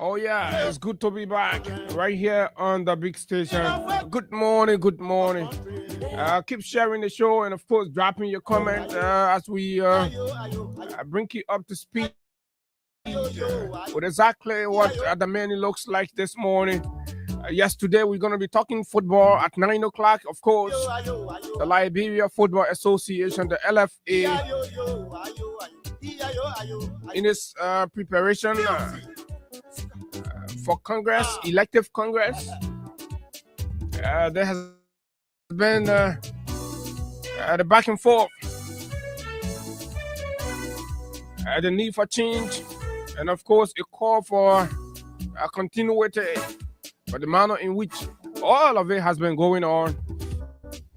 Oh yeah, it's good to be back right here on the big station. Good morning, good morning. Keep sharing the show and of course dropping your comment as we bring you up to speed with exactly what the menu looks like this morning. Yes, today we're going to be talking football at 9 o'clock. Of course, the Liberia Football Association, the LFA, in its preparation for Congress, elective Congress. There has been the back and forth, the need for change, and of course, a call for a continuity. But the manner in which all of it has been going on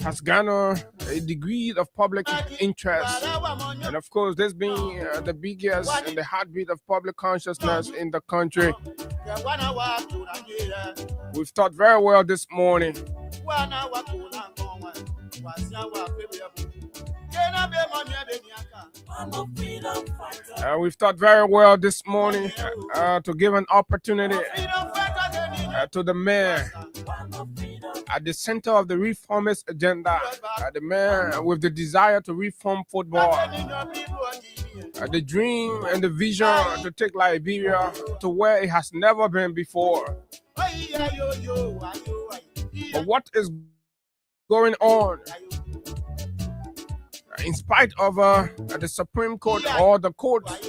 has garnered a degree of public interest. And of course, this being the biggest and the heartbeat of public consciousness in the country, we've thought very well this morning. We've thought very well this morning to give an opportunity to the mayor at the center of the reformist agenda, the mayor with the desire to reform football, the dream and the vision to take Liberia to where it has never been before. But what is going on? In spite of the Supreme Court or the court's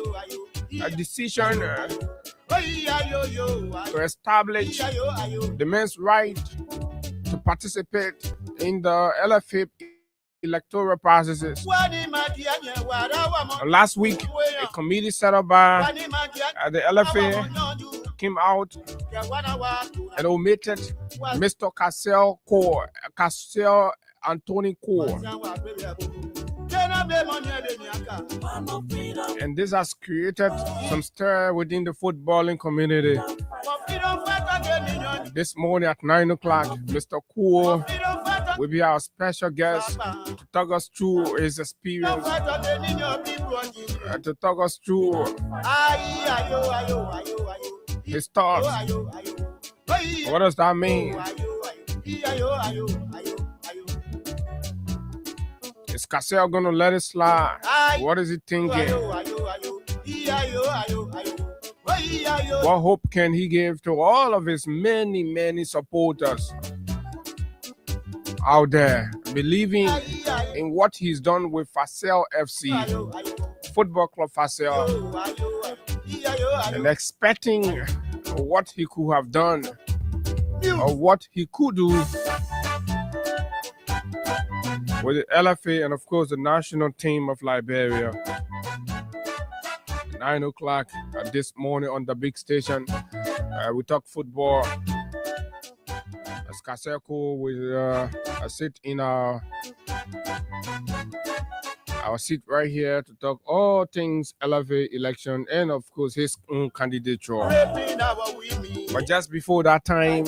decision to establish the men's right to participate in the LFA electoral processes. Last week, a committee set up by the LFA came out and omitted Mr. Cassell Anthony Core. And this has created some stir within the footballing community. This morning at 9 o'clock, Mr. Core will be our special guest to talk us through his experience, to talk us through his thoughts. What does that mean? Is Cassell gonna let it slide? What is he thinking? What hope can he give to all of his many supporters out there, believing in what he's done with Facel FC, Football Club Facel, and expecting what he could have done or what he could do with the LFA and of course the national team of Liberia. 9 o'clock this morning on the big station. We talk football. As Kaseko will sit in our seat right here to talk all things LFA election and of course his own candidature. But just before that time,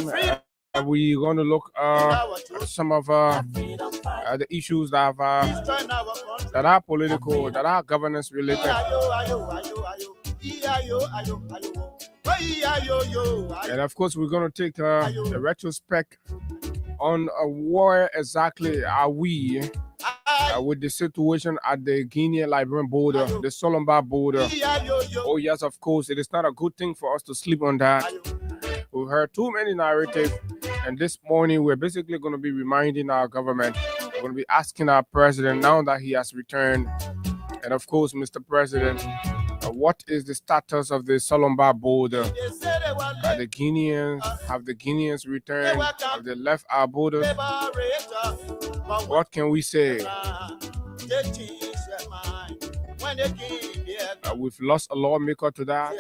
we're going to look at some of the issues that are political, that are governance related. And of course, we're going to take a retrospect on where exactly are we with the situation at the Guinea-Liberian border, the Solomba border. Oh yes, of course, it is not a good thing for us to sleep on that. We've heard too many narratives, and this morning we're basically going to be reminding our government. We're going to be asking our president, now that he has returned, and of course, Mr. President, what is the status of the Solomba border? Have the Guineans returned? Have they left our border? What can we say? We've lost a lawmaker to that.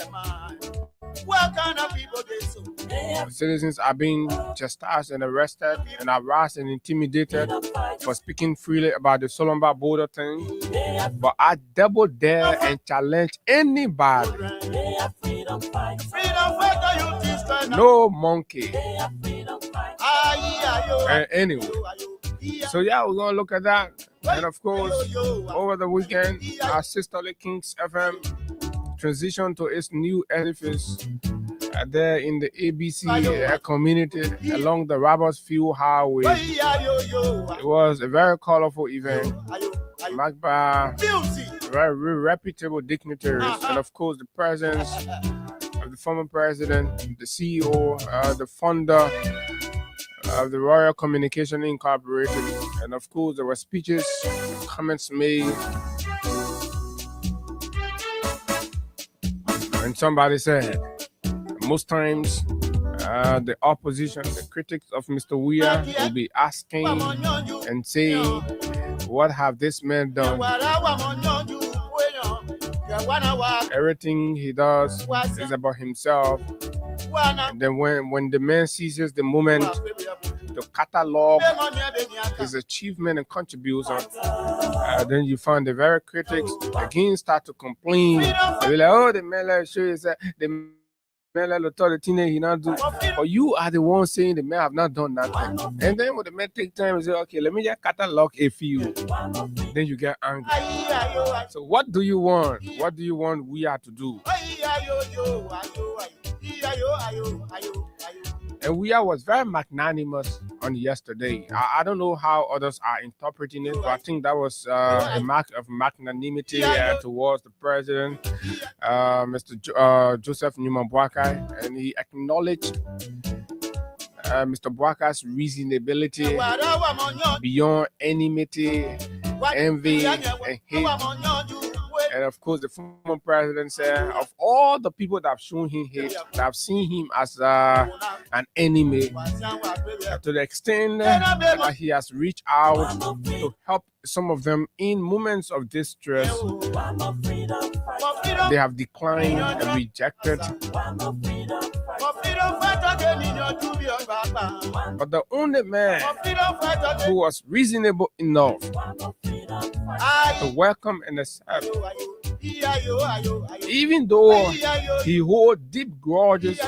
Citizens are being chastised and arrested and harassed and intimidated for speaking freely about the Solomba border thing. But I double dare and challenge anybody. No monkey. Anyway. So yeah, we're going to look at that. And of course, over the weekend, our sisterly Kings FM transition to its new edifice there in the ABC community along the Roberts Field Highway. It was a very colorful event marked by very reputable dignitaries and, of course, the presence of the former president, the CEO, the founder of the Royal Communication Incorporated, and of course there were speeches, comments made, and somebody said most times the opposition, the critics of Mr. Weah will be asking and saying, what have this man done? Everything he does is about himself. And then when the man seizes the moment to catalog his achievement and contribution, then you find the very critics again start to complain. They be like, oh, the man like sure is that the man like the teenage he not do, or you are the one saying the man have not done nothing. And then when the man take time and say, okay, let me just catalog a few, then you get angry. So what do you want? What do you want we are to do? And Weah was very magnanimous on yesterday. I don't know how others are interpreting it, but I think that was a mark of magnanimity towards the president, Mr. Joseph Newman Boakai, and he acknowledged Mr. Boakai's reasonability beyond enmity, envy, and hate. And of course, the former president said, of all the people that have shown him hate, that have seen him as an enemy, to the extent that he has reached out to help some of them in moments of distress, they have declined and rejected. But the only man who was reasonable enough to welcome and accept, even though he hold deep grudges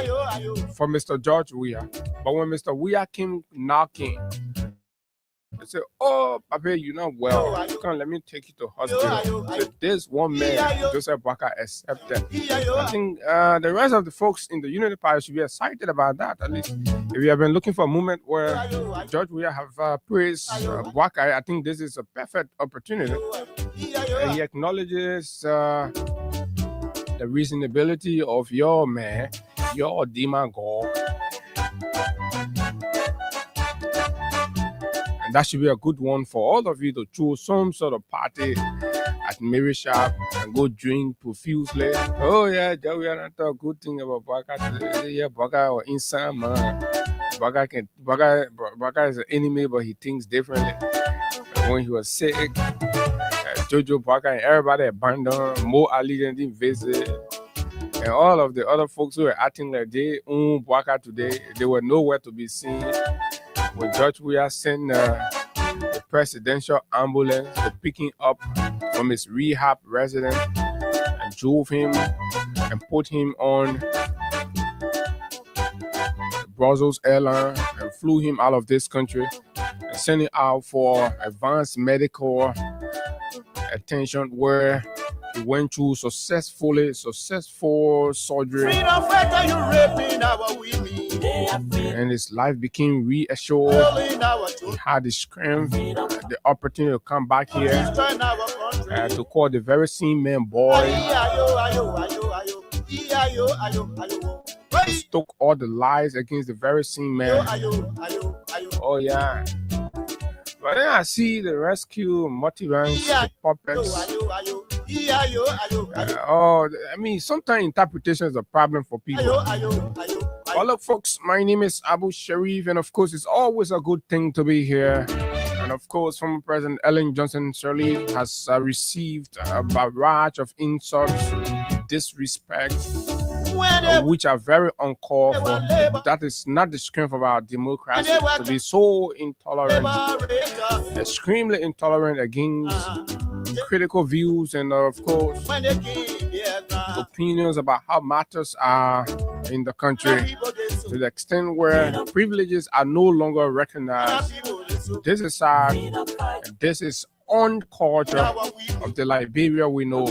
for Mr. George Weah, but when Mr. Weah came knocking, they said, oh, Papa, you're not well. You can't let me take you to hospital. So this one man, Joseph Boakai, accepted. I think the rest of the folks in the Unity Party should be excited about that. At least if you have been looking for a moment where George Weah have praised Boakai, I think this is a perfect opportunity. He acknowledges the reasonability of your man, your demagogue. And that should be a good one for all of you to choose some sort of party at Mary Shop and go drink profusely. Oh yeah, we are not a good thing about Boakai today. Yeah, Boakai or insane man. Boakai is an enemy, but he thinks differently. When he was sick, Jojo Boakai and everybody abandoned. Mo Ali didn't visit. And all of the other folks who were acting like they own Boakai today, they were nowhere to be seen. When George Weah sent the presidential ambulance to pick him up from his rehab residence and drove him and put him on Brussels Airline and flew him out of this country and sent him out for advanced medical attention where he went through successful surgery. And his life became reassured. He had the strength, the opportunity to come back here to call the very same man boy, to stoke all the lies against the very same man. Oh yeah. But then I see the rescue multi-ranks, the puppets. Sometimes interpretation is a problem for people. Hello, folks. My name is Abu Sharif, and of course, it's always a good thing to be here. And of course, former President Ellen Johnson Sirleaf has received a barrage of insults, disrespect, which are very uncalled for. That is not the strength of our democracy, to be so intolerant, extremely intolerant against critical views and, of course, opinions about how matters are in the country, to the extent where privileges are no longer recognized. This is sad, and this is unculture of the Liberia we know.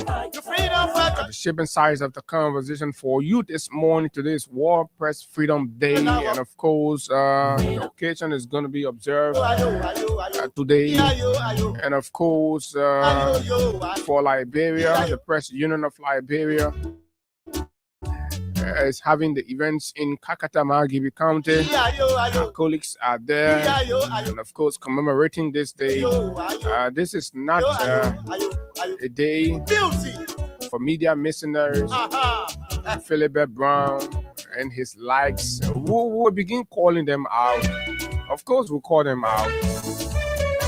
the shape and size of the conversation for you this morning. Today is World Press Freedom Day, and of course, the occasion is going to be observed today. And of course, for Liberia, the Press Union of Liberia is having the events in Kakatama, County. Our colleagues are there, and of course, commemorating this day. This is not a day for media mercenaries, Philibert Brown and his likes. We'll begin calling them out. Of course, we'll call them out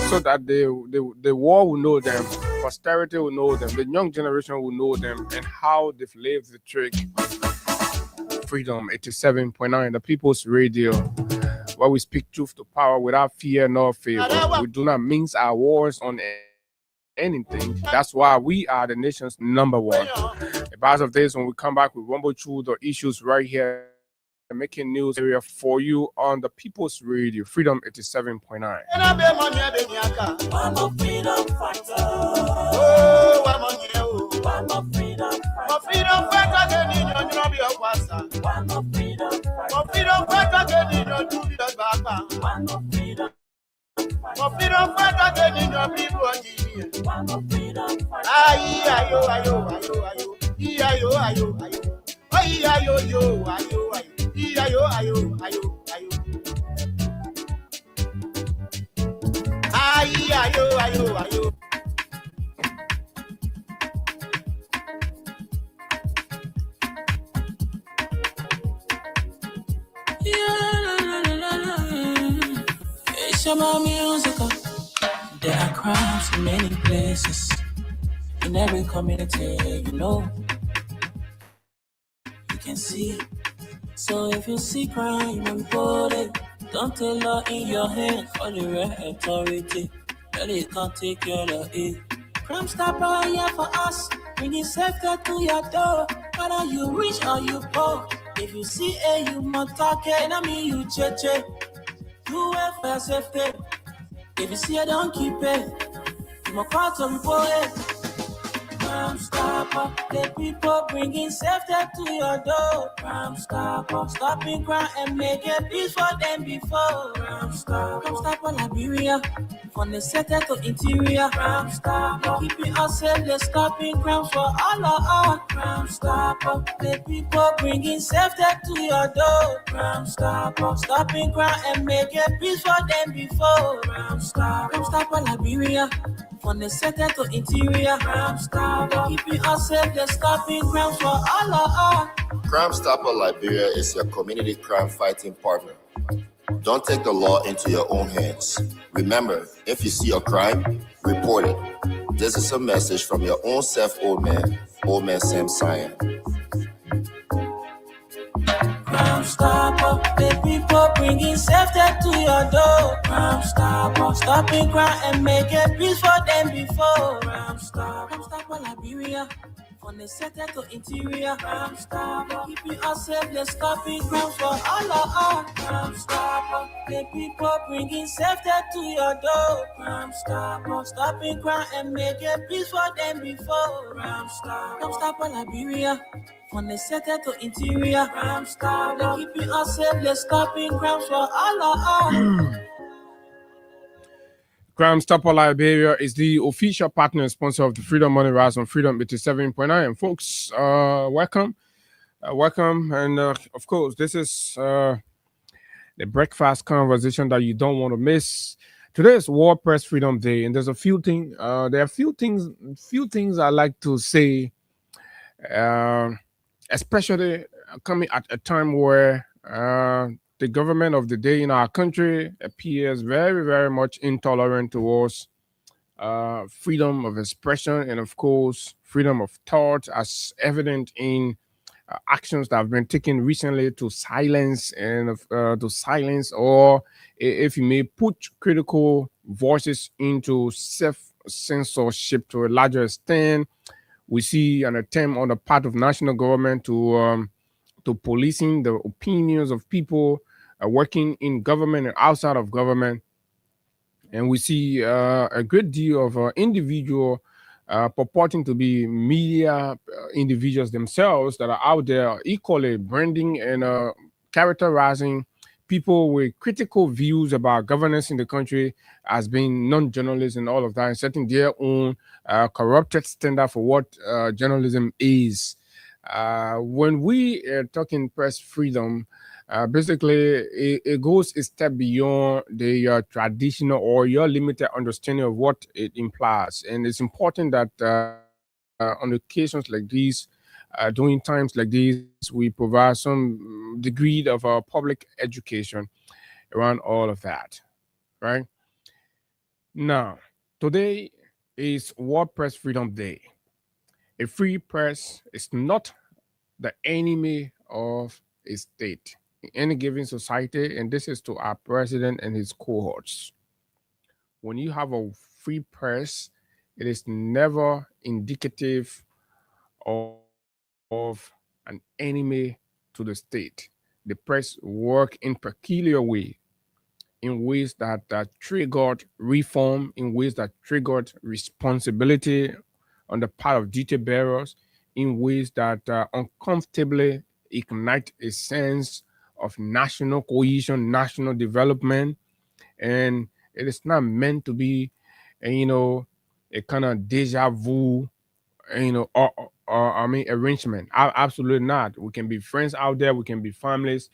so that the world will know them, posterity will know them, the young generation will know them, and how they've lived the trick. Freedom 87.9, the People's Radio, where we speak truth to power without fear nor favor. We do not mince our words on anything. That's why we are the nation's number one. About of days when we come back, we rumble through the issues right here, making news area for you on the People's Radio, Freedom 87.9. There are crimes in many places, in every community, you know. You can see. So if you see crime, report it. Don't take law in your hand for the right authority. Really can't take care of it. Crime Stopper here for us, bringing safety to your door. Whether you rich or you poor, if you see a you must talk it. I mean you cheche. You welfare safety. If you see I don't keep it, you must call to report it. Crime Stopper, the people bringing safety to your door. Crime Stopper, stopping crime and making peace for them before. Crime Stopper Liberia, from the center to interior. Crime Stopper, keeping us safe, they're stopping crimes for all of us. Crime Stopper, the people bringing safety to your door. Crime Stopper, stopping crime and making peace for them before. Crime Stopper Liberia, from the center to interior. Crime Stopper, keeping us safe, they're stopping crimes for all of us. Crime Stopper Liberia is your community crime fighting partner. Don't take the law into your own hands. Remember, if you see a crime, report it. This is a message from your own self, Old Man Sam Cyan. Crime Stopper, the people bringing safety to your door. Crime Stopper, stopping crime and making peace for them before. Crime Stopper Liberia, from the center to interior. Crime Stopper, keeping us safe, they're stopping crimes for all of us. Crime Stopper, the people bringing safety to your door. Crime Stopper, stopping crime and making peace for them before. Crime Stopper Liberia, from the center to interior. Crime Stopper, keeping us safe, they're stopping crimes for all of us. Crime Stopper Liberia is the official partner and sponsor of the Freedom Money Rise on Freedom 87.9. And folks, welcome. And of course, this is the breakfast conversation that you don't want to miss. Today is World Press Freedom Day, and there's a few things. There are a few things I like to say, especially coming at a time where the government of the day in our country appears very, very much intolerant towards freedom of expression and, of course, freedom of thought, as evident in actions that have been taken recently to silence or, if you may, put critical voices into self-censorship to a larger extent. We see an attempt on the part of national government to policing the opinions of people working in government and outside of government. And we see a great deal of individual purporting to be media individuals themselves that are out there equally branding and characterizing people with critical views about governance in the country as being non-journalists and all of that, and setting their own corrupted standard for what journalism is. When we are talking press freedom, basically it goes a step beyond the traditional or your limited understanding of what it implies, and it's important that on occasions like these, during times like these, we provide some degree of public education around all of that, right? Now, today is World Press Freedom Day. A free press is not the enemy of a state in any given society, and this is to our president and his cohorts. When you have a free press, it is never indicative of an enemy to the state. The press work in peculiar way, in ways that triggered reform, in ways that triggered responsibility on the part of duty bearers, in ways that uncomfortably ignite a sense of national cohesion, national development. And it is not meant to be, a kind of deja vu, I mean, arrangement. Absolutely not. We can be friends out there, we can be families,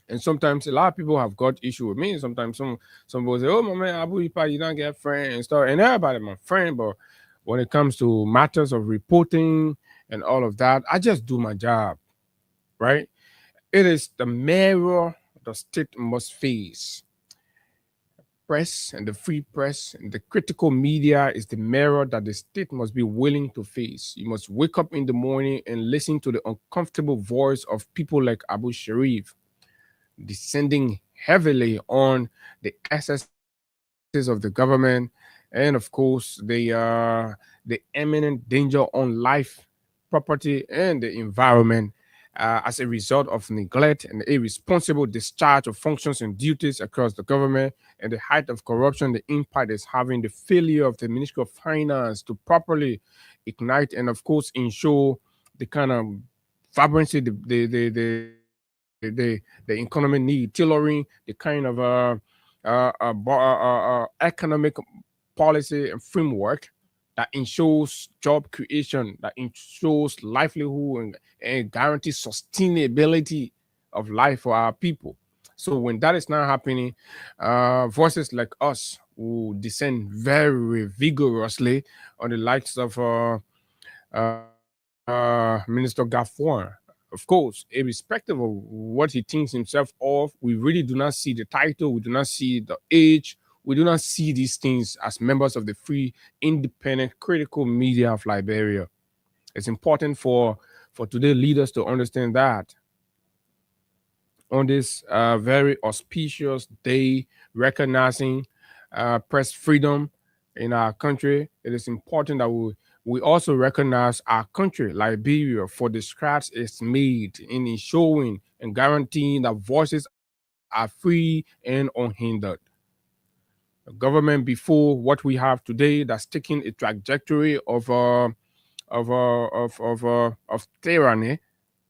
and sometimes a lot of people have got issue with me. Sometimes some people say, "Oh my man, Abu Ipa, you don't get friend and stuff." And everybody my friend, but when it comes to matters of reporting and all of that, I just do my job, right? It is the mirror the state must face. Press and the free press and the critical media is the mirror that the state must be willing to face. You must wake up in the morning and listen to the uncomfortable voice of people like Abu Sharif, descending heavily on the excesses of the government, and of course the imminent danger on life, property, and the environment as a result of neglect and irresponsible discharge of functions and duties across the government, and the height of corruption, the impact is having, the failure of the Ministry of Finance to properly ignite and, of course, ensure the kind of vibrancy the economy need, tailoring the kind of economic policy and framework that ensures job creation, that ensures livelihood and guarantees sustainability of life for our people. So when that is not happening, voices like us will descend very vigorously on the likes of Minister Gaffron. Of course, irrespective of what he thinks himself of, we really do not see the title, we do not see the age, we do not see these things as members of the free, independent, critical media of Liberia. It's important for today leaders to understand that on this very auspicious day recognizing press freedom in our country, it is important that we also recognize our country, Liberia, for the strides it's made in ensuring and guaranteeing that voices are free and unhindered. A government before what we have today that's taking a trajectory of tyranny,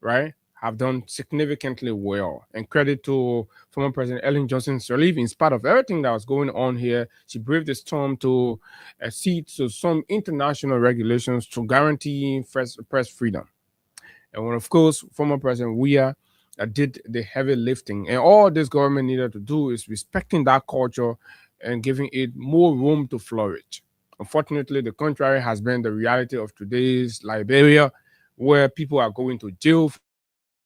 right, have done significantly well. And credit to former President Ellen Johnson Sirleaf, in spite of everything that was going on here, she braved the storm to accede to some international regulations to guarantee press freedom. And when, of course, former President Weah did the heavy lifting. And all this government needed to do is respecting that culture and giving it more room to flourish. Unfortunately, the contrary has been the reality of today's Liberia, where people are going to jail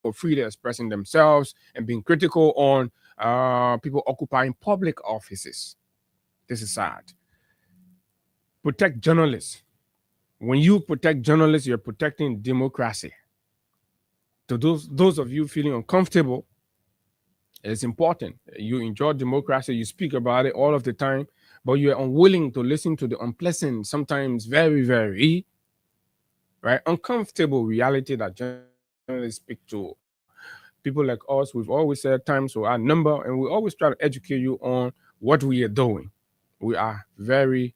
for freely expressing themselves and being critical on people occupying public offices. This is sad. Protect journalists. When you protect journalists, you're protecting democracy. To those of you feeling uncomfortable, it's important. You enjoy democracy, you speak about it all of the time, but you're unwilling to listen to the unpleasant, sometimes very, very right, uncomfortable reality that journalists speak to. People like us, we've always said times for our number, and we always try to educate you on what we are doing. We are very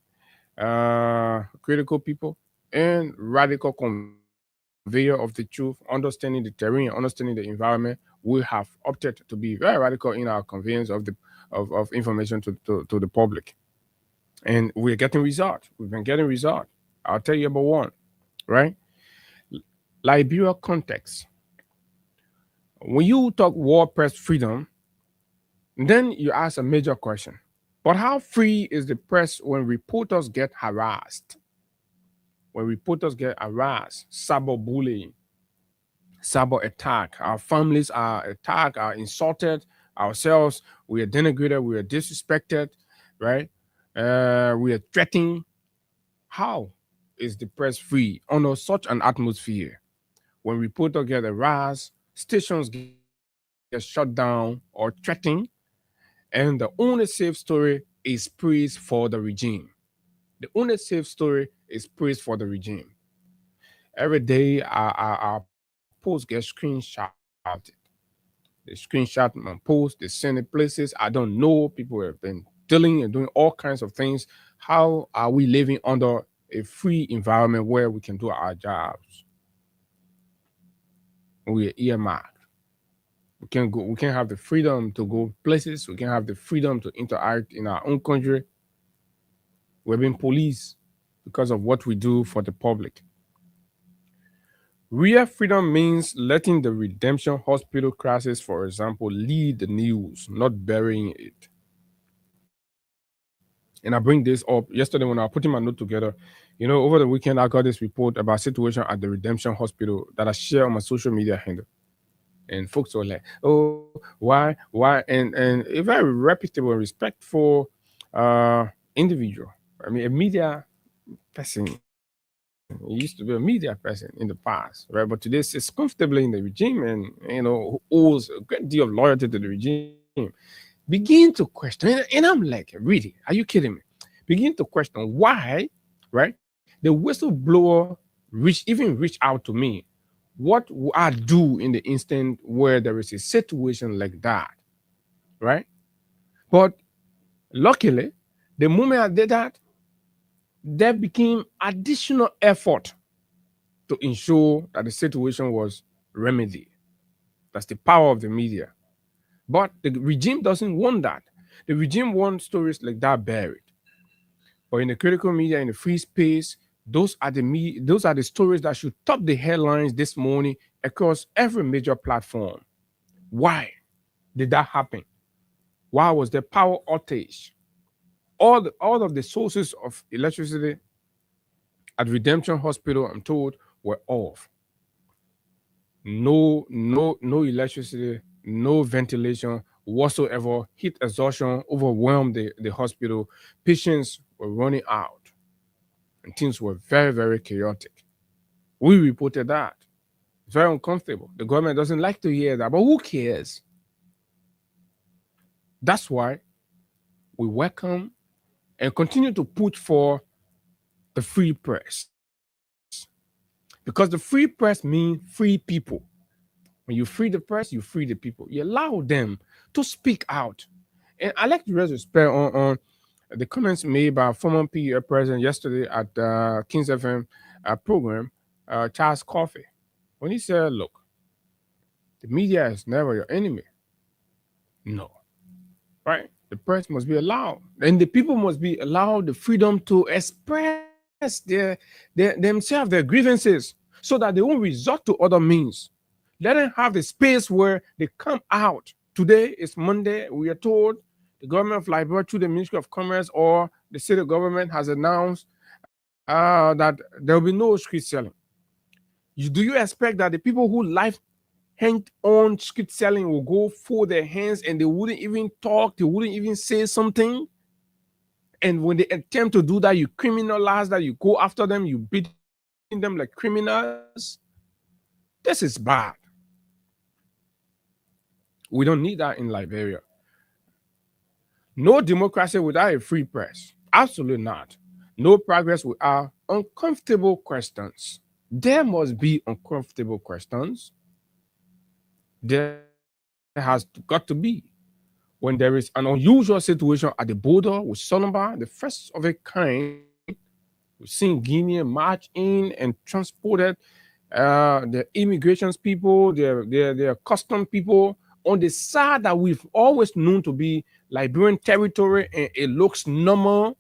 critical people, and radical conveyor of the truth, understanding the terrain, understanding the environment. We have opted to be very radical in our conveyance of information to the public. And we're getting results. We've been getting results. I'll tell you about one, right? Liberia context. When you talk war press freedom, then you ask a major question. But how free is the press when reporters get harassed? When reporters get harassed, cyberbullying, cyber attack, our families are attacked, are insulted, ourselves, we are denigrated, we are disrespected, right? We are threatened. How is the press free under such an atmosphere? When reporters get harassed, stations get shut down or threatened, and the only safe story is praise for the regime. The only safe story is praise for the regime. Every day, our posts get screenshotted. They screenshot my posts, they send it places. I don't know. People have been dealing and doing all kinds of things. How are we living under a free environment where we can do our jobs? We are earmarked. We can go. We can have the freedom to go places. We can have the freedom to interact in our own country. We're being policed because of what we do for the public. Real freedom means letting the Redemption Hospital crisis, for example, lead the news, not burying it. And I bring this up yesterday when I was putting my note together. Over the weekend, I got this report about situation at the Redemption Hospital that I share on my social media handle. And folks were like, "Oh, why?" And a very reputable, respectful individual. I mean, a media person. He used to be a media person in the past, right? But today sits comfortably in the regime and who owes a great deal of loyalty to the regime. Begin to question, and I'm like, really? Are you kidding me? Begin to question why, right? The whistleblower even reach out to me. What would I do in the instant where there is a situation like that, right? But luckily, the moment I did that, there became additional effort to ensure that the situation was remedied. That's the power of the media. But the regime doesn't want that. The regime wants stories like that buried. But in the critical media, in the free space, those are the stories that should top the headlines this morning across every major platform. Why did that happen? Why was there power outage? All of the sources of electricity at Redemption Hospital, I'm told, were off. No electricity, no ventilation whatsoever. Heat exhaustion overwhelmed the hospital. Patients were running out, and things were very, very chaotic. We reported that. It's very uncomfortable. The government doesn't like to hear that, but who cares? That's why we welcome and continue to push for the free press. Because the free press means free people. When you free the press, you free the people. You allow them to speak out. And I like to raise respect on the comments made by former PUF president yesterday at Kings FM program, Charles Coffey, when he said, look, the media is never your enemy. No. Right? The press must be allowed. And the people must be allowed the freedom to express themselves, their grievances, so that they won't resort to other means. Let them have the space where they come out. Today is Monday. We are told the government of Liberia, through the Ministry of Commerce or the city government, has announced that there will be no street selling. Do you expect that the people who life hanged on street selling will go fold their hands and they wouldn't even talk, they wouldn't even say something? And when they attempt to do that, you criminalize that, you go after them, you beat them like criminals. This is bad. We don't need that in Liberia. No democracy without a free press. Absolutely not. No progress without uncomfortable questions. There must be uncomfortable questions. There has got to be. When there is an unusual situation at the border with Sonoma, the first of a kind, We've seen Guinea march in and transported the immigrations people, their custom people on the side that we've always known to be Liberian territory, and it looks normal,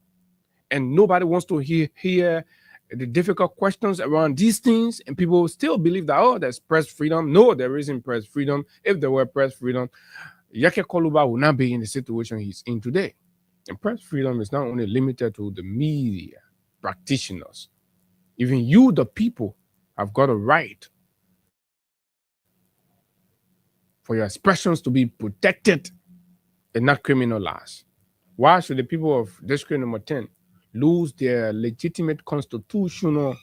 and nobody wants to hear the difficult questions around these things, and people still believe that, oh, there's press freedom. No, there isn't press freedom. If there were press freedom, Yake Koluba would not be in the situation he's in today. And press freedom is not only limited to the media practitioners. Even you, the people, have got a right for your expressions to be protected and not criminalized. Why should the people of District Number 10 lose their legitimate constitutional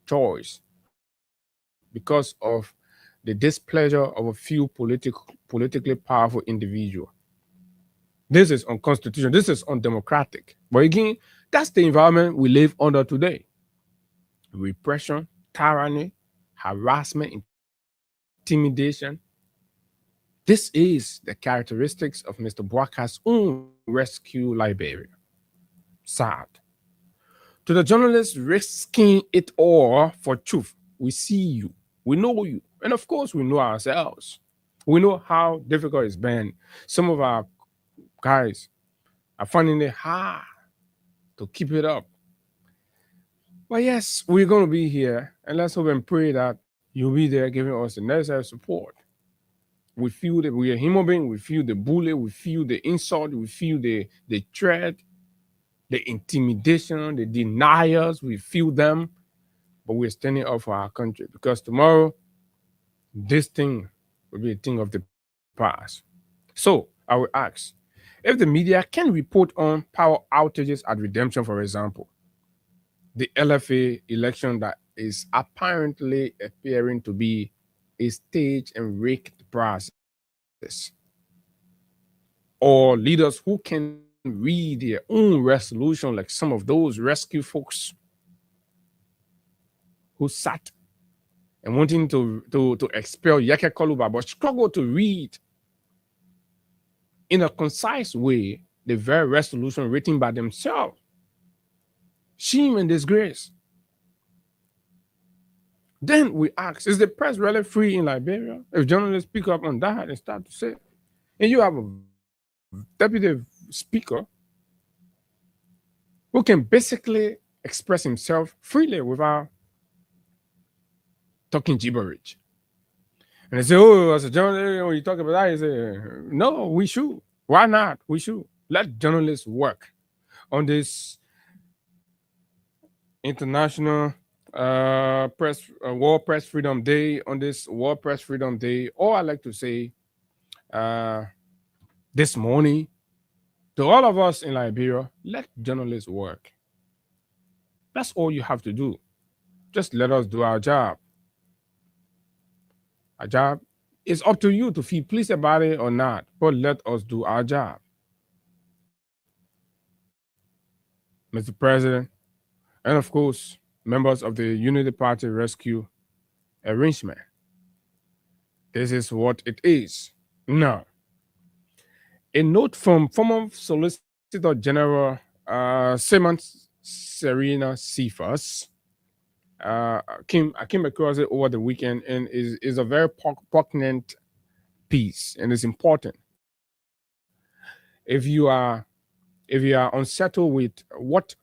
choice because of the displeasure of a few politically powerful individuals? This is unconstitutional. This is undemocratic. But again, that's the environment we live under today. Repression, tyranny, harassment, intimidation. This is the characteristics of Mr. Boaka's own rescue Liberia. Sad. To the journalists risking it all for truth, we see you, we know you, and of course we know ourselves. We know how difficult it's been. Some of our guys are finding it hard to keep it up. But yes, we're going to be here, and let's hope and pray that you'll be there giving us the necessary support. We feel that we are human beings, we feel the bully, we feel the insult, we feel the threat, the intimidation, the deniers, we feel them, but we're standing up for our country, because tomorrow, this thing will be a thing of the past. So I will ask, if the media can report on power outages at Redemption, for example, the LFA election that is apparently appearing to be a staged and rigged process, or leaders who can read their own resolution, like some of those rescue folks who sat and wanting to expel Yake Koluba, but struggle to read in a concise way the very resolution written by themselves. Shame and disgrace. Then we ask, is the press really free in Liberia? If journalists pick up on that and start to say, and you have a deputy speaker who can basically express himself freely without talking gibberish. And they say, oh, as a journalist, when you talk about that, you say, no, we should. Why not? We should. Let journalists work on this International World Press Freedom Day, on this World Press Freedom Day, or I like to say this morning, to all of us in Liberia, let journalists work. That's all you have to do. Just let us do our job. Our job is up to you to feel pleased about it or not, but let us do our job. Mr. President, and of course, members of the Unity Party Rescue Arrangement. This is what it is. Now, a note from former Solicitor General Simon Serena Cephas came across it over the weekend, and is a very poignant piece, and it's important. If you are unsettled with what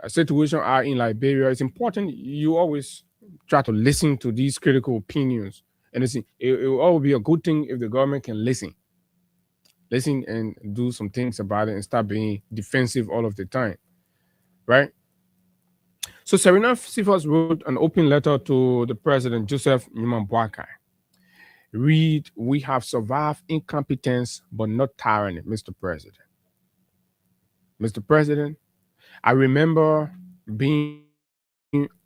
situation are in Liberia, it's important you always try to listen to these critical opinions, and it will always be a good thing if the government can listen and do some things about it and stop being defensive all of the time, right? So Serena Cephas wrote an open letter to the President, Joseph Newman Boakai. Read, we have survived incompetence, but not tyranny, Mr. President. Mr. President, I remember being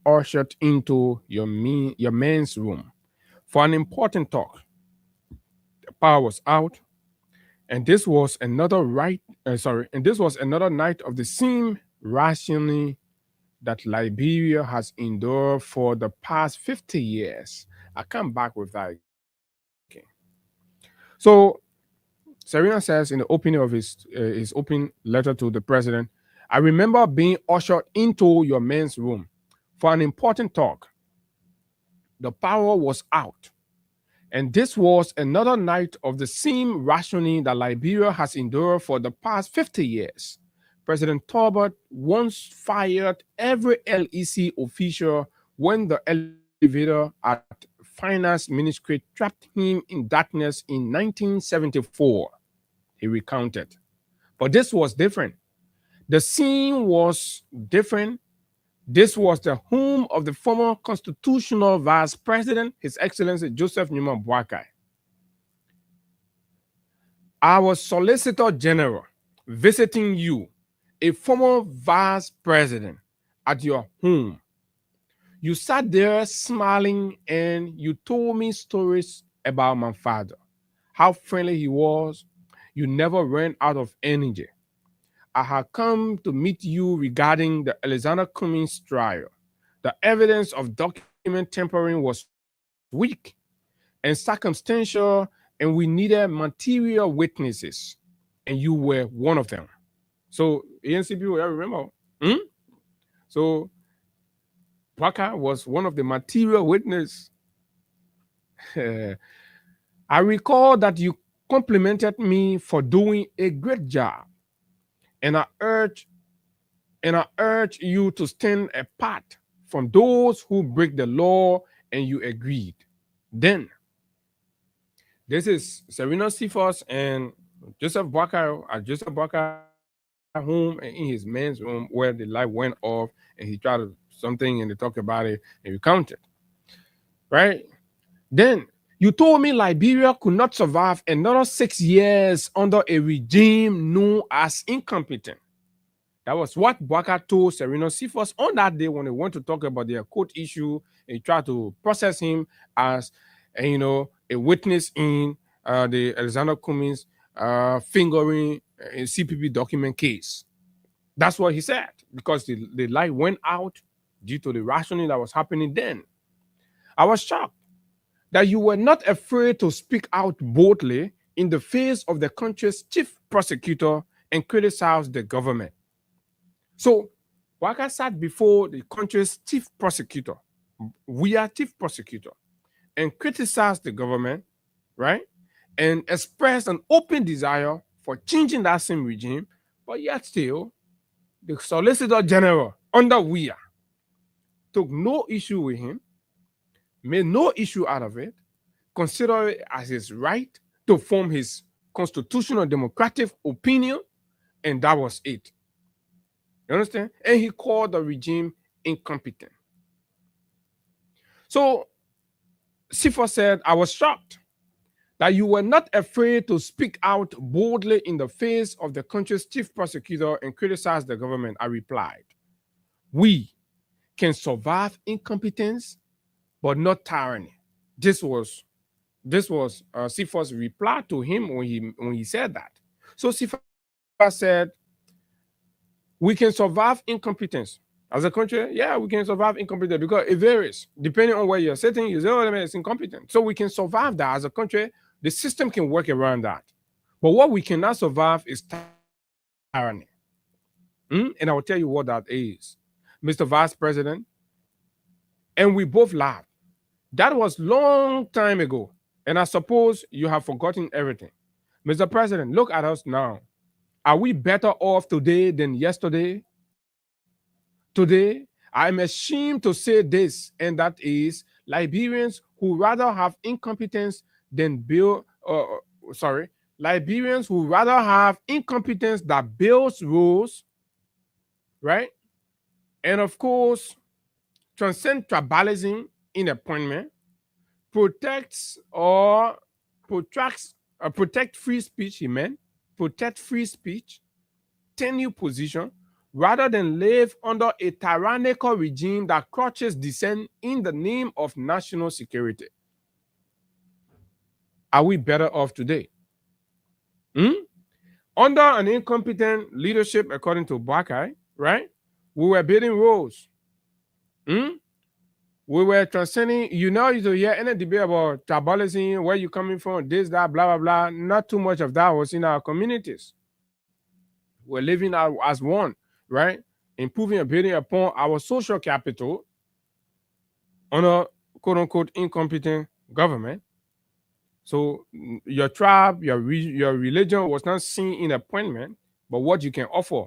ushered into your men's room for an important talk. The power was out, and this was another night of the same rationing that Liberia has endured for the past 50 years. I come back with that again. So Serena says in the opening of his open letter to the president, I remember being ushered into your men's room for an important talk. The power was out. And this was another night of the same rationing that Liberia has endured for the past 50 years. President Talbot once fired every LEC official when the elevator at Finance Ministry trapped him in darkness in 1974. He recounted. But this was different. The scene was different. This was the home of the former constitutional vice president, His Excellency Joseph Newman Boakai. Our Solicitor General visiting you, a former vice president, at your home. You sat there smiling and you told me stories about my father, how friendly he was. You never ran out of energy. I had come to meet you regarding the Alexander Cummings trial. The evidence of document tampering was weak and circumstantial, and we needed material witnesses, and you were one of them. So, ANC people, I remember. So, Boakai was one of the material witnesses. I recall that you complimented me for doing a great job. And I urge you to stand apart from those who break the law, and you agreed. Then, this is Sereno Cephas and Joseph Boakai at Joseph Boakai home and in his men's room where the light went off and he tried to something and they talked about it and recounted. Right? Then, you told me Liberia could not survive another 6 years under a regime known as incompetent. That was what Boakai told Sereno Cephas on that day when they went to talk about their court issue and tried to process him as, a witness in the Alexander Cummings fingering a CPP document case. That's what he said, because the light went out due to the rationing that was happening then. I was shocked that you were not afraid to speak out boldly in the face of the country's chief prosecutor and criticize the government. So, Boakai sat before the country's chief prosecutor, we are chief prosecutor, and criticized the government, right? And expressed an open desire for changing that same regime, but yet still, the Solicitor General under WIA took no issue with him, made no issue out of it, considered it as his right to form his constitutional democratic opinion, and that was it. You understand? And he called the regime incompetent. So, Cephas said, I was shocked that you were not afraid to speak out boldly in the face of the country's chief prosecutor and criticize the government. I replied, we can survive incompetence, but not tyranny. This was Cephas' reply to him when he said that. So Cephas said, we can survive incompetence. As a country, yeah, we can survive incompetence because it varies. Depending on where you're sitting, you say, oh, it's incompetent. So we can survive that as a country. The system can work around that. But what we cannot survive is tyranny. And I will tell you what that is. Mr. Vice President, and we both laughed. That was long time ago. And I suppose you have forgotten everything. Mr. President, look at us now. Are we better off today than yesterday? Today, I'm ashamed to say this, and that is Liberians who rather have incompetence than Liberians who rather have incompetence that builds rules, right? And of course, transcend tribalism in appointment, protect free speech, he meant, protect free speech, tenure position, rather than live under a tyrannical regime that crouches dissent in the name of national security. Are we better off today? Under an incompetent leadership, according to Boakai, right? We were building roads. We were transcending, you hear any debate about tribalism, where you coming from, this, that, blah, blah, blah. Not too much of that was in our communities. We're living as one, right? Improving and building upon our social capital under quote unquote incompetent government. So your tribe, your religion was not seen in appointment, but what you can offer.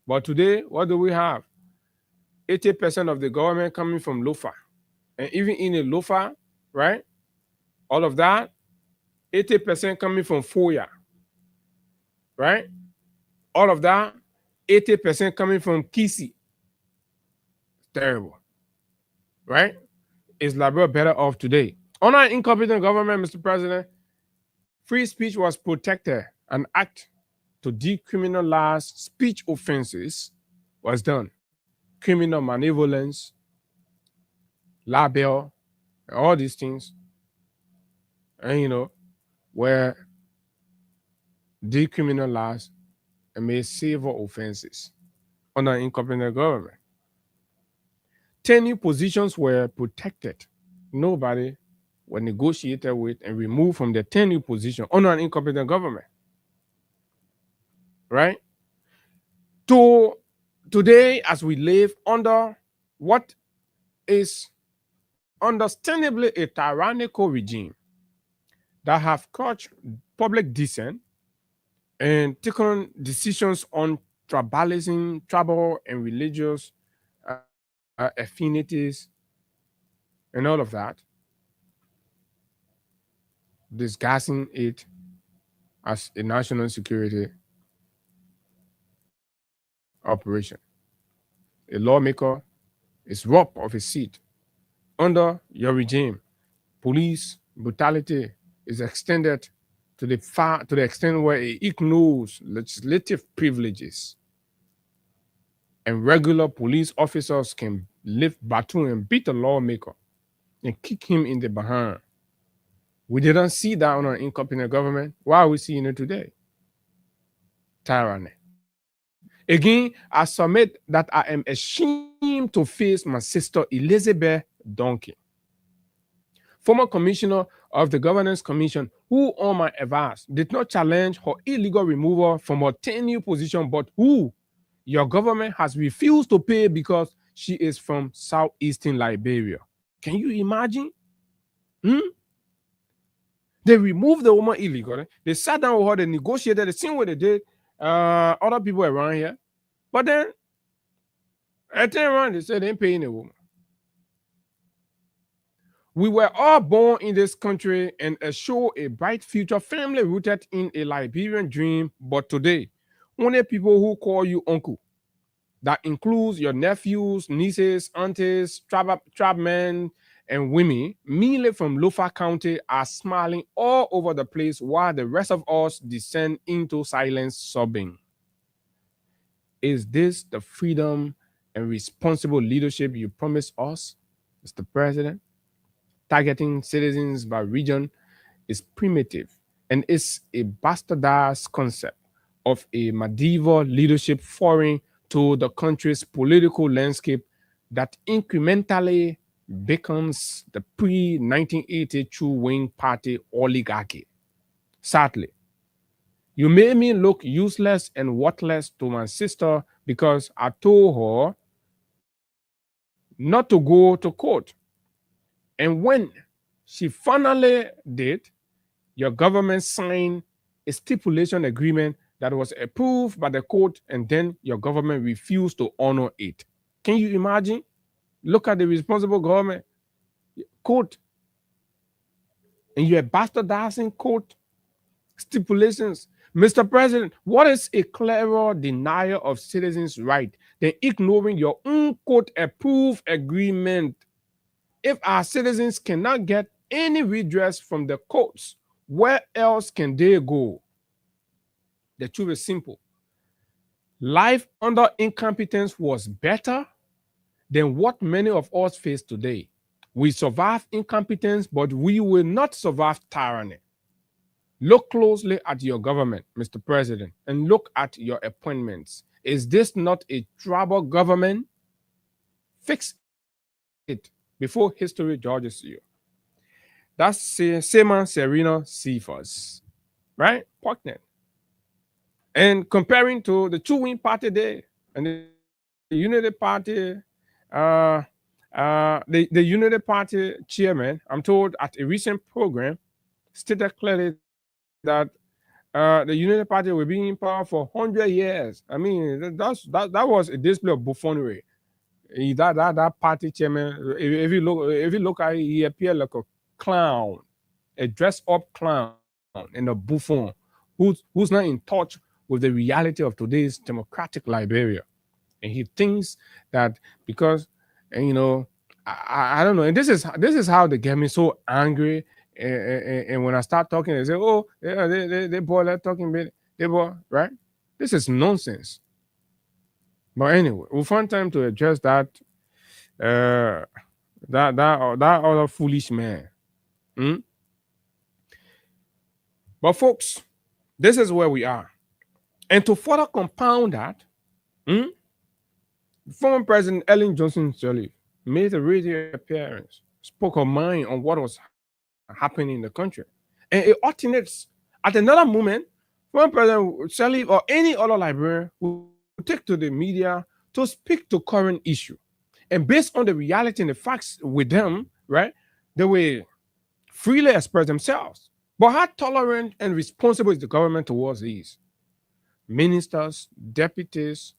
But today, what do we have? 80% of the government coming from Lofa. And even in a Lofa, right? All of that, 80% coming from Foya, right? All of that, 80% coming from Kisi. Terrible, right? Is Liberia better off today? Under an incompetent government, Mr. President, free speech was protected. An act to decriminalize speech offenses was done. Criminal malevolence, libel, all these things, and were decriminalized and made civil offenses under an incompetent government. 10 new positions were protected. Nobody was negotiated with and removed from the 10 new position under an incompetent government. Right? Today, as we live under what is understandably a tyrannical regime that have crushed public dissent and taken decisions on tribalism, tribal and religious affinities, and all of that, disguising it as a national security operation. A lawmaker is robbed of his seat. Under your regime, police brutality is extended to the extent where it ignores legislative privileges, and regular police officers can lift baton and beat a lawmaker and kick him in the behind. We didn't see that under an incompetent government. Why are we seeing it today? Tyranny. Again, I submit that I am ashamed to face my sister Elizabeth Donkey, former commissioner of the Governance Commission, who on my advice did not challenge her illegal removal from her 10-year position, but who your government has refused to pay because she is from southeastern Liberia. Can you imagine? They removed the woman illegally. They sat down with her, they negotiated, the same way they did other people around here. But then, at the end, they said they ain't paying the woman. We were all born in this country and assure a bright future, family rooted in a Liberian dream. But today, only people who call you uncle, that includes your nephews, nieces, aunties, tribe men, and women, mainly from Lofa County, are smiling all over the place while the rest of us descend into silence, sobbing. Is this the freedom and responsible leadership you promised us, Mr. President? Targeting citizens by region is primitive and is a bastardized concept of a medieval leadership foreign to the country's political landscape that incrementally beckons the pre-1982 wing party oligarchy. Sadly, you made me look useless and worthless to my sister because I told her not to go to court. And when she finally did, your government signed a stipulation agreement that was approved by the court, and then your government refused to honor it. Can you imagine? Look at the responsible government. Court. And you're bastardizing court stipulations. Mr. President, what is a clearer denial of citizens' right than ignoring your own court-approved agreement? If our citizens cannot get any redress from the courts, where else can they go? The truth is simple. Life under incompetence was better than what many of us face today. We survived incompetence, but we will not survive tyranny. Look closely at your government, Mr. President, and look at your appointments. Is this not a tribal government? Fix it before history judges you. That's Sema Serena Cephas, right? Poignant. And comparing to the two-wing party there, And the Unity Party, the Unity Party chairman, I'm told at a recent program, stated clearly that the Unity Party will be in power for 100 years. I mean, that was a display of buffoonery. That party chairman, if you look at it, he appeared like a clown, a dress up clown and a buffon who's not in touch with the reality of today's democratic Liberia. And he thinks that because, and, I don't know. And this is how they get me so angry. And when I start talking, they say, "Oh, yeah, they boy, they're talking, they boy, right?" This is nonsense. But anyway, we'll find time to address that. Uh, that other foolish man. Hmm? But folks, this is where we are. And to further compound that, hmm, former President Ellen Johnson Sirleaf made a radio appearance, spoke her mind on what was happening in the country. And it alternates at another moment, former President Sirleaf or any other Liberian will take to the media to speak to current issue. And based on the reality and the facts with them, right, they will freely express themselves. But how tolerant and responsible is the government towards these? Ministers, deputies,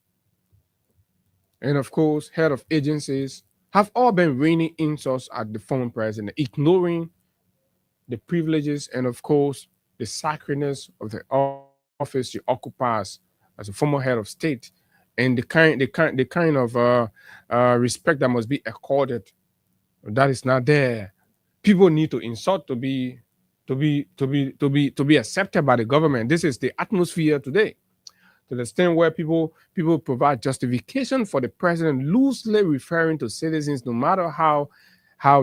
and of course, head of agencies have all been raining insults at the former president, ignoring the privileges and, of course, the sacredness of the office she occupies as a former head of state, and the kind of respect that must be accorded that is not there. People need to insult to be accepted by the government. This is the atmosphere today, to the extent where people provide justification for the president loosely referring to citizens, no matter how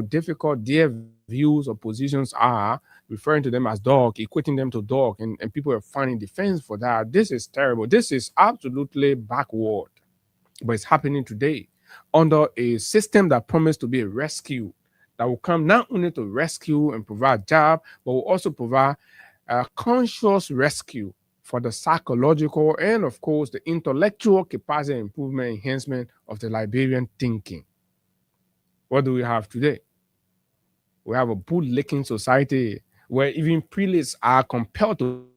difficult their views or positions are, referring to them as dog, equating them to dog, and people are finding defense for that. This is terrible. This is absolutely backward, but it's happening today under a system that promised to be a rescue that will come not only to rescue and provide job, but will also provide a conscious rescue for the psychological and, of course, the intellectual capacity improvement enhancement of the Liberian thinking. What do we have today? We have a bootlicking society where even prelates are compelled to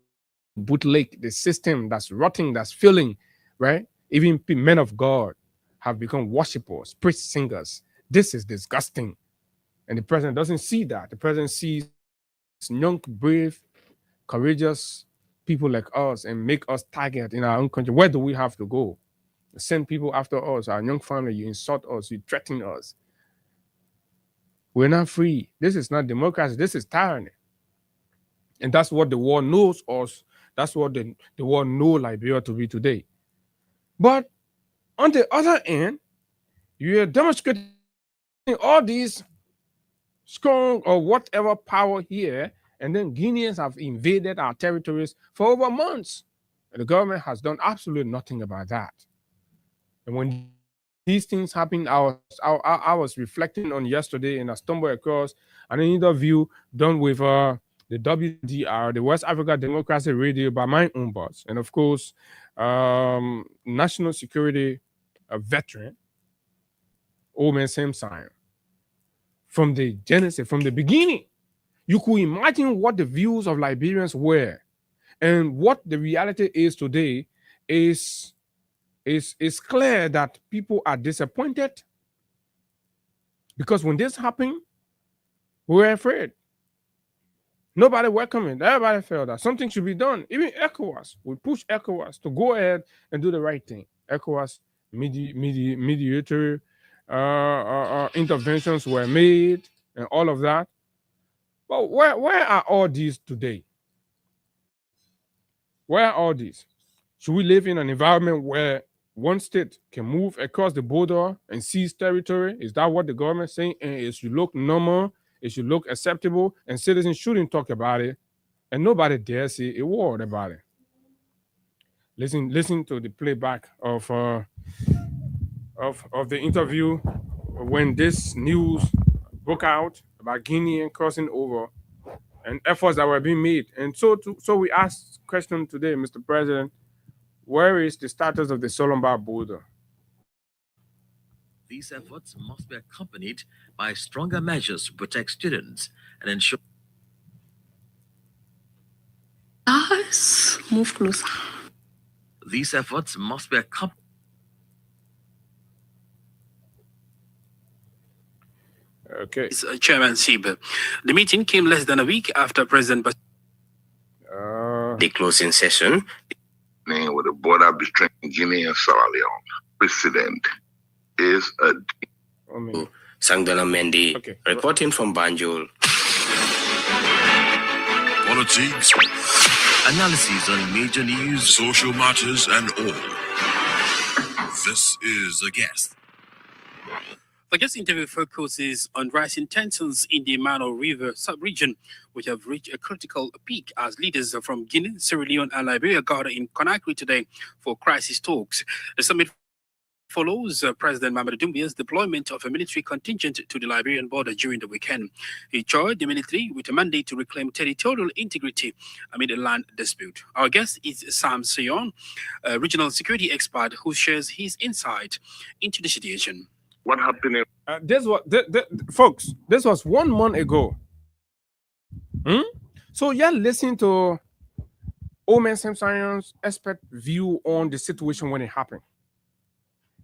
bootlick the system that's rotting, that's failing, right? Even men of God have become worshippers, priest singers. This is disgusting. And the president doesn't see that. The president sees young, brave, courageous people like us and make us target in our own country. Where do we have to go? Send people after us, our young family, you insult us, you threaten us. We're not free. This is not democracy. This is tyranny. And that's what the world knows us. That's what the world knows Liberia to be today. But on the other end, you are demonstrating all these strong or whatever power here, and then Guineans have invaded our territories for over months. And the government has done absolutely nothing about that. And when these things happen, I was reflecting on yesterday, and I stumbled across an interview done with the WDR, the West Africa Democracy Radio, by my own boss, and of course, national security veteran, old man Sam Sion. From the genesis, from the beginning, you could imagine what the views of Liberians were, and what the reality is today is clear that people are disappointed, because when this happened, we were afraid. Nobody welcomed it. Everybody felt that something should be done. Even ECOWAS, we push ECOWAS to go ahead and do the right thing. ECOWAS mediatory interventions were made and all of that. But where are all these today? Where are all these? Should we live in an environment where one state can move across the border and seize territory? Is that what the government is saying? And it should look normal, it should look acceptable, and citizens shouldn't talk about it, and nobody dare say a word about it. Listen to the playback of the interview when this news broke out about Guinea crossing over and efforts that were being made. And so we asked question today, Mr. President, Where is the status of the Solomba border? These efforts must be accompanied by stronger measures to protect students and ensure. Guys, move closer. These efforts must be accompanied. Okay. Chairman Siebel. The meeting came less than a week after President the closing session with the border between Guinea and Sierra Leone. President is a Sangdala Mendy reporting from Banjul. Politics, Analyses on major news, social matters, and all. This is a guest. The guest interview focuses on rising tensions in the Mano River sub-region, which have reached a critical peak as leaders from Guinea, Sierra Leone, and Liberia gather in Conakry today for crisis talks. The summit follows President Mamadou Doumbouya's deployment of a military contingent to the Liberian border during the weekend. He charged the military with a mandate to reclaim territorial integrity amid a land dispute. Our guest is Sam Sion, a regional security expert who shares his insight into the situation. What happened? Folks, this was 1 month ago. So you're listening to Omen Samson's expert view on the situation when it happened.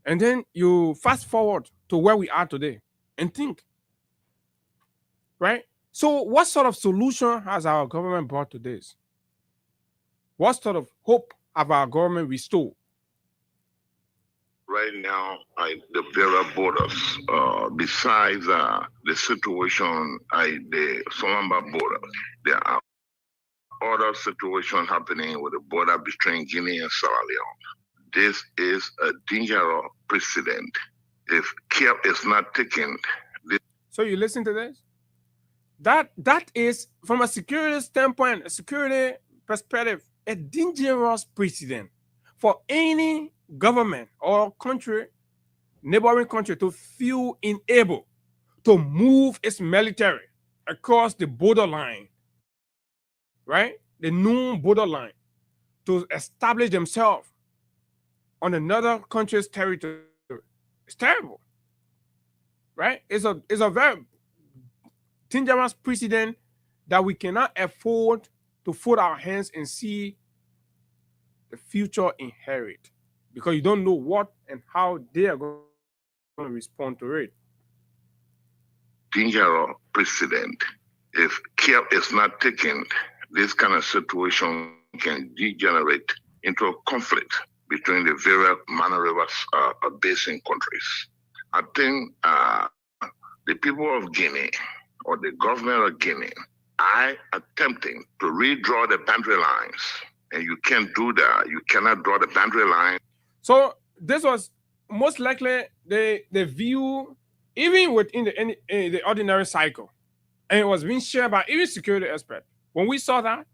And then you fast forward to where we are today and think, right? So what sort of solution has our government brought to this? What sort of hope have our government restored? Right now, the various borders, besides the situation at the Solomba border, there are other situations happening with the border between Guinea and Sierra Leone. This is a dangerous precedent. If care is not taken. So you listen to this? That is, from a security standpoint, a security perspective, a dangerous precedent for any government or country, neighboring country, to feel unable to move its military across the borderline, right? The known borderline, to establish themselves on another country's territory. It's terrible, right? It's a very dangerous precedent that we cannot afford to fold our hands and see the future inherit, because you don't know what and how they are going to respond to it. Dangerous precedent. If care is not taken, this kind of situation can degenerate into a conflict between the various Mano River basin countries. I think the people of Guinea, or the government of Guinea, are attempting to redraw the boundary lines. And you can't do that. You cannot draw the boundary line. So this was most likely the view, even within the ordinary cycle. And it was being shared by even security experts. When we saw that,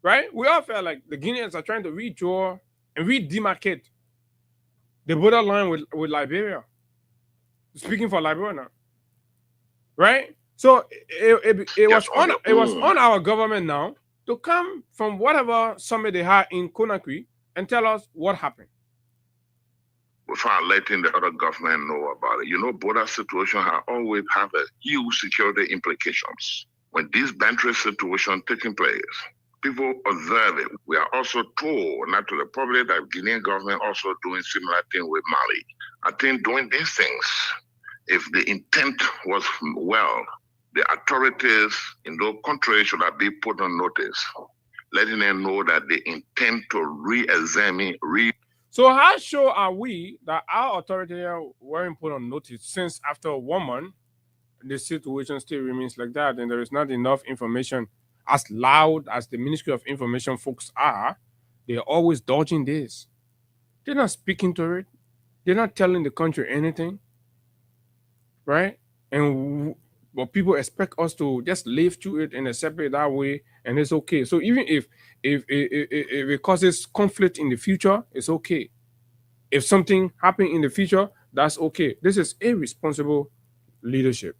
right, we all felt like the Guineans are trying to redraw and redemarcate the borderline with Liberia. Speaking for Liberia now, right? So it was on our government now to come from whatever summit they had in Conakry and tell us what happened. Without letting the other government know about it. You know, border situation always have a huge security implications. When this boundary situation taking place, people observe it. We are also told, not to the public, that Guinean government also doing similar thing with Mali. I think doing these things, if the intent was well, the authorities in those countries should have been put on notice, letting them know that they intend to re-examine. So how sure are we that our authorities weren't put on notice, since after 1 month, the situation still remains like that and there is not enough information? As loud as the Ministry of Information folks are, they're always dodging this. They're not speaking to it. They're not telling the country anything, right? And but people expect us to just live through it and accept it that way, and it's okay. So even if it causes conflict in the future, it's okay. If something happens in the future, that's okay. This is irresponsible leadership.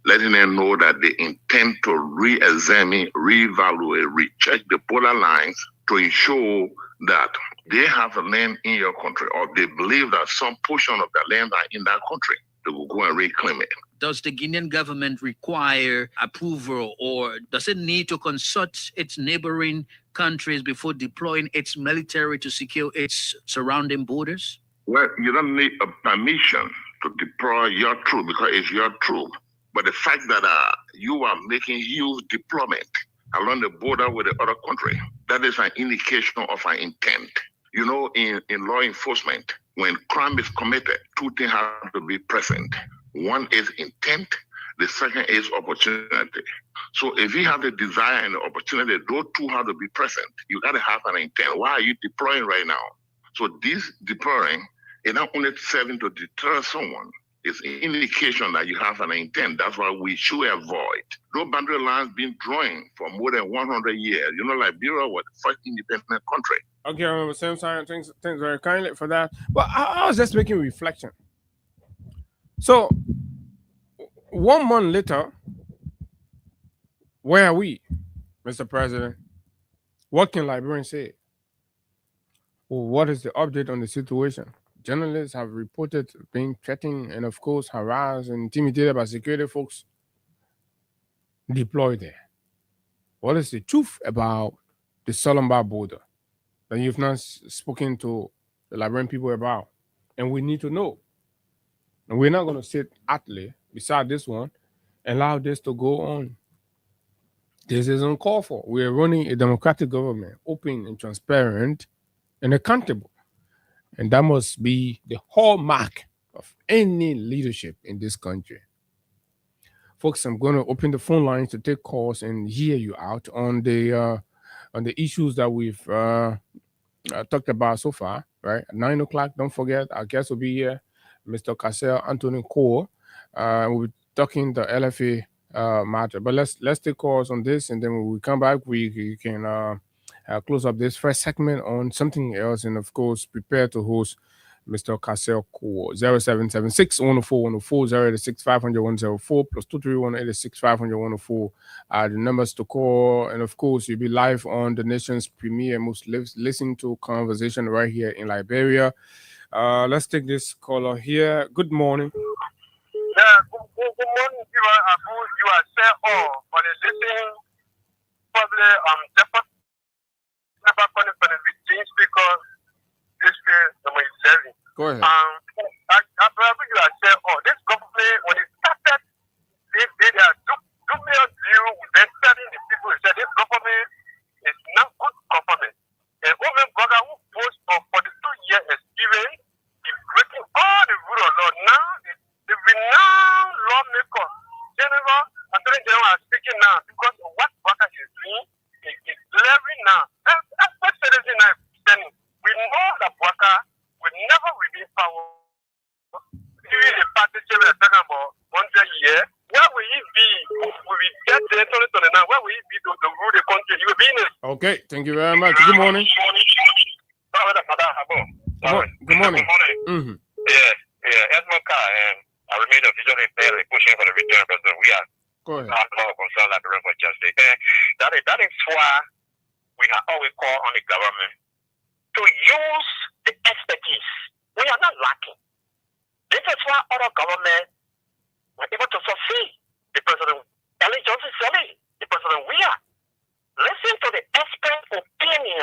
Letting them know that they intend to re-examine, re-evaluate, recheck the border lines to ensure that they have a land in your country, or they believe that some portion of their land are in that country, they will go and reclaim it. Does the Guinean government require approval, or does it need to consult its neighboring countries before deploying its military to secure its surrounding borders? Well, you don't need a permission to deploy your troop because it's your troop. But the fact that you are making huge deployment along the border with the other country, that is an indication of an intent. You know, in law enforcement, when crime is committed, two things have to be present. One is intent, the second is opportunity. So if you have the desire and the opportunity, those two have to be present. You got to have an intent. Why are you deploying right now? So this deploying is not only serving to deter someone, it's an indication that you have an intent. That's why we should avoid those boundary lines being drawn for more than 100 years. You know, Liberia was the first independent country. Okay, I remember same time. Thanks very kindly for that. But I was just making reflection. So 1 month later, where are we, Mr. President? What can Liberians say? Well, what is the update on the situation? Journalists have reported being threatened and, of course, harassed and intimidated by security folks deployed there. What is the truth about the Solomba border that you've not spoken to the Liberian people about? And we need to know. And we're not going to sit idly beside this one and allow this to go on. This is uncalled for. We are running a democratic government, open and transparent and accountable. And that must be the hallmark of any leadership in this country. Folks, I'm going to open the phone lines to take calls and hear you out on the issues that we've talked about so far, right? At 9 o'clock, don't forget, our guest will be here, Mr. Cassell Anthony Core. We'll be talking the LFA matter. But let's take calls on this, and then when we come back, we can close up this first segment on something else, and of course, prepare to host Mr. Cassell Core. 0776 104 104 086 500 104 plus 231 86 500 104 are the numbers to call. And of course, you'll be live on the nation's premier most listened to conversation right here in Liberia. Let's take this caller here. Good morning. Yeah, good morning, Abu. You are saying, for the listening, probably never connected with things because this is number 7. Go ahead. You are saying, this government, when it started, they are two million view, then telling the people that this government is not good government. And women brother who post for 42 years experience is breaking all the rule of law. Now, the renowned lawmaker, General Attorney General, are speaking now because of what Baka is doing. It's glaring now. That's what citizen are saying. We know that Baka will never regain power. During the party we're talking about 100 years, where will he be? Will we get there 2029? Where will he be to rule the country? He will be in it. Okay, thank you very much. Good morning. Good morning. Mm-hmm. Yeah, Edmund Carr, and I remain a visionary player pushing for the return of President. We are not concerned Liberian for justice. That is why we have always called on the government to use the expertise. We are not lacking. This is why other governments were able to succeed. The President Ellen Johnson Sirleaf, the President Weah. Listen to the expert opinion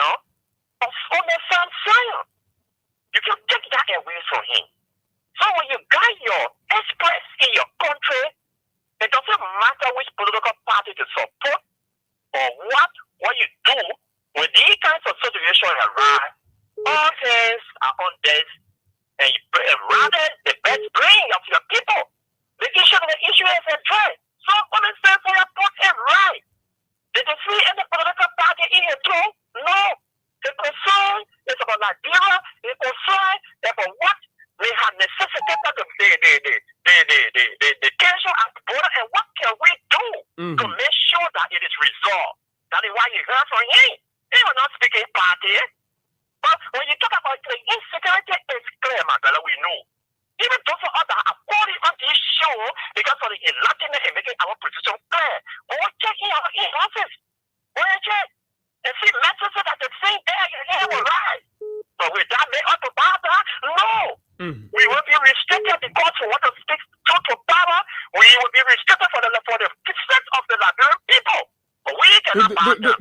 of Onesan Zion. You can take that away from him. So when you guide your experts in your country, it doesn't matter which political party to support or what you do when these kinds of situations arise. All hands are on deck, and you rather the best brain of your people. The issue is addressed. So on the sense they are put it right. Did they see any political party in here too? No. The concern is about Liberia. The concern is about what we have necessitated the tension at the border, and what can we do to make sure that it is resolved? That is why you heard from him. He was not speaking party. But when you talk about the insecurity, it's clear, my brother, we know. Even those of us that are calling on this show because of the enlightenment and making our position clear. Go check in our office. Go check and see messages that the same day you hear will rise. But will that make us to power? No. We will be restricted because we want to stick to power. We will be restricted for the sake of the Liberian people. But we cannot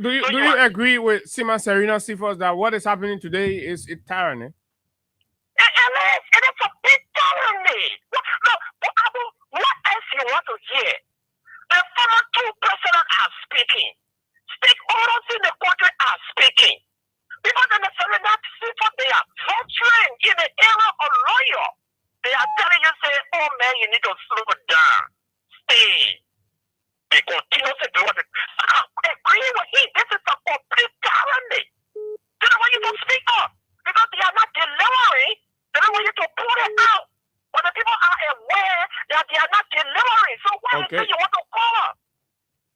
do you agree with Sima Serena Sifos that what is happening today is a tyranny? It is a big tyranny. Look, what else you want to hear? The former two presidents are speaking. Stakeholders in the country are speaking. People in the Serena Sifos, they are torturing in the era of lawyer. They are telling you, say, oh man, you need to slow down. Stay. They continue to do it. I agree with him. This is a complete tyranny. They don't want you to speak up because they are not delivering. They don't want you to put it out. But the people are aware that they are not delivering. So why is it you want to call up?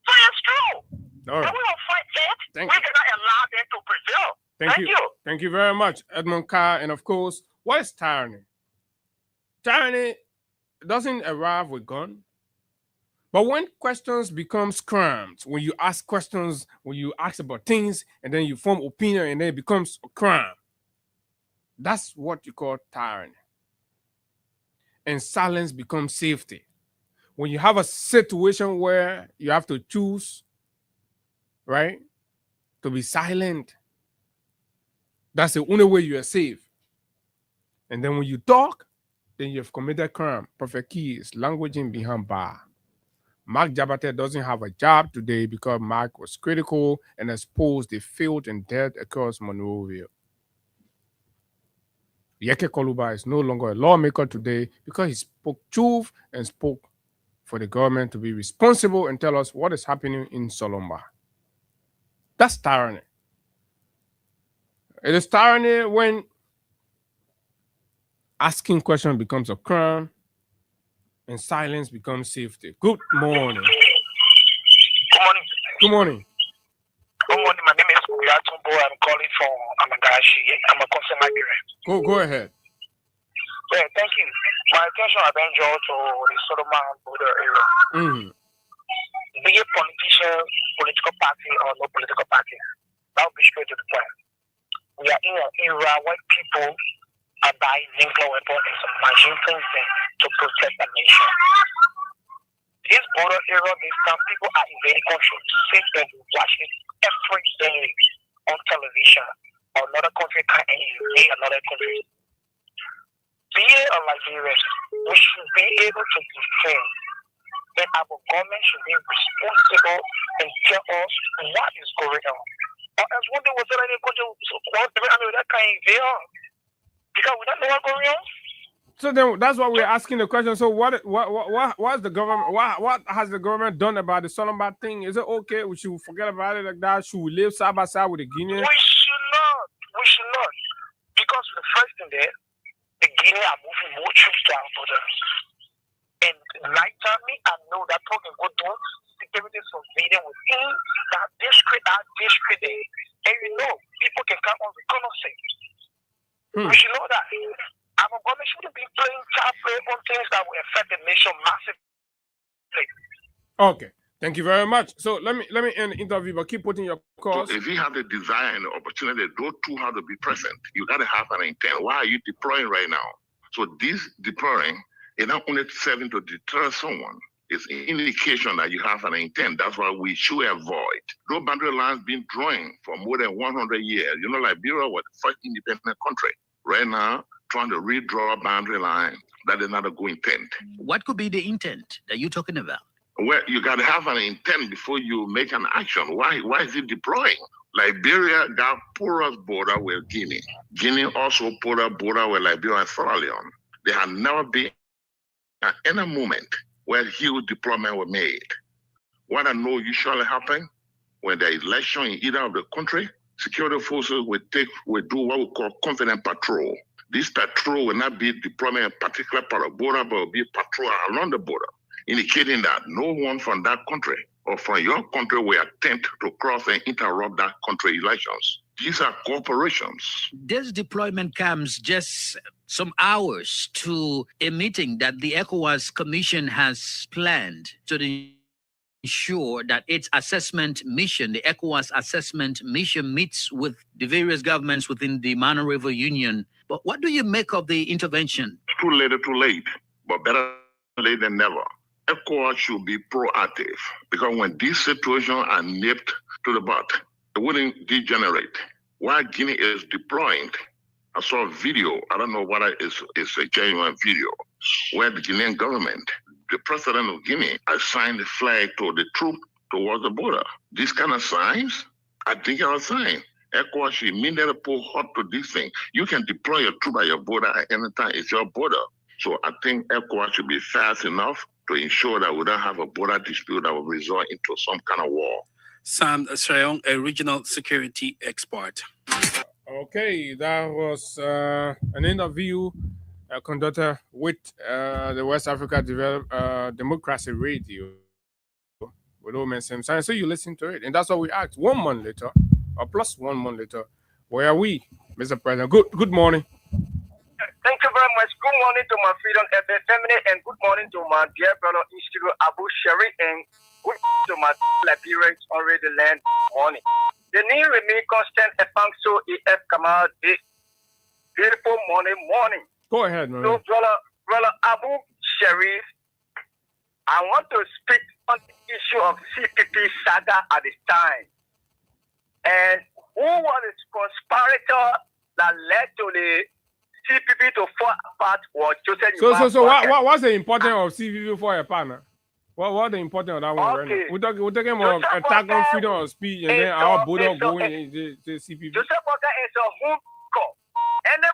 So it's true. All right. We will fight it. We cannot allow them to prevail. Thank you. Thank you very much, Edmund Carr. And of course, what is tyranny? Tyranny doesn't arrive with gun. But when questions becomes crimes, when you ask questions, when you ask about things, and then you form opinion, and then it becomes a crime, that's what you call tyranny. And silence becomes safety. When you have a situation where you have to choose, right, to be silent, that's the only way you are safe. And then when you talk, then you have committed crime. Prophet Keys, languaging behind bar. Mark Jabate doesn't have a job today because Mark was critical and exposed the filth and death across Monrovia. Yeke Koluba is no longer a lawmaker today because he spoke truth and spoke for the government to be responsible and tell us what is happening in Solomba. That's tyranny. It is tyranny when asking questions becomes a crime and silence becomes safety. Good morning. Good morning. Good morning. Good morning. My name is Uyatumbo. I'm calling from Amagashi. I'm a concerned Liberian. Go ahead. Yeah, thank you. My attention has been drawn to the Solomon border area. Be a politician, political party, or no political party. That will be straight to the point. We are in an era where people are buying nuclear weapons and some machine things to protect the nation. This border area, some people are invading countries, sit and watch it every day on television. Another country can invade another country. Being a Liberian, we should be able to defend, and our government should be responsible and tell us what is going on. Or else one day we'll tell any country, that can invade. Because we don't know what's going on. So then that's why we're asking the question. So what's the government? What has the government done about the Solomba thing? Is it okay? We should forget about it like that? Should we live side by side with the Guineans? We should not. Because the first thing there, the Guineans are moving more troops to our borders. And like me, I know that talking go to security surveillance within that district there. And people can come on reconnaissance. We should know that our government shouldn't be playing child play on things that will affect the nation massively. Okay, thank you very much. So let me end the interview, but keep putting your calls. So if you have the desire and the opportunity, those two have to be present. You got to have an intent. Why are you deploying right now? So this deploying is not only serving to deter someone. It's an indication that you have an intent. That's why we should avoid those boundary lines being drawn for more than 100 years. Liberia was the first independent country. Right now, trying to redraw a boundary line, that is not a good intent. What could be the intent that you're talking about? Well, you got to have an intent before you make an action. Why is it deploying? Liberia got porous border with Guinea. Guinea also porous border with Liberia and Sierra Leone. There had never been at any moment where huge deployment were made. What I know usually happens when there is election in either of the country, security forces will do what we call confident patrol. This patrol will not be deployment in a particular part of the border, but will be patrol around the border, indicating that no one from that country or from your country will attempt to cross and interrupt that country elections. These are corporations. This deployment comes just some hours to a meeting that the ECOWAS Commission has planned. So the ensure that its assessment mission, the ECOWAS assessment mission, meets with the various governments within the Mano River Union. But what do you make of the intervention? Too late, but better late than never. ECOWAS should be proactive because when these situations are nipped to the bud, it wouldn't degenerate. While Guinea is deploying, I saw a video, I don't know whether it's a genuine video, where the Guinean government, the president of Guinea, assigned the flag to the troop towards the border. These kind of signs, I think are a sign. ECOWAS should immediately put halt to this thing. You can deploy your troop at your border at any time. It's your border. So I think ECOWAS should be fast enough to ensure that we don't have a border dispute that will result into some kind of war. Sam Sreong, a regional security expert. Okay, that was an interview conducted with the West Africa Democracy Radio with Omen Simpson. So you listen to it, and that's what we asked 1 month later, or plus 1 month later. Where are we, Mr. President? Good morning. Thank you very much. Good morning to my Freedom FM family, and good morning to my dear brother in studio Abu Shari, and good morning to my Liberians already the land morning. The name remain constant so EF Kamal this beautiful morning. Go ahead, man. So brother Abu Sharif, I want to speak on the issue of CPP saga at this time. And who was the conspirator that led to the CPP to fall apart was Joseph. So what's the importance of CPP for a partner? What the importance of that one right now? We're talking about attack on freedom of speech and then our border going to CPP. Joseph Boakai is a home call. And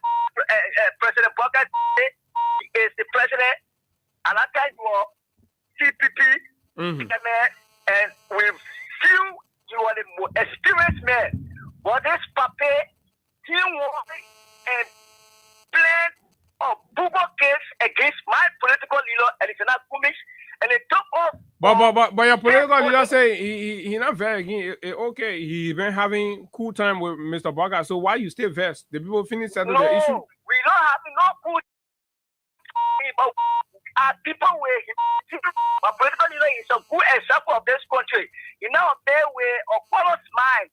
President Boakai is the president and that time for CPP. And with few, you are the most experienced man. But this paper, he won and plan of Google case against my political leader, Alexander Kumis, and it took off. But your political leader say he not very okay. He been having cool time with Mr. Boakai. So why you stay vexed? The people finish settle the issue. We don't have no cool. But people where my political leader is a good example of this country. You know, they were of follows mind.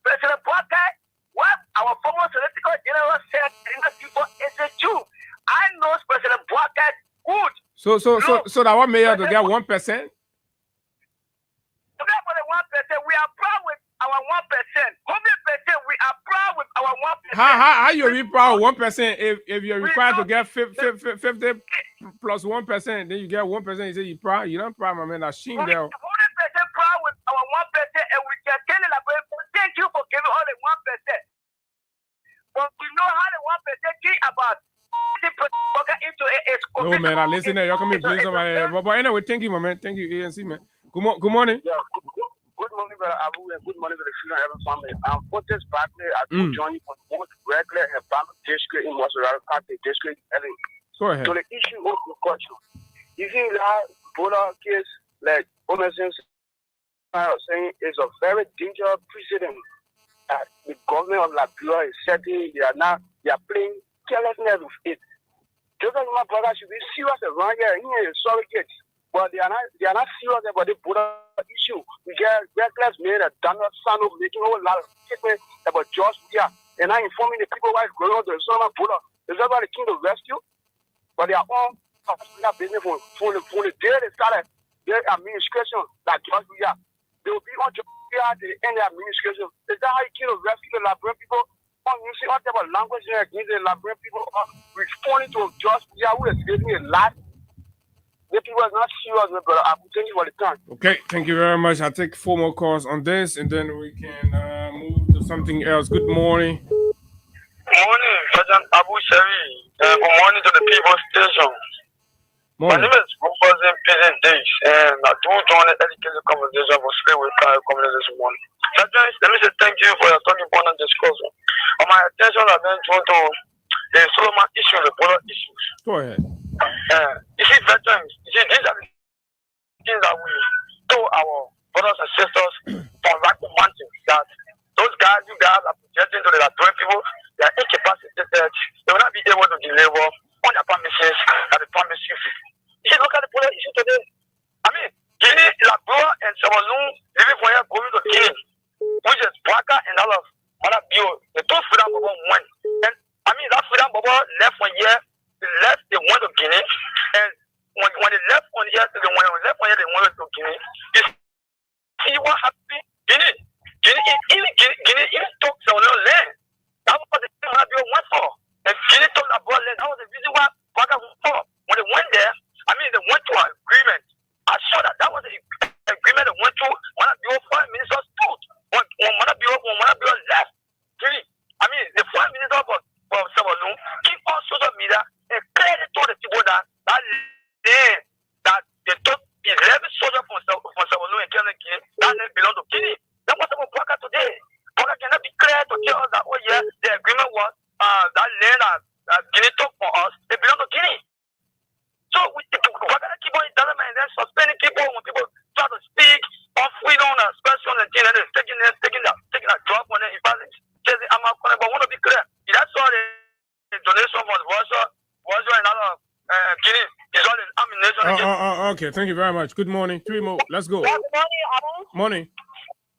President Boakai, what our former political general said in the people is the truth. I know President Boakai good. So that what made you to get 1%? To get for the 1%, we are proud with our 1%. 100%, we are proud with our 1%. How you be proud of 1% if you're required to get 50 plus 1%, then you get 1%, you say you're proud? You're not proud, my man. That's shame there. 100% proud with our 1%, and we can tell you, thank you for giving all the 1%. But we know how the 1% think about. No, man, I listen to you. Come here, please. But anyway, thank you, my man. Thank you, ANC, man. Good morning. Yeah, good morning, brother Abu, and good morning to the Freedom Heaven family. I'm Fortis Barkley. I do join you from both regular and Bama district in Wasarara County district. Go ahead. So the issue of the culture. You see that border case, like Omer Simpson saying, is a very dangerous precedent. The government of Liberia is setting, they are playing carelessness with it. Just as my brother should be serious around here, he is sorry kids. But they are not serious about the border issue. We get reckless men that Daniel Sano making a whole lot of statements about George Weah and not informing the people why it's going on to the southern border. Is that about the king of rescue? But they are all business from the day they started their administration like George Weah. They will be on George Weah at the end of the administration. Is that how you king of rescue the Liberian people? You see what type of language here against the Liberian people are responding to just who is giving a lot. The people are not serious, brother. I'm thank you for the time. Okay, thank you very much. I'll take 4 more calls on this and then we can move to something else. Good morning. Good morning, President Abu Shari. Good morning to the people station. My name is Rumbazen Peasant Days, and I do join the education conversation for Straight with Pride Community this morning. Veterans, let me say thank you for your talking point and discussion. My attention has been drawn to the Solomon issue, the border issues. Go ahead. You see, veterans, these are the things that we told our brothers and sisters from Rocky Mountain that those guys, you guys are projecting to the Liberian people, they are incapacitated, they will not be able to deliver on their promises that they promised you. You see, look at the border issue today. I mean, Guinea, Liberia, and some what happened? Guinea took some land. That was the thing Labio went for. And Guinea took about land. That was the reason why Baka went for. When they went there, they went to an agreement. I saw that was the agreement they went to. One of the foreign ministers stood. When one of the left. Guinea. The foreign minister for Samalu keep on social media and clearly told the people that they took 11 soldiers from Samalu and Guinea, that land belong to Guinea. That was about Baka today. Baka cannot be clear to tell us that, oh yeah, the agreement was that land that Guinea took for us, they belong to Guinea. So we're going to keep on telling them and then suspending people when people try to speak on freedom and expression and things, and they're taking a drop on them. I'm not going to want to be clear. That's all the donation was and other Guinea is all the ammunition. Okay, thank you very much. Good morning. 3 more. Let's go. Good morning, Abu. Morning.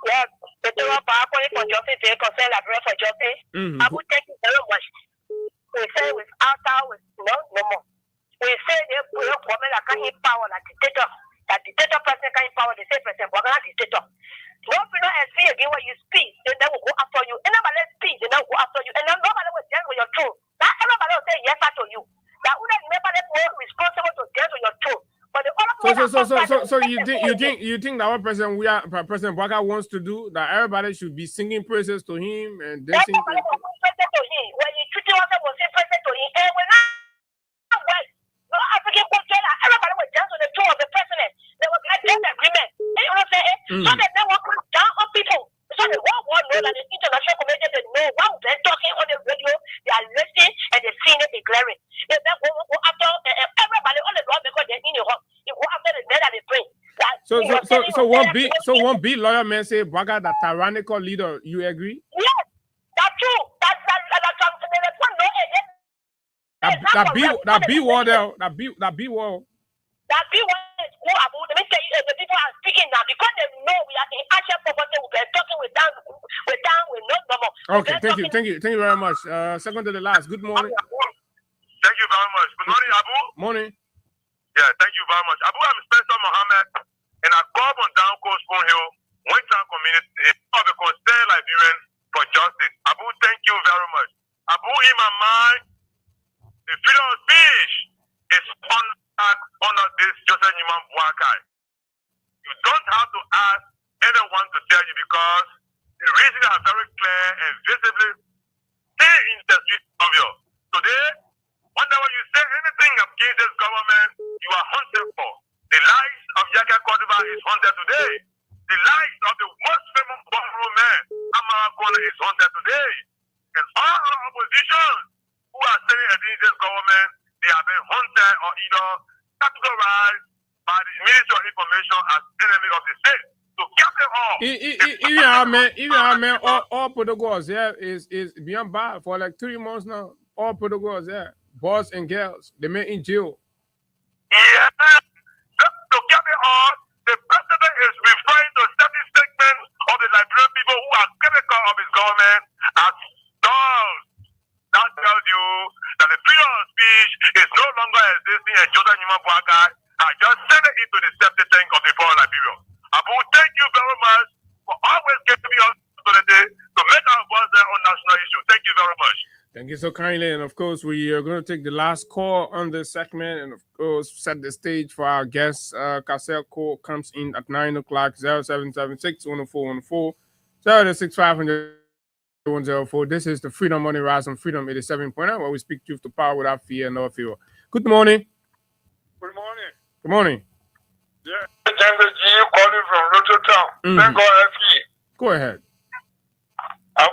Yeah, the PowerPoint for justice, they concern Liberia for justice. Abu, thank you very much. We say without no more. We say they put a woman that can hit power like dictator. That dictator person can hit power, they say President Bogana dictator. No freedom and fear again when you speak, they will go after you. And nobody speak, they don't go after you. And then nobody will dance with your truth. That everybody will say yes to you. That would never be responsible to dance with your truth. But the other so you think that what President Bogana wants to do, that everybody should be singing praises to him and dancing to him? When you treat yourself, will say praises to him. And when African culture, everybody was dance on the tour of the president. There was like an agreement. You know what I'm saying? So that they will come down on people. So the world know that the international community said no. While they're talking on the radio, they are listening and they're seeing it declaring. They then go after everybody on the road because they're in the home. You go after the dead that they bring. So one big lawyer man say Baga the tyrannical leader. You agree? Yes, that's true. That's one no. That B word is who about. Let me tell you, the people are speaking now because they know we are in action for what we're talking with down with no more. Okay, thank you very much. Second to the last. Good morning. Thank you very much. Good morning, Abu. Morning. Yeah, thank you very much. Abu, I'm Spencer Mohammed, and I grew up on Down Coast Spoon Hill, Winter Community, of the concerned Liberian for justice. Abu, thank you very much. Abu, in my mind, the freedom of speech is under this Joseph Newman Boakai. You don't have to ask anyone to tell you because the reasons are very clear and visibly stay in the street of you. Today, whenever you say anything against this government, you are hunted for. The lives of Yaka Kodiba is haunted today. The lives of the most famous ballroom man, Amara Kona, is haunted today. And all our opposition who are saying against this government, they have been haunted or either categorized by the Ministry of Information as enemy of the state. So get them all. Even all protocols is beyond bad for like 3 months now. All protocols boys and girls, they met in jail. Yeah. To get it all, the president is referring to certain statements of the Liberian people who are critical of his government as dogs. That tells you that the freedom of speech is no longer existing and Joseph Newman Boakai has just sent it into the septic tank of the poor Liberia. Abu, thank you very much for always giving me an opportunity to make our voice there on national issue. Thank you very much. Thank you so kindly. And of course, we are going to take the last call on this segment and of course set the stage for our guest. Cassell Cole comes in at 9 o'clock, 0776 10414 06500 104. This is the Freedom Money Rise on Freedom 87.9, where we speak truth to power without fear and no fear. Good morning. Good morning. Good morning. Yeah, General G calling from Rototown. Thank God FE. Go ahead. Abu.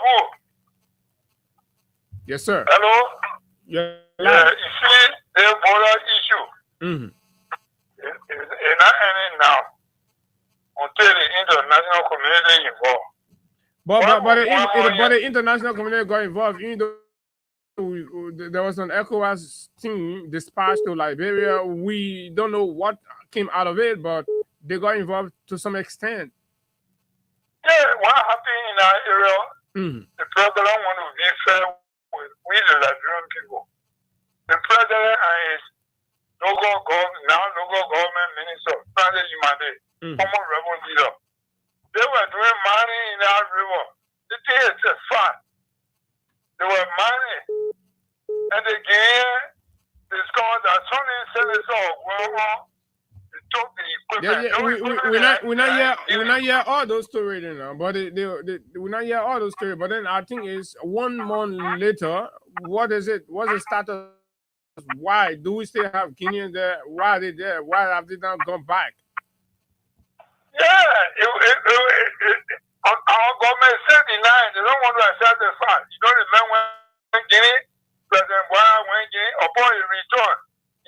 Yes, sir. Hello. Yeah. You see the border issue. It's not ending now until the international community involved. But the international community got involved. Even though there was an ECOWAS team dispatched to Liberia, we don't know what came out of it, but they got involved to some extent. Yeah, what happened in our area, the president wanted to be fair with the Liberian people. The president and his local government minister, Sunday Jumade, former rebel leader, they It's a fact. They were married. And again, discovered that Sonny Senator they took the equipment. We're not hear all those stories now, but we're not hear all those stories. But then I think it's 1 month later. What is it? What's the status? Why do we still have Kenyans there? Why are they there? Why have they not gone back? Yeah, our government said denied. They don't want to accept the fact. You don't remember when Guinea, President Buhari went Guinea, upon his return.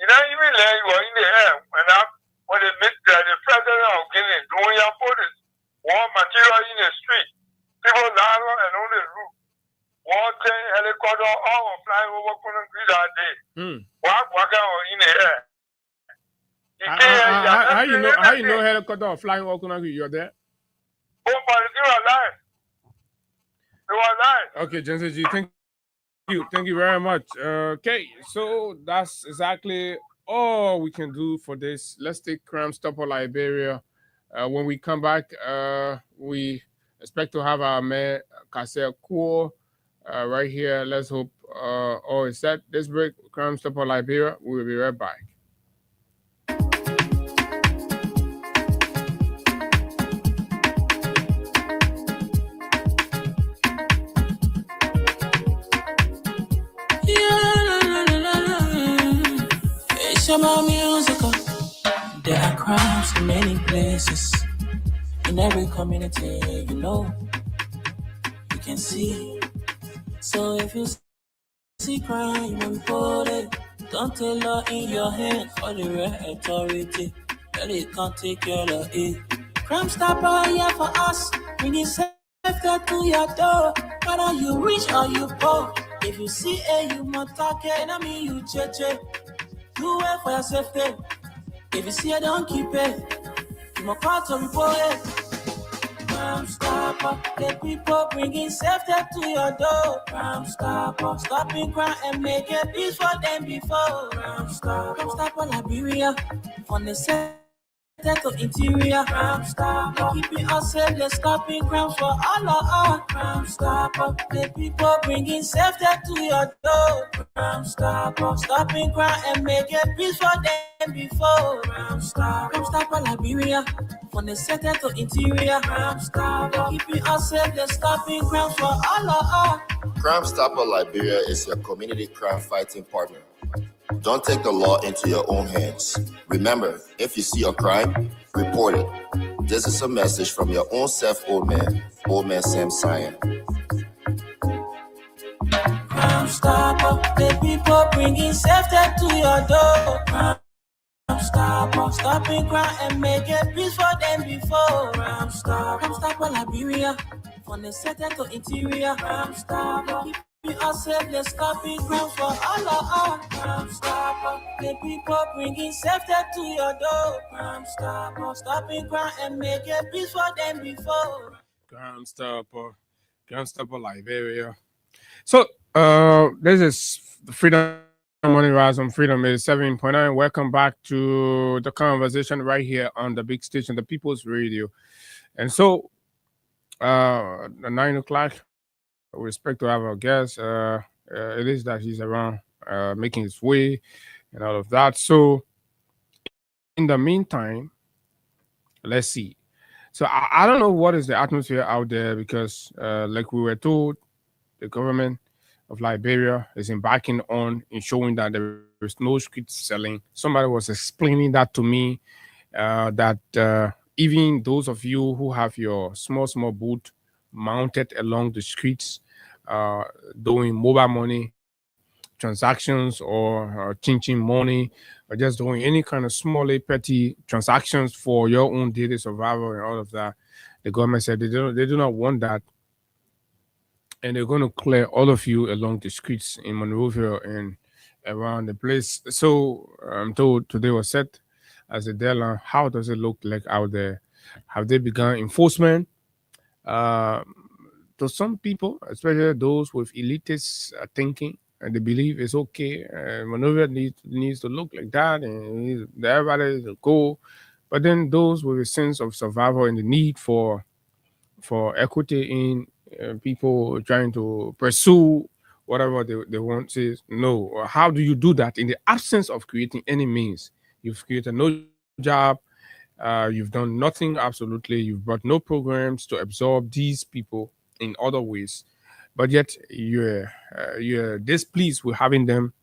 You don't even let you were in the air when they met the president of Guinea doing your police, war material in the street. People lying and on the roof. One thing helicopter all flying over Conakry that day. Walking in the air. How you know helicopter flying over Conakry? You're there? Oh, but they were alive. They were alive. Okay, Jensen G, thank you very much. Okay, so that's exactly all we can do for this. Let's take Crime Stopper Liberia. When we come back, we expect to have our man Kasser Kuo right here. Let's hope all is set. This break, Crime Stopper Liberia. We will be right back. About musical. There are crimes in many places, in every community, you know, you can see. So if you see crime, report it. Don't take law in your hand for the right authority. Really can't take care of it. Crime Stopper here for us, bringing safety to your door. Whether you rich or you poor, if you see a you must talk it, I mean you cheche. Do it for your safety. If you see it, don't keep it. You must call to report it. Crime Stopper, the people bringing safety to your door. Crime Stopper, stopping crime and make it peace for them before. Crime Stopper Liberia, from the center to interior. Crime Stopper, keeping us safe, they're stopping crimes for all of us. Crime Stopper, the people bringing safety to your door. Crime Stopper, stopping crime and make it peace for them before. Crime Stopper Liberia, from the center to interior. Crime Stopper, keeping us safe, they're stopping crimes for all of us. Crime Stopper Liberia is your community crime fighting partner. Don't take the law into your own hands. Remember, if you see a crime, report it. This is a message from your own self, old man Sam Cyan. Crime Stopper, the people bringing safety to your door. Crime Stopper, stopping crime and make it peace for them before. Crime Stopper Liberia, from the center to interior. Crime Stopper, keeping us safe, they're stopping crime for all of us. Crime Stopper, the people bringing safety to your door. Crime Stopper, stopping crime and make it peace for them before. Crime Stopper Liberia. So, this is Freedom Morning Rise on Freedom is 7.9. Welcome back to the conversation right here on the big station, the People's Radio. And so, at 9 o'clock, we expect to have our guest. It is that he's around making his way and all of that. So, in the meantime, let's see. So, I don't know what is the atmosphere out there because, like we were told, the government of Liberia is embarking on ensuring that there is no street selling. Somebody was explaining that to me, that even those of you who have your small booth mounted along the streets, doing mobile money transactions or chin money, or just doing any kind of small petty transactions for your own daily survival and all of that, the government said they do not want that. And they're going to clear all of you along the streets in Monrovia and around the place. So I'm told today was set as a deadline. How does it look like out there? Have they begun enforcement? To some people, especially those with elitist thinking, and they believe it's okay. Monrovia needs to look like that, and everybody to go. But then those with a sense of survival and the need for equity people trying to pursue whatever they want to. No, how do you do that in the absence of creating any means? You've created no job. You've done nothing absolutely. You've brought no programs to absorb these people in other ways, but yet you're displeased with having them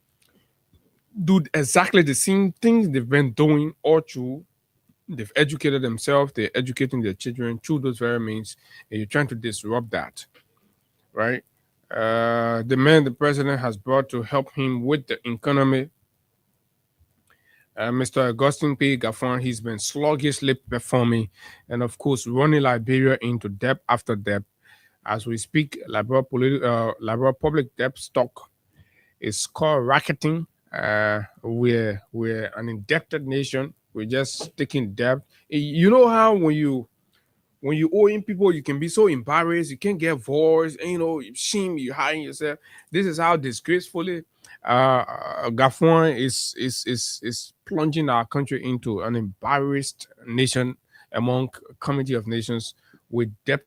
do exactly the same things they've been doing all through. They've educated themselves. They're educating their children through those very means, and you're trying to disrupt that, right? The man the president has brought to help him with the economy, Mr. Augustine P. Gaffron, he's been sluggishly performing and, of course, running Liberia into debt after debt. As we speak, Liberia public debt stock is skyrocketing. We're an indebted nation. We're just taking debt. You know how when you owing people, you can be so embarrassed, you can't get voice, and, shame, you hiding yourself. This is how disgracefully Gaffron is plunging our country into an embarrassed nation among community of nations with debt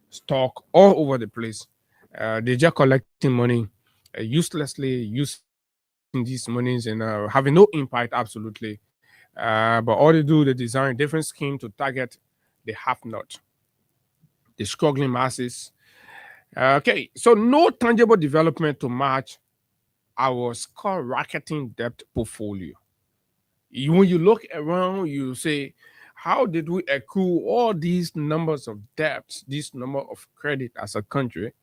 stock all over the place. They're just collecting money uselessly, using these monies and having no impact absolutely. But all they do, they design different scheme to target the have-not, the struggling masses. Okay, so no tangible development to match our skyrocketing debt portfolio. When you look around, you say, how did we accrue all these numbers of debts, this number of credit as a country?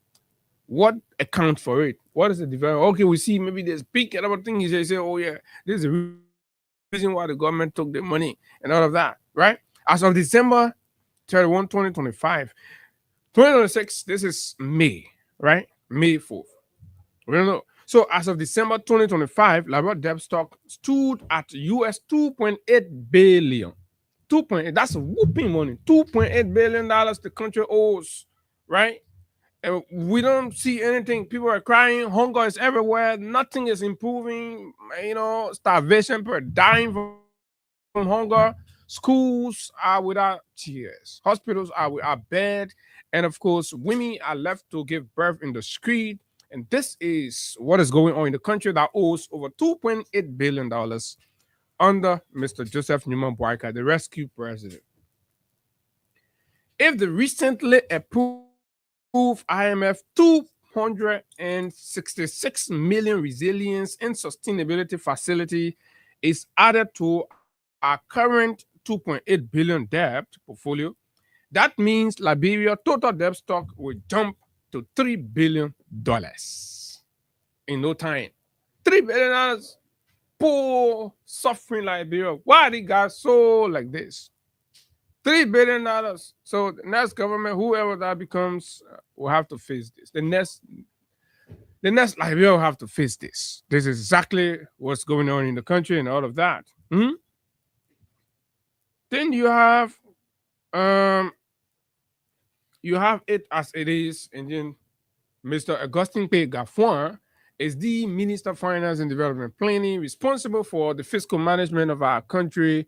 What accounts for it? What is the development? Okay, we see maybe there's big and other things. You say, oh yeah, this is the reason why the government took the money and all of that, right? As of December 31, 2025, 2026, this is May, right? May 4th. We don't know. So as of December 2025, Liberia debt stock stood at US 2.8 billion. 2.8, that's whooping money. $2.8 billion the country owes, right? And we don't see anything. People are crying. Hunger is everywhere. Nothing is improving. Starvation, people are dying from hunger. Schools are without tears. Hospitals are without bed. And of course, women are left to give birth in the street. And this is what is going on in the country that owes over $2.8 billion under Mr. Joseph Newman Boyka, the rescue president. If the recently approved IMF 266 million resilience and sustainability facility is added to our current 2.8 billion debt portfolio, that means Liberia total debt stock will jump to $3 billion in no time. $3 billion. Poor, suffering Liberia. Why they got so like this? $3 billion. So the next government, whoever that becomes, will have to face this. The next Liberia will have to face this. This is exactly what's going on in the country and all of that. Then you have it as it is, and then Mr. Augustine P. Gaffron is the Minister of Finance and Development Planning, responsible for the fiscal management of our country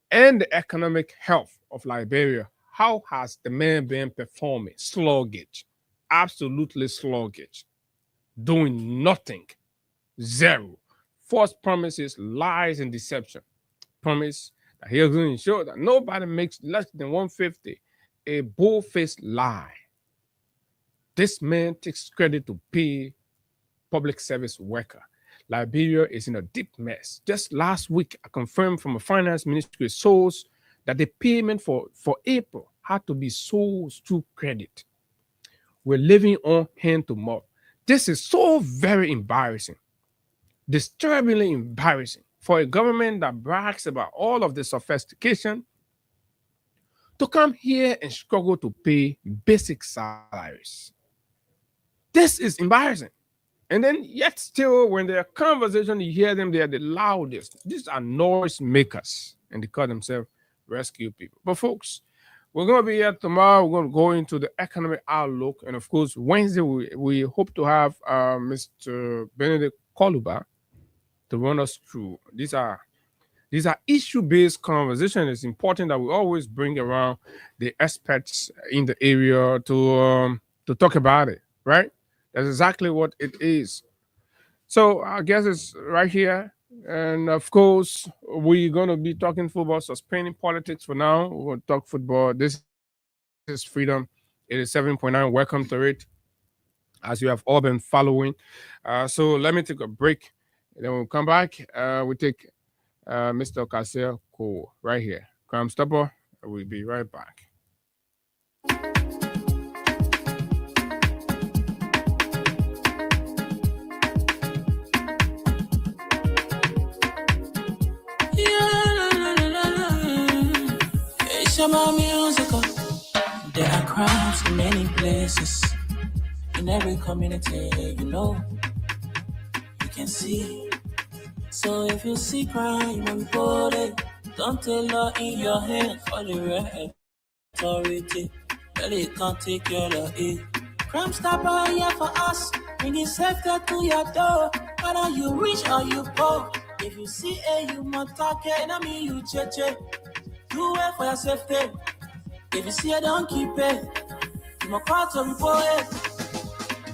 and the economic health of Liberia. How has the man been performing? Sluggish, absolutely sluggish, doing nothing, zero. False promises, lies, and deception. Promise that he's going to ensure that nobody makes less than 150, a bull-faced lie. This man takes credit to pay public service worker. Liberia is in a deep mess. Just last week, I confirmed from a finance ministry source that the payment for April had to be sourced through credit. We're living on hand to mouth. This is so very embarrassing, disturbingly embarrassing for a government that brags about all of the sophistication to come here and struggle to pay basic salaries. This is embarrassing. And then yet still, when there are conversations, you hear them, they are the loudest. These are noise makers, and they call themselves rescue people. But folks, we're going to be here tomorrow. We're going to go into the economic outlook. And of course, Wednesday, we hope to have Mr. Benedict Koluba to run us through. These are issue-based conversations. It's important that we always bring around the experts in the area to to talk about it, right? That's exactly what it is. So I guess it's right here. And of course, we're going to be talking football, suspending politics for now. We're going to talk football. This is Freedom 87.9. Welcome to it, as you have all been following. So let me take a break. And then we'll come back. We take Mr. Cassel Cole right here. Crime Stopper. We'll be right back. There are crimes in many places, in every community, you can see. So if you see crime and report it, don't take law in your hand for the right authority. Really can't take care of it. Crime Stopper here for us, bringing safety to your door. Whether you rich or you poor, if you see a human talking, I mean you check. Do it for your safety. If you see it, don't keep it. You must call to report it.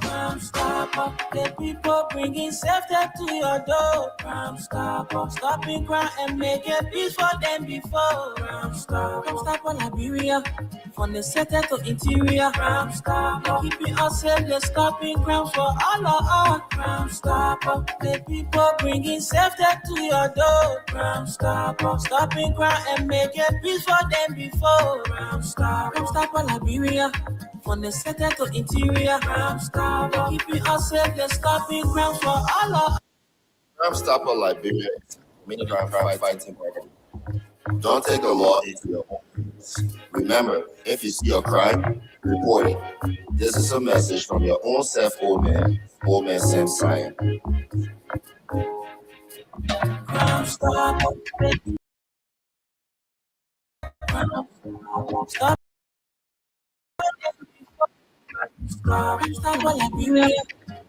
Crime Stopper, the people bringing safety to your door. Crime Stopper, stopping crime and making peace for them before. Crime Stopper, Liberia, from the center to interior. Crime Stopper, keeping us safe, they're stopping crime for all of us. Crime Stopper, the people bringing safety to your door. Crime Stopper, stopping crime and making peace for them before. Crime Stopper, Liberia, from the center to interior. Crime Stopper, keeping us safe, they're stopping crime for all of us. Crime Stopper Liberia is a mini crime fighting program. Don't take the law into your own hands. Remember, if you see a crime, report it. This is a message from your own self, old man Sam Sion. Crime Stopper. Stop. Stopper Liberia,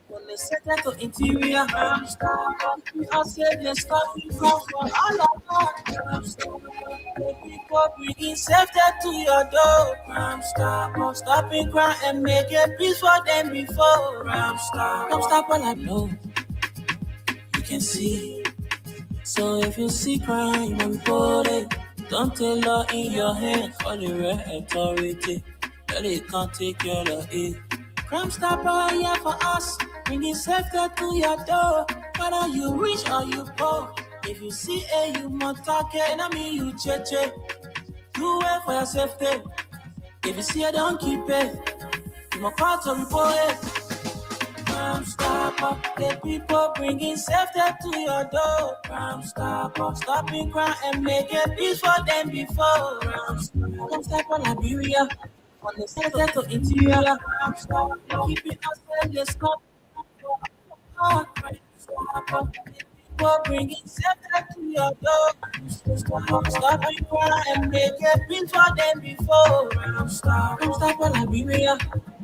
from the center to interior. Crime Stopper, we are safe, they're stopping crime for all of us. The people bringing safety to your door. Crime Stopper, stopping crime and making peace for them before. Crime Stopper, like no, you can see. So if you see crime and report it, don't take law in your hand for the right authority. Really can't take care of it. Crime Stopper here for us, bringing safety to your door. Whether you rich or you poor, if you see a human talking, I mean you check. Do it for your safety. If you see it, don't keep it. You must call to report it. Crime Stopper, the people bringing safety to your door. Crime Stopper, stopping crime and making peace for them before. Crime Stopper Liberia, from the center to interior. Crime Stopper, keeping us safe, let's stop. Crime Stopper, the people bringing safety to your door. Stopping crime and making peace for them before. Crime Stopper Liberia,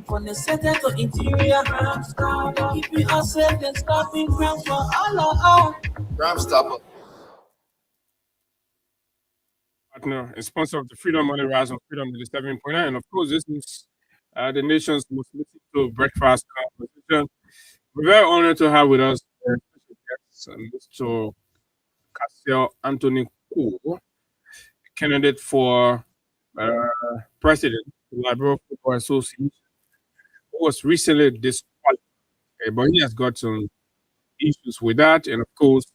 from the center to interior. Crime Stopper, keeping us safe and stopping crime for all of us. Crime Stopper. Partner and sponsor of the Freedom Money Rise on Freedom 87.9. And of course, this is the nation's most listened to breakfast conversation. We're very honored to have with us Mr. Cassel Anthony Cole, candidate for president of the Liberia Football Association, who was recently disqualified, but he has got some issues with that, and of course,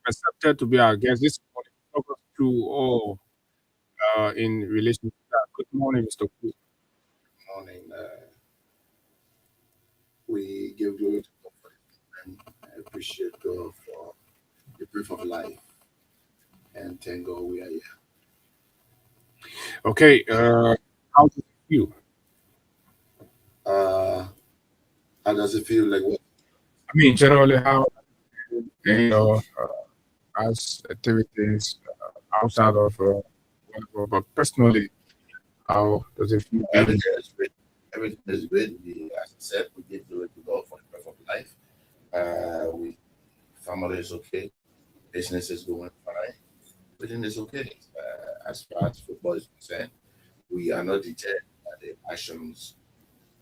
accepted to be our guest this morning to talk us through all in relation to that. Good morning, Mr. Cole. Good morning. We give glory to God for it, and I appreciate God for the brief of life, and thank God we are here. Okay, how does it feel? How does it feel? Like what? I mean, generally, how as activities outside of whatever, but personally, how does it feel? Everything is great. Everything is great. As I said, we give glory to God for the breath of life. Family is okay. Business is going fine. Everything is okay. As far as football is concerned, we are not deterred by the actions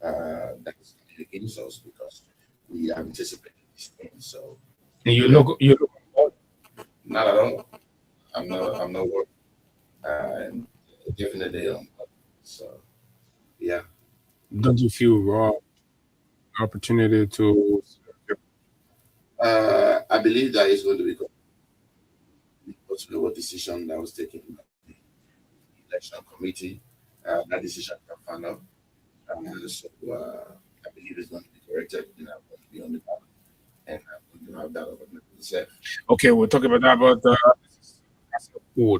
that's against us because we are anticipating these things. So and you look not at all. I'm not worried. And definitely so yeah. Don't you feel raw opportunity to I believe that is going to be because of the decision that was taken by the election committee. That decision got final. So I believe it's going to be corrected and I'm going to be on the ballot. And I'm going to have that over myself. Okay, we'll talk about that. But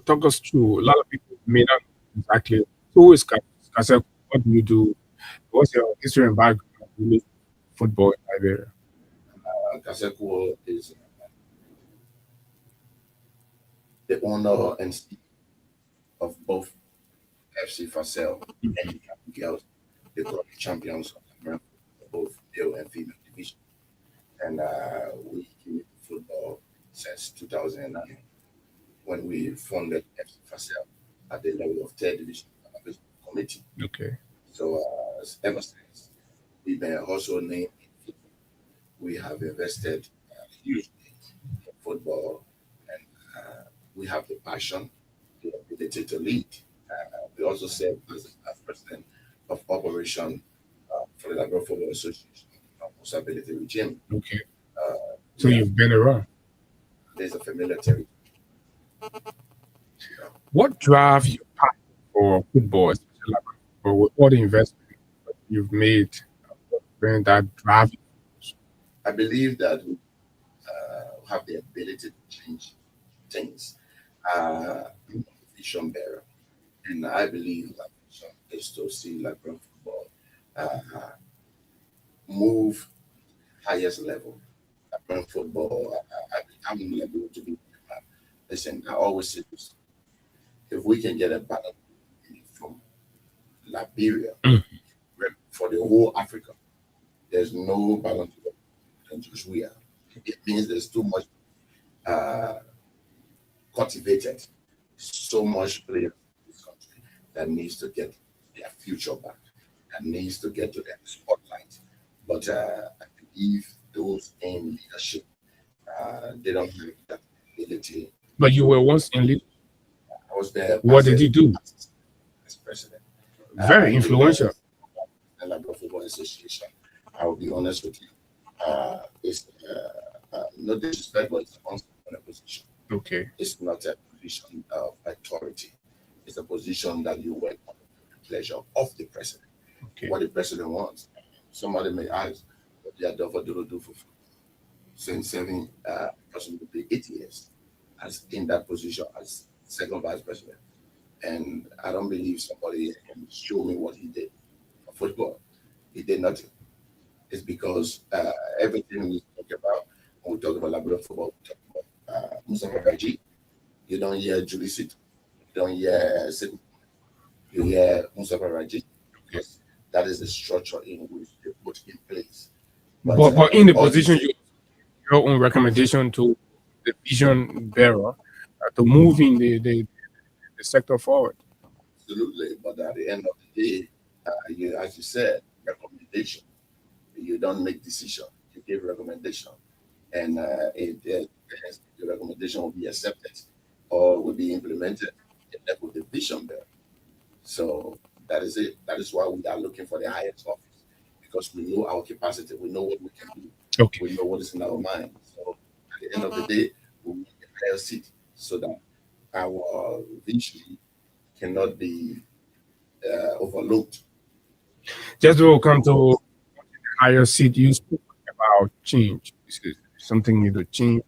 talk us through. A lot of people may not know exactly who is Kaseko. What do you do? What's your history and background with football in Liberia? Kaseko is the owner and CEO of both FC Fasel and the Girls, the global champions of America, both male and female division. And we keep football since 2009 when we funded FC Fasel at the level of third division committee. Okay. So ever since we've been also named in football, we have invested hugely in football, and we have the passion, the ability to lead. We also serve as president of operation for the Liberia Football Association Responsibility Regime. Okay. So you've been around. There's a familiar territory. What drives your passion for football, especially with all the investment you've made, that drive? I believe that we have the ability to change things. I'm a vision bearer, and I believe that vision is to see Liberian football move highest level. Liberian football, I'm able to be. Listen, I always say this: if we can get a ballot from Liberia for the whole Africa, there's no ballot than just we are. It means there's too much cultivated, so much players in this country that needs to get their future back, that needs to get to their spotlight. But I believe those in leadership, they don't have that ability. But you were once in leadership. I was there. What did you do? As president. Very influential. The Liberia Football Association. I will be honest with you. It's no disrespect, but it's a position. Okay. It's not a position of authority. It's a position that you work on the pleasure of the president. Okay. What the president wants. Somebody may ask what they are do for since serving approximately 8 years as in that position as second vice president. And I don't believe somebody can show me what he did for football. He did nothing. It's because everything we talk about, when we talk about Liberian football, we talk about Mustafa Raji. You don't hear Julius Sit. You don't hear Sit. You hear Mustafa Raji. Because that is the structure in which they put in place. But in the position, your own recommendation to the vision bearer to moving the sector forward. Absolutely. But at the end of the day, you, as you said, recommendation. You don't make decision. You give recommendation. And the recommendation will be accepted or will be implemented with the vision there. So that is it. That is why we are looking for the highest office, because we know our capacity. We know what we can do. Okay. We know what is in our mind. So at the end of the day, we will get a higher seat so that our vision cannot be overlooked. Just to come to higher seat, you spoke about change. This is something need to change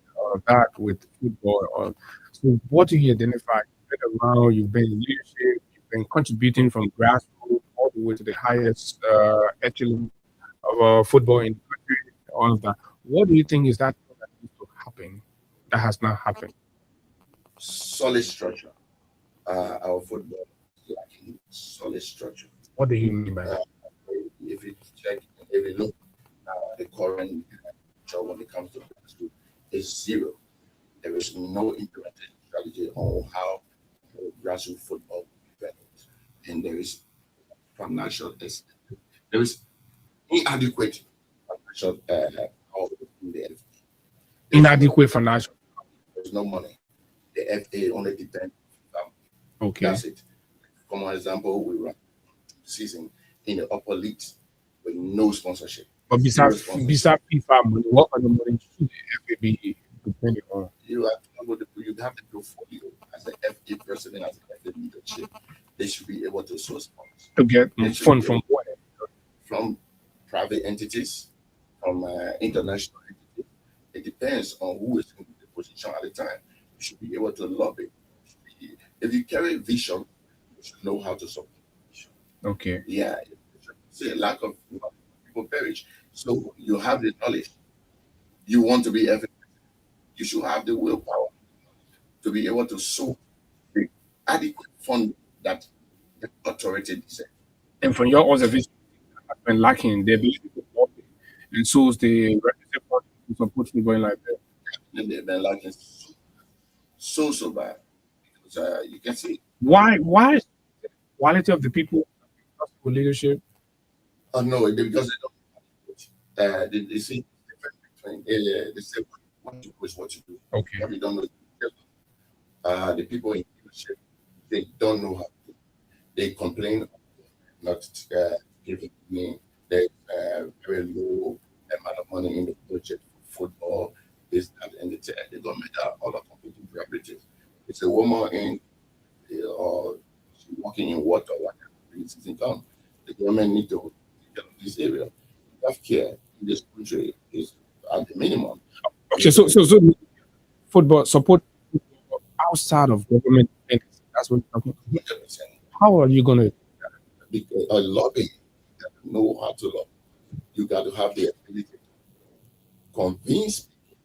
that with football. So what do you identify? You've been around, you've been in leadership, you've been contributing from grassroots all the way to the highest echelon of football in the country, all of that. What do you think is that needs to happen that has not happened? Solid structure. Our football is lacking solid structure. What do you mean by that? If you check, if you look, the current when it comes to grassroots is zero. There is no implemented strategy on how grassroots football develops, and there is financial. There is inadequate financial in the FA. Inadequate financial. There's no money. The FA only depends on them. Okay. That's it. For example, we run season in the upper leagues with no sponsorship. But besides FIFA money, what other money should the FA be depending on? You have the portfolio as the FA president, as the FA leadership. They should be able to source funds. To get fund from what? From private entities, from international entities. It depends on who is in the position at the time. You should be able to lobby. If you carry vision, you should know how to support vision. Okay. Yeah. See, a lack of people perish. So you have the knowledge. You want to be FA. You should have the willpower to be able to source the adequate fund that the authority deserves. And from your observation, has been lacking the ability to lobby, and so is the requisite fund to support football like that. And they've been lacking so bad because you can see why is the quality of the people for leadership? Oh no, because they don't. They see the difference between they say what you do is what you do. Okay. What you don't know. The people in leadership, they don't know how to. They complain not giving me the very low amount of money in the budget for football. This, that, and they don't make that all the competing priorities. It's a woman in or working in water, whatever it's income. The government need to take care of this area. Healthcare in this country is at the minimum. Okay, so football support outside of government entities. That's what you're talking about. 100%. How are you going to? Because a lobby, you got to know how to lobby. You got to have the ability to convince people.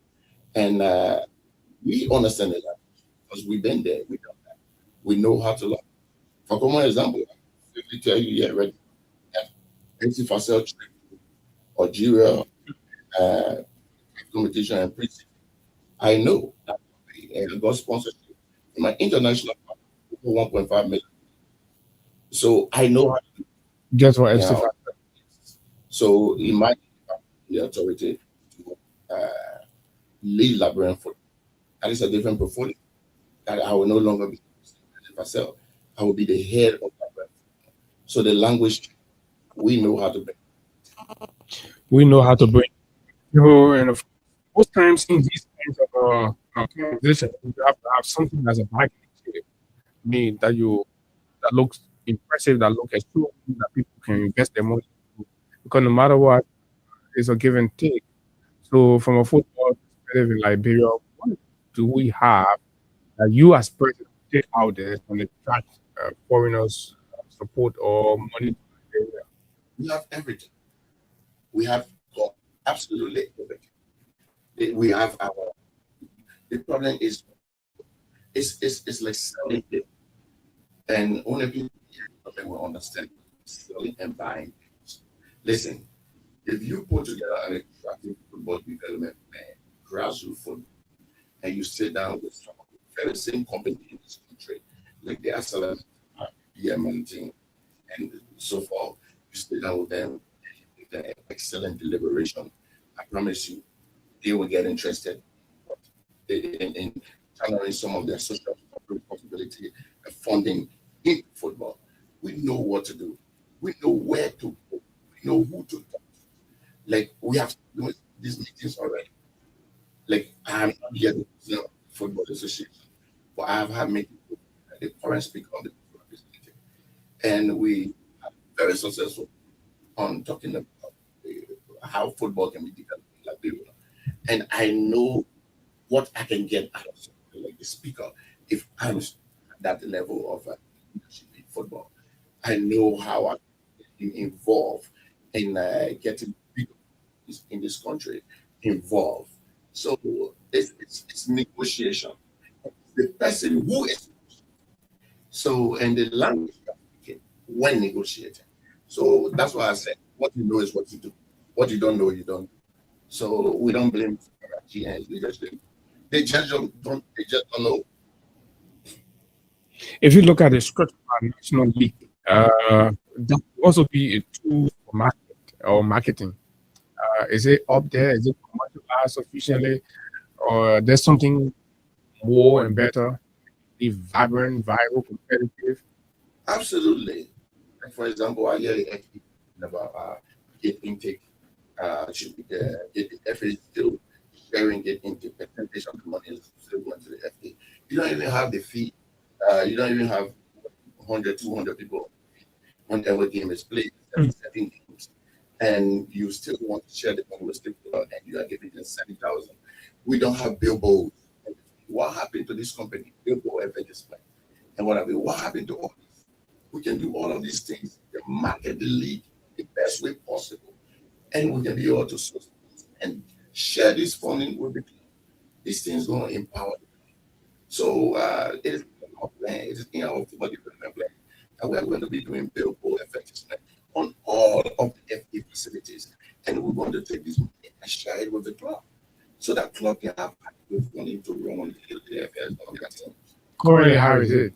And we understand that because we've been there, we've done that. We know how to lobby. For common example, if we tell you, yeah, right, anti-facile trade, Algeria, competition and pre-season. I know that I got sponsorship in my international partner, 1.5 million. So I know how to get what FC. So it might be the authority to lead Liberian football. That is a different portfolio. That I will no longer be myself. I will be the head of Liberian football. So the language we know how to bring. We know how to bring. And of most times in these kinds of conversations, you have to have something as a back that looks impressive, that looks true, that people can invest their money in. Because no matter what, it's a give and take. So from a football perspective in Liberia, what do we have that you as president take out there and attract foreigners support or money? We have everything. We have got absolutely everything. We have our. The problem is, it's like selling it, and only people will understand selling and buying. Listen, if you put together an attractive football development plan, grassroots football, and you sit down with some of the very same company in this country, like the Asylum, team, and so forth, you sit down with them, with an excellent deliberation. I promise you, they will get interested in channeling some of their social responsibility and funding in football. We know what to do. We know where to go. We know who to talk to. Like, we have these meetings already. Like, I'm not yet the Football Association, but I have had meetings with the current speaker of the representative. And we are very successful on talking about how football can be developed in Liberia. And I know what I can get out of something like the speaker if I'm at that level of leadership in football. I know how I can involved in getting people in this country involved. So it's negotiation. The person who is so and the language when negotiating. So that's why I said what you know is what you do. What you don't know, you don't. So we don't blame GNs. They just don't know. If you look at the structure of our national league, that will also be a tool for market. or marketing? Is it up there? Is it commercialized sufficiently? Or there's something more and better, be vibrant, viral, competitive? Absolutely. Like for example, I hear about gate intake. Should be the FA is still sharing gate intake. Percentage of the money is still going to the FA. You don't even have the fee. You don't even have 100, 200 people whenever game is played. 7 games. And you still want to share the money with people, and you are giving them 7,000. We don't have billboards. What happened to this company? Billboard advertisement. And what happened to all this? We can do all of these things. We can market the league the best way possible. And we can be able to source and share this funding with the club. These things going to empower the club. So it is our plan. It is in our football development plan. And we are going to be doing billboard advertisement on all of the FA facilities. And we want to take this money and share it with the club. So that club can have money to run the FA. Currently, how is it?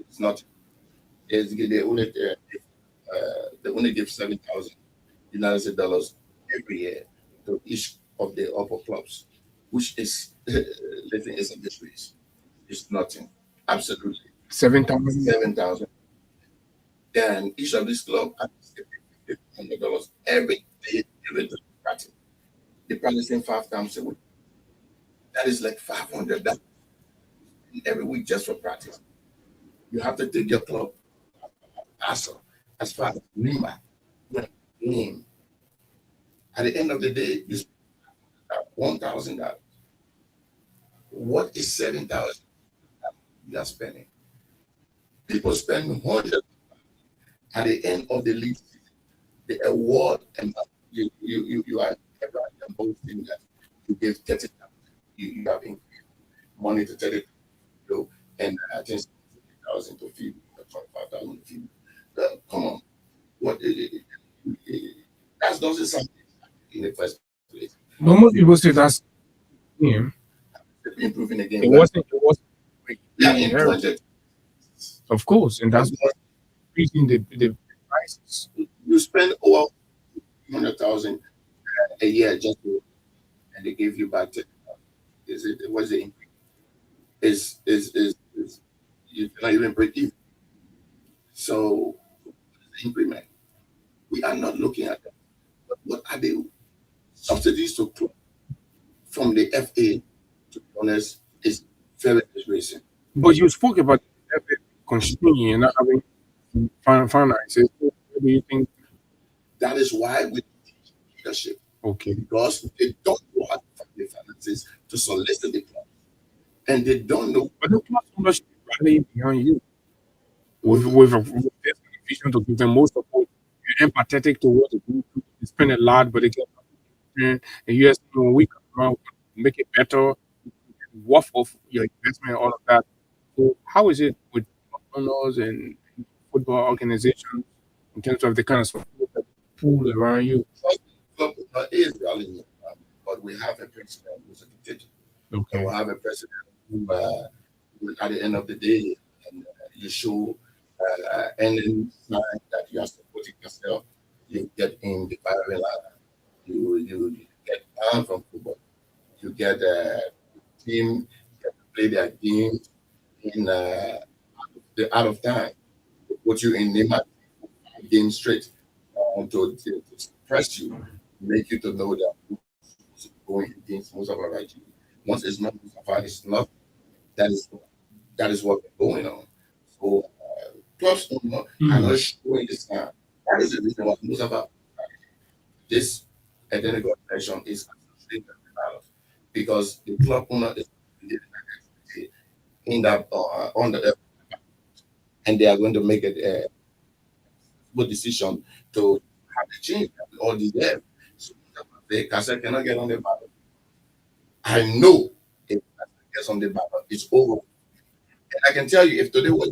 It's not. They only give 7,000 United States dollars every year to each of the upper clubs, which is living is in this race. It's nothing. Absolutely. 7,000. 7,000. Then each of these clubs has $100 every day given to practice. They practicing 5 times a week. That is like $500 every week just for practice. You have to take your club as far as Lima game. At the end of the day, you spend $1,000. What is 7,000 you are spending? People spend $100 at the end of the league. The award, and you are boasting that you give 30,000. You have money to 30,000, and I think 30,000 to feed, 25,000 to feed. Come on, what? That doesn't sound in the first place. No, most people say that's him. Improving again. It wasn't. Yeah, of course, and that's what increasing the prices. You spend over 100,000 a year just to, and they give you back 10,000. Is it? Was the increase? Is you cannot even break even. So the increment, we are not looking at that. But what are the subsidies to club from the FA? To be honest, is very disgracing. But you spoke about the FA continuing and not having finances. What do you think? That is why we teach leadership. Okay. Because they don't know how to find the finances to solicit the club. And they don't know. But the club must rally behind you with a vision to give them more support. You're empathetic towards the group. You spend a lot, but they get and you just when we come around, make it better, worth of your investment, all of that. So how is it with owners and football organizations in terms of the kind of support that pool around you? Club is rallying, but we have a president who's a dictator. Okay. And we have a president who, at the end of the day, you show any sign that you are supporting yourself, you get in the firing line. You get banned from football. You get a team that play their games in out of time. They put you in Neymar game straight to suppress you, make you to know that going against Mustafa Raji. Once it's not Mustafa, it's not. That is what is going on. So clubs are not showing this time. That is the reason why Mustafa this identical connection is because the club owner is in that on the and they are going to make a good decision to have a change all these there. So the Kasser cannot get on the ballot. I know if Kasser gets on the ballot, it's over. And I can tell you, if today was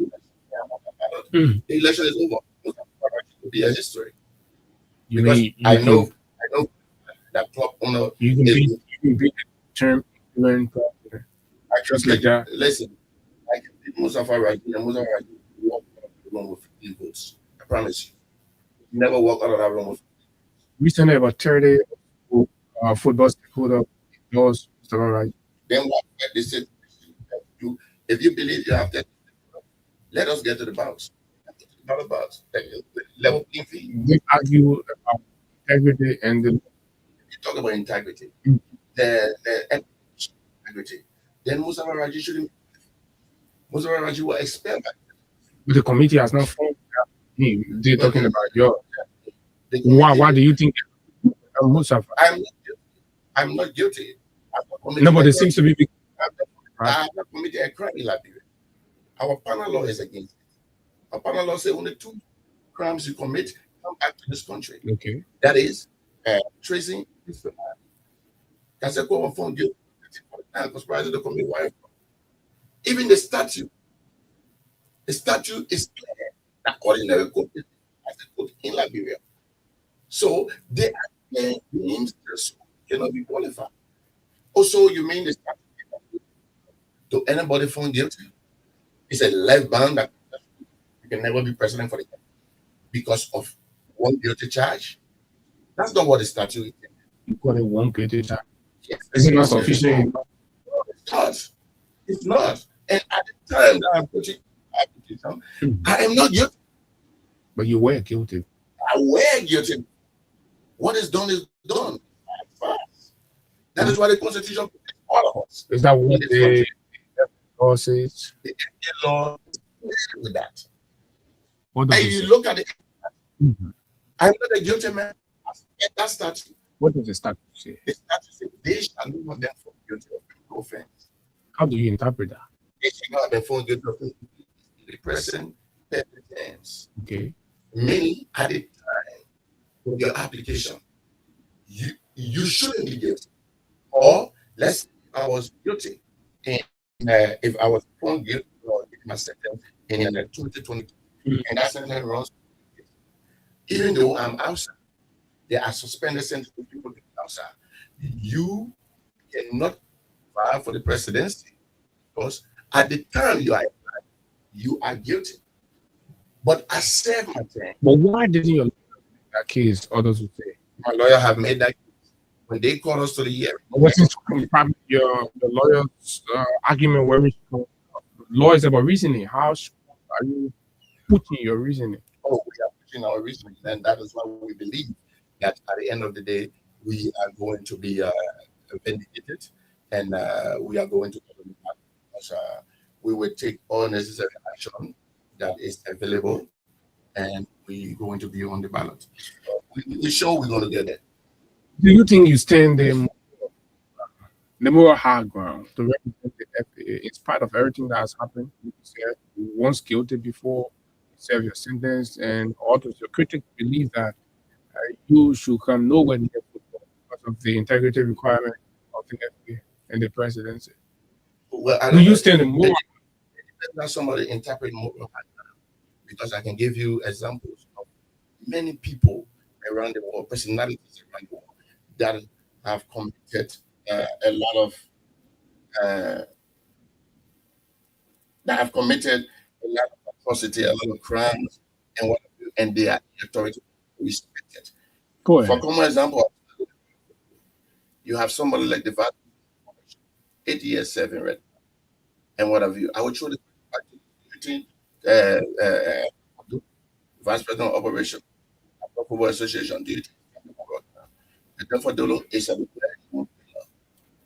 the election is over, it will be a history. I know that club owner you can be the term learn I trust like that. Listen, I can beat Mustafa Raji and Mustafa Raji walk out of the room with 15 votes. I promise you. Never walk out of that room with 15 votes. recently about 30 football stakeholder knows Mr. Right. Then what they said, if you believe you have that, let us get to the box. Not about level playing field. They argue about integrity and the. You talk about integrity. The integrity. Then Musa Raji shouldn't. Musa Raji will expel that. But the committee has not formed. They're talking about your. Why do you think Musa? I'm not guilty. No, but it seems to be. I have not committed a crime in Liberia. Our panel law is against it. Our panel law says only 2 crimes you commit come back to this country. Okay. That is tracing. Kaseko was found guilty because prior to commit wife. Even the statute is clear that ordinary code is in Liberia. So they are names cannot be qualified. Also, you mean the statute to anybody found guilty? It's a life ban that you can never be president for the country because of one guilty charge. That's not what the statute is. You call it one guilty charge. Yes. Is it not sufficient? It's not. And at the time that I'm putting application, I am not guilty. But you were guilty. I were guilty. What is done is done. That is why the Constitution protects all of us. Is that what the law says? The law is with that. What and you look at it, I'm not a guilty man. That statute. What does the statute say? The statute says they shall not have been found guilty of criminal offense. How do you interpret that? They shall not have been found guilty of the present tense. Okay. Meaning at the time of your application, you shouldn't be guilty. Or let's say I was guilty, and if I was found guilty or my sentence in 2022, and that sentence runs, even though I'm outside, they are suspended sentence to people outside. You cannot file for the presidency because at the time you are guilty. But I serve my time. But why didn't you make that case? Others would say my lawyer have made that case. When they called us to the hearing, wasn't the lawyer's argument where lawyers about reasoning? How are you putting your reasoning? Oh, we are putting our reasoning, and that is why we believe that at the end of the day, we are going to be vindicated, and we are going to we will take all necessary action that is available, and we're going to be on the ballot. We're sure we're going to get there. Do you think you stand the moral high ground to represent the FAA in spite of everything that has happened? You said you once guilty before you serve your sentence, and also your critics believe that you should come nowhere near football because of the integrity requirement of the FAA and the presidency. Well, do you stand the moral? Let somebody interpret moral high ground, because I can give you examples of many people around the world, personalities around the world, that have committed a lot of atrocity, a lot of crimes, and they are authority respected. Go ahead. For common example, you have somebody like the 8 years serving, right? And what have you? I would show the Vice President of Operation, Football Association, and therefore Dolo is a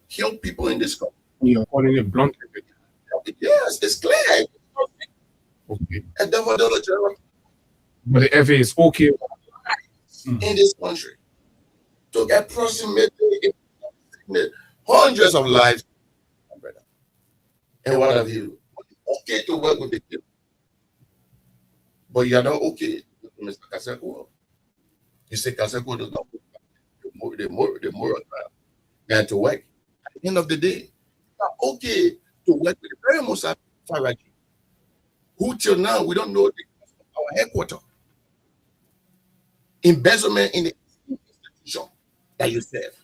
kill people in this country. You're calling it bluntly. Yes, it's clear. Okay. And therefore Dolo, but the FAA is okay in this country to approximately hundreds of lives, and what have you? Okay to work with the people, but you are not okay with Mr. Kaseko. You say Kaseko does not put the moral ground and to work. At the end of the day, you are okay to work with the very most Faragi, who till now we don't know our headquarters. Embezzlement in the institution that you serve.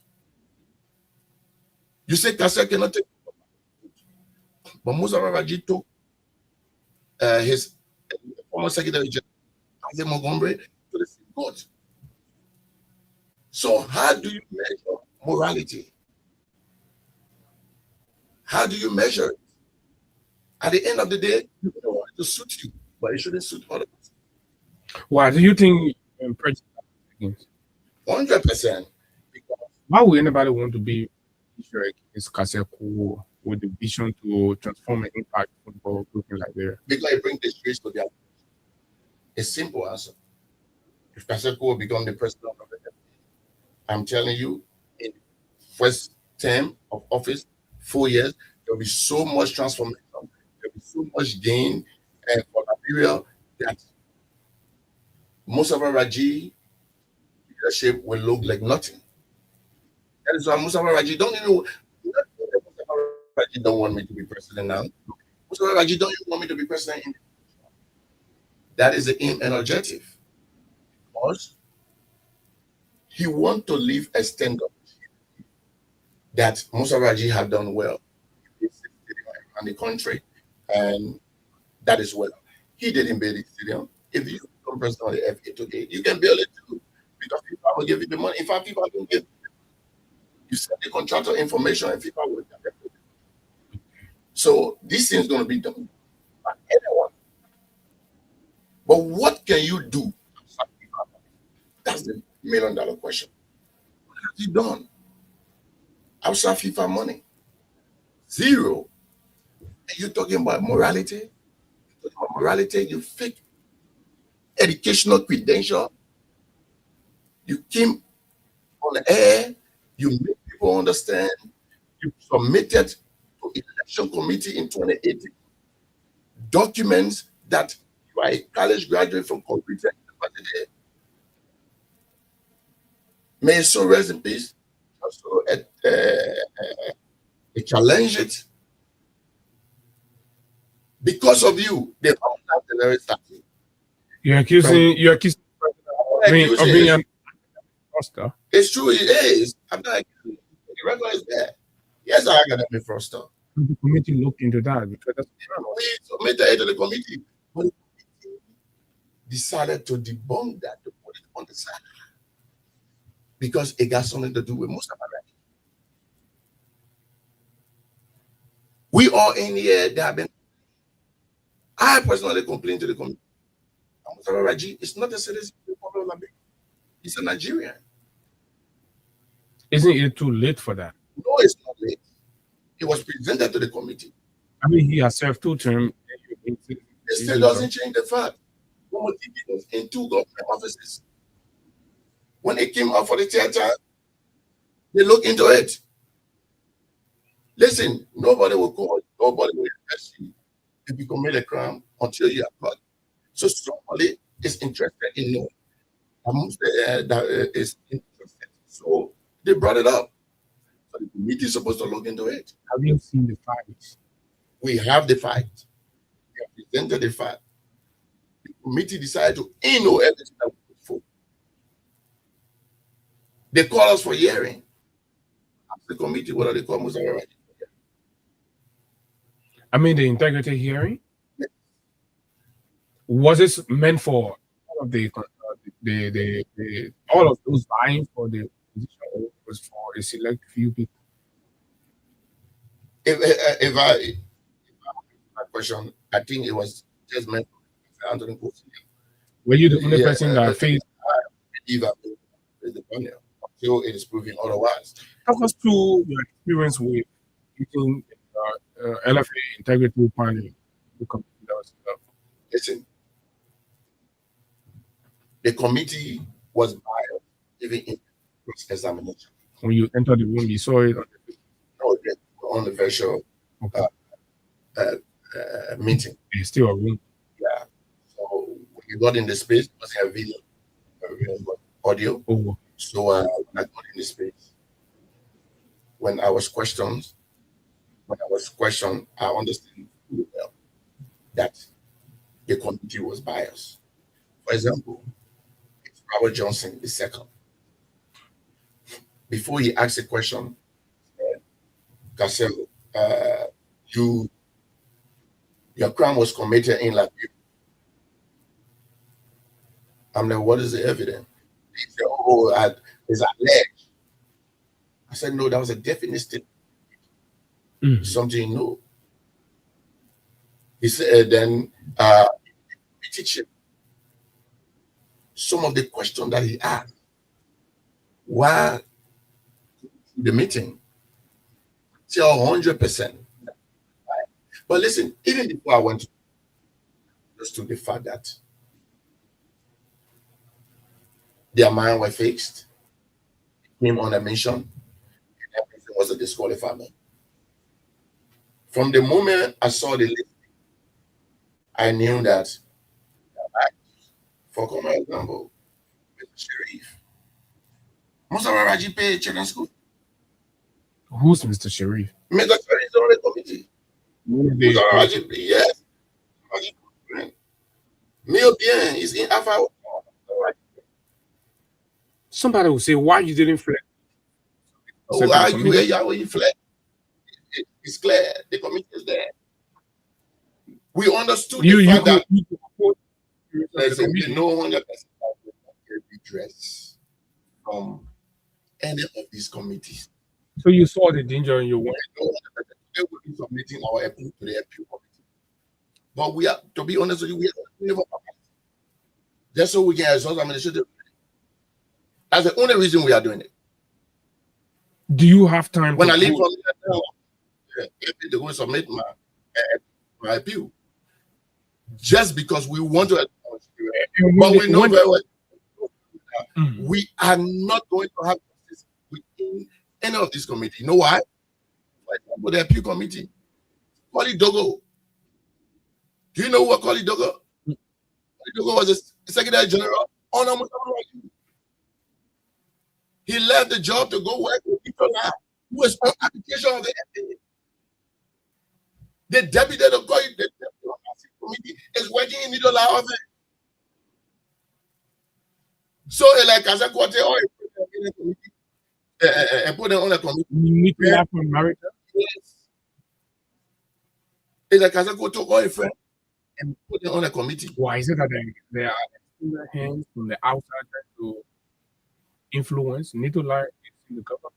You say Kaseko cannot take, but Musa Raji took his former Secretary General, Montgomery, to the Supreme Court. So how do you measure morality? How do you measure it? At the end of the day, you don't want it to suit you, but it shouldn't suit others. Why do you think prejudice? 100%. Why would anybody want to be against Kaseko with the vision to transform and impact football group in Liberia? Because it brings the streets together. A simple answer. If Kaseko will become the president of the FA, I'm telling you, in the first term of office, 4 years, there will be so much transformation, there will be so much gain for Liberia that Mustafa Raji leadership will look like nothing. That is why Mustafa Raji don't want me to be president now. Mustafa Raji don't even want me to be president. That is the aim and objective. Because he wants to leave a standard that Mustafa Raji have done well in the country, and that is well. He didn't build the stadium. If you become president of the FA today, you can build it too, because FIFA will give you the money. In fact, FIFA don't give you send the contractor information, and FIFA will get it. So this thing is going to be done by anyone. But what can you do? That's the $1 million question. What have you done outside FIFA money? Zero. And you're talking about morality? You fake educational credential. You came on the air. You make people understand. You submitted to election committee in 2018 documents that you are a college graduate from Computer University. May so rest in peace. Also, they challenge it. Because of you, they don't have the very starting. You're accusing of being an imposter. It's true, it is. I'm not accusing. The record is there. Yes, I got a fraudster. The committee looked into that because that's we submitted it to the committee, but the committee decided to debunk that, to put it on the side, because it got something to do with Mustafa Raji. We all in here that have been. I personally complained to the committee. Mustafa Raji is not a citizen of the Republic of Liberia. He's a Nigerian. Isn't it too late for that? No, it's not late. It was presented to the committee. I mean, he has served 2 terms. It still doesn't change the fact. Was in 2 government offices. When it came out for the theater, they look into it. Listen, nobody will call, nobody will arrest you if you commit a crime until you are caught. So somebody is interested in knowing that is interested. So they brought it up. So the committee is supposed to look into it. Have you seen the fight? We have the fight. We have presented the fact. The committee decided to know everything that we put forward. They call us for hearing. Ask the committee whether they call Mustafa Raji. I mean, the integrity hearing? Yes. Was this meant for all of all of those vying for the position, or was for a select few people? If I my question, I think it was just meant for Anthony Kosi. Were you the only person that faced? I believe I is the panel until it is proven otherwise. Talk us through your experience with using LFA integrity panel. Listen, the committee was biased even in examination. When you entered the room, you saw it on the virtual meeting. It's still a room. Yeah. So when you got in the space, it was a video, audio. Oh. So when I got in the space, when I was questioned, I understand well that the committee was biased. For example, it's Robert Johnson II. Before he asked a question, Kaseko, your crime was committed in Liberia. I'm like, what is the evidence? He said, is alleged. I said, no, that was a definite statement. Something you know. He said, then we teach him some of the questions that he asked while the meeting. Say 100%. But listen, even before I went to the fact that their mind were fixed, came on a mission, and everything was a disqualifier. From the moment I saw the list, I knew that, for example, Mr. Sharif, Musa Raji paid children's school. Who's Mr. Sharif? Mr. Sharif is on the committee. Musa Raji, yes. Mio Bien is in Alpha. Somebody will say, why you didn't flex? Why you flex? It's clear. The committee is there. We understood the fact that we know 100% redress from any of these committees. So you saw the danger in your work. They will be submitting our appeal to the appeal committee. But we are, to be honest with you, we are never just so we can exhaust administrative. That's the only reason we are doing it. Do you have time? When I leave from here, they're going to submit my appeal. Just because we want to, but we know very well we are not going to have this within any of this committee. You know why? For example, the appeal committee, Koli Dogo. Do you know what Koli Dogo? Koli Dogo was the Secretary General on He left the job to go work with people who was on application of the FDA. The deputy of the committee is working in middle of it. So, like as a quarter or put them on a committee. You need to have from America. Yes. It's like as a quarter or a friend and put them on a committee. Why is it that they are in their hands from the outside to influence? Need to learn in the government.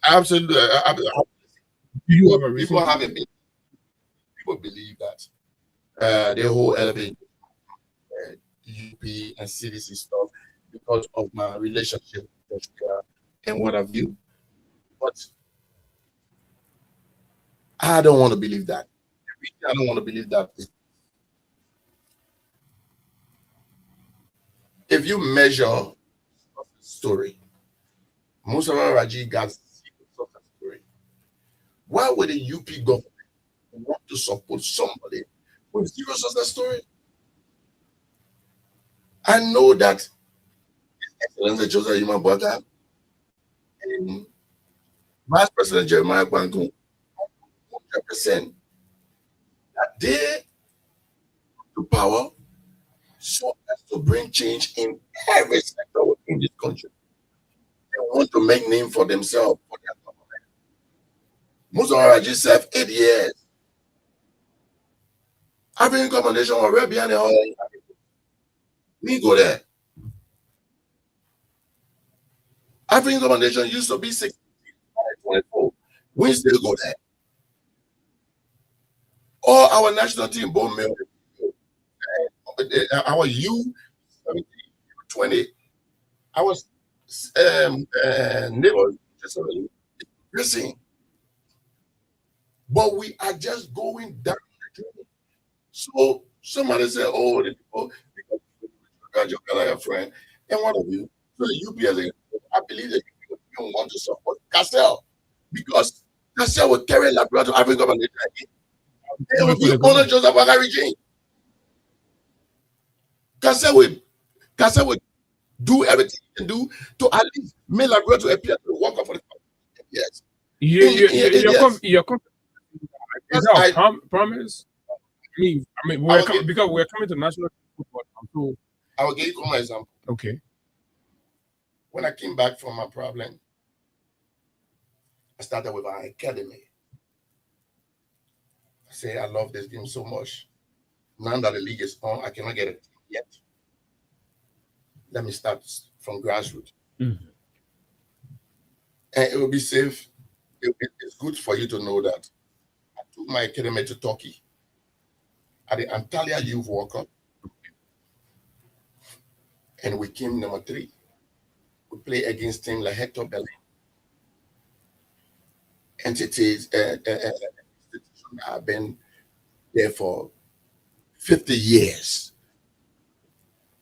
Absolutely. Do you have a reason? People believe that the whole elevate UP and CDC stuff because of my relationship with and what have you. But I don't want to believe that. I don't want to believe that. If you measure the story, Musa Raji got secret of the story. Why would the UP government want to support somebody with zero success story? I know that His Excellency Joseph Yuma and Vice President Jeremiah Gwangu 100% that they to power so as to bring change in every sector in this country. They want to make name for themselves for their government. Musa Raji served 8 years. Having commendation of Arabian and all. We go there. African commendation used to be 24. We still go there. All our national team, both male, our U-20, our neighbor, increasing. But we are just going down the journey. So somebody said, oh, the people, because you're a friend, and one of you, so the UPS, I believe that you don't want to support Cassell because Cassell will carry Labrador to African government. They will be honor Joseph Boakai regime. Cassell will do everything he can do to at least make Labrador to appear to work for the government. Yes. You're is that a promise? I mean, because we're coming to national football. So I will give you one example. Okay. When I came back from my problem, I started with our academy. I say I love this game so much. Now that the league is on, I cannot get it yet. Let me start from grassroots. And it will be safe. It's good for you to know that I took my academy to Turkey at the Antalya Youth World Cup, and we came number 3. We play against teams like Hector Bellerin, entities have been there for 50 years.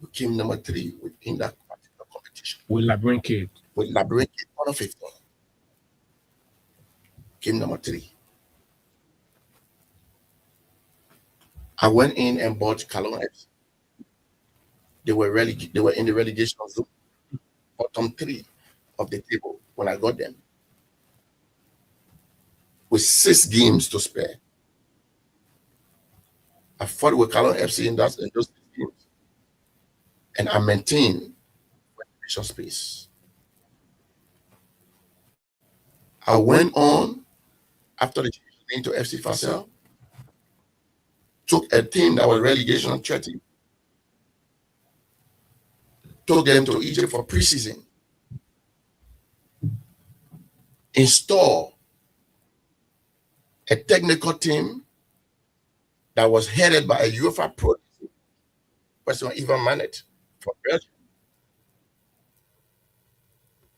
We came number 3 within that particular competition. With Labyrinth Kid. With Labyrinth Kid, 115. Came number 3. I went in and bought Cologne FC. They were in the relegation zone, bottom 3 of the table when I got them, with 6 games to spare. I fought with Cologne FC in those 6 games, and I maintained relegation space. I went on after the change into FC Fasel, took a team that was relegation threatening, took them to Egypt for preseason, installed a technical team that was headed by a UEFA pro, President Ivan Manet from Belgium.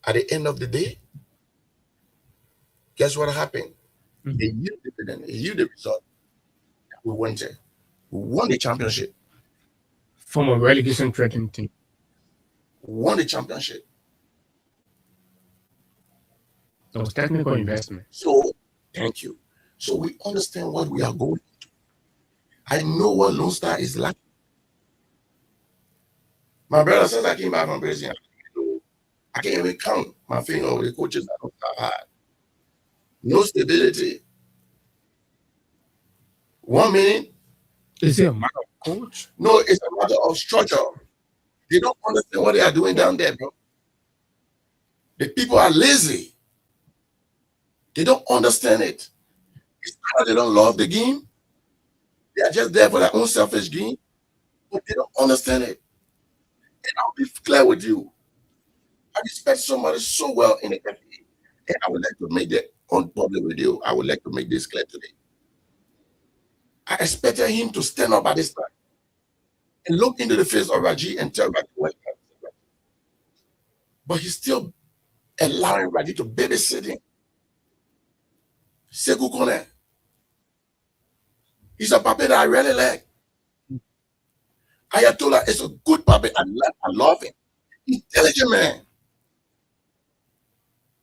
At the end of the day, guess what happened? They yield dividend, they yield the result. We wanted. We won the championship. From a relegation threatening team. Won the championship. That was technical investment. So, thank you. So we understand what we are going into. I know what Lone Star is like. My brother, since I came back from Brazil, I can't even count my finger over the coaches that Lone Star had. No stability. 1 minute. Is it a matter of coach? No, it's a matter of structure. They don't understand what they are doing down there, bro. The people are lazy. They don't understand it. It's not that they don't love the game. They are just there for their own selfish gain, but they don't understand it. And I'll be clear with you. I respect somebody so well in the country, and I would like to make that on public radio. I would like to make this clear today. I expected him to stand up at this time and look into the face of Raji and tell Raji what he has to do. But he's still allowing Raji to babysit him. Sekou Kone. He's a puppet that I really like. Ayatollah is a good puppet. I love him. Intelligent man.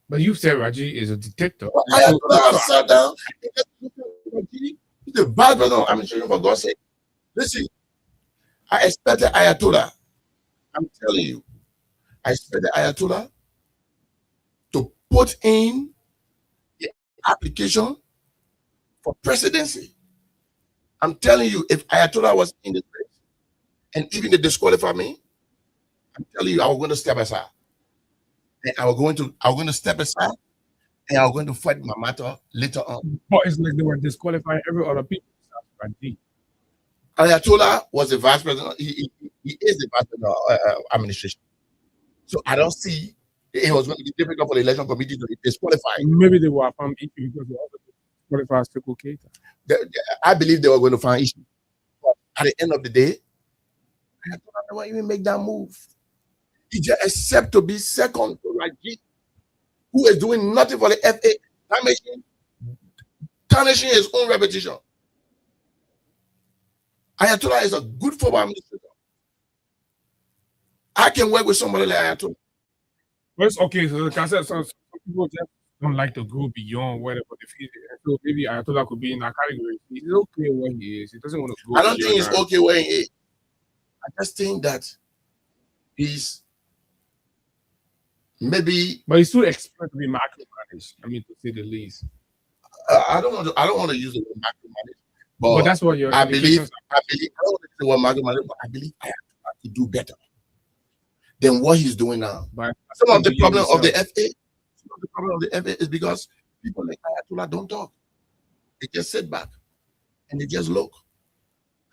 But you said Raji is a detective. Well, Ayatollah sat down. He's the bad brother. I'm sure you for God's sake. Listen, I expected Ayatollah. I'm telling you, I expected Ayatollah to put in the application for presidency. I'm telling you, if Ayatollah was in the race and even they disqualify me, I'm telling you, I was going to step aside. And I was going to step aside, and I was going to fight my matter later on. But it's like they were disqualifying every other people. Ayatollah was the vice president. He is the vice president of administration. So I don't see it was going to be difficult for the election committee to disqualify. Maybe they were found issue because they also disqualified Sekou Keita. I believe they were going to find issue. But at the end of the day, Ayatollah never even make that move. He just accept to be second to Raji, who is doing nothing for the FA, tarnishing his own reputation. Ayatollah is a good football administrator. I can work with somebody like Ayatollah. Well, it's okay. So, like I said, some people just don't like to go beyond whatever they feel. So maybe Ayatollah could be in that category. He's okay where he is. He doesn't want to go. I don't think he's okay where he is. I just think that he's maybe. But he's too expert to be micromanaged. I mean, to say the least. I don't want to use the word micromanaged. But that's what your I believe. I don't want to say what micromanaged, but I believe I have to do better than what he's doing now. But some of the problem of the FA, is because people like Ayatollah don't talk. They just sit back and they just look.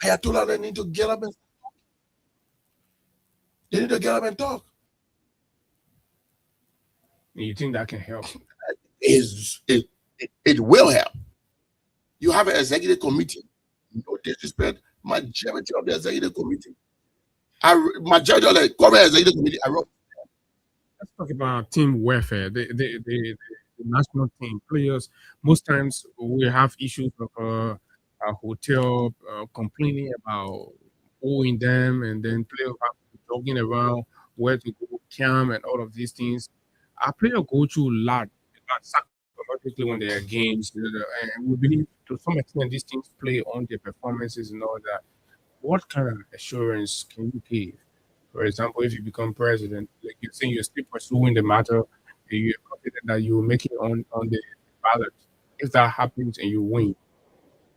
Ayatollah, they need to get up and talk. They need to get up and talk. You think that can help? it will help. You have an executive committee. No disrespect. Majority of the executive committee, majority of the current executive committee, let's talk about team welfare. The national team players. Most times we have issues of a hotel complaining about owing them, and then players have to be jogging around where to go camp and all of these things. Our players go through a lot psychologically when they are games, and we believe to some extent these things play on their performances and all that. What kind of assurance can you give? For example, if you become president, like you're saying, you're still pursuing the matter, you're confident that you will make it on the ballot. If that happens and you win,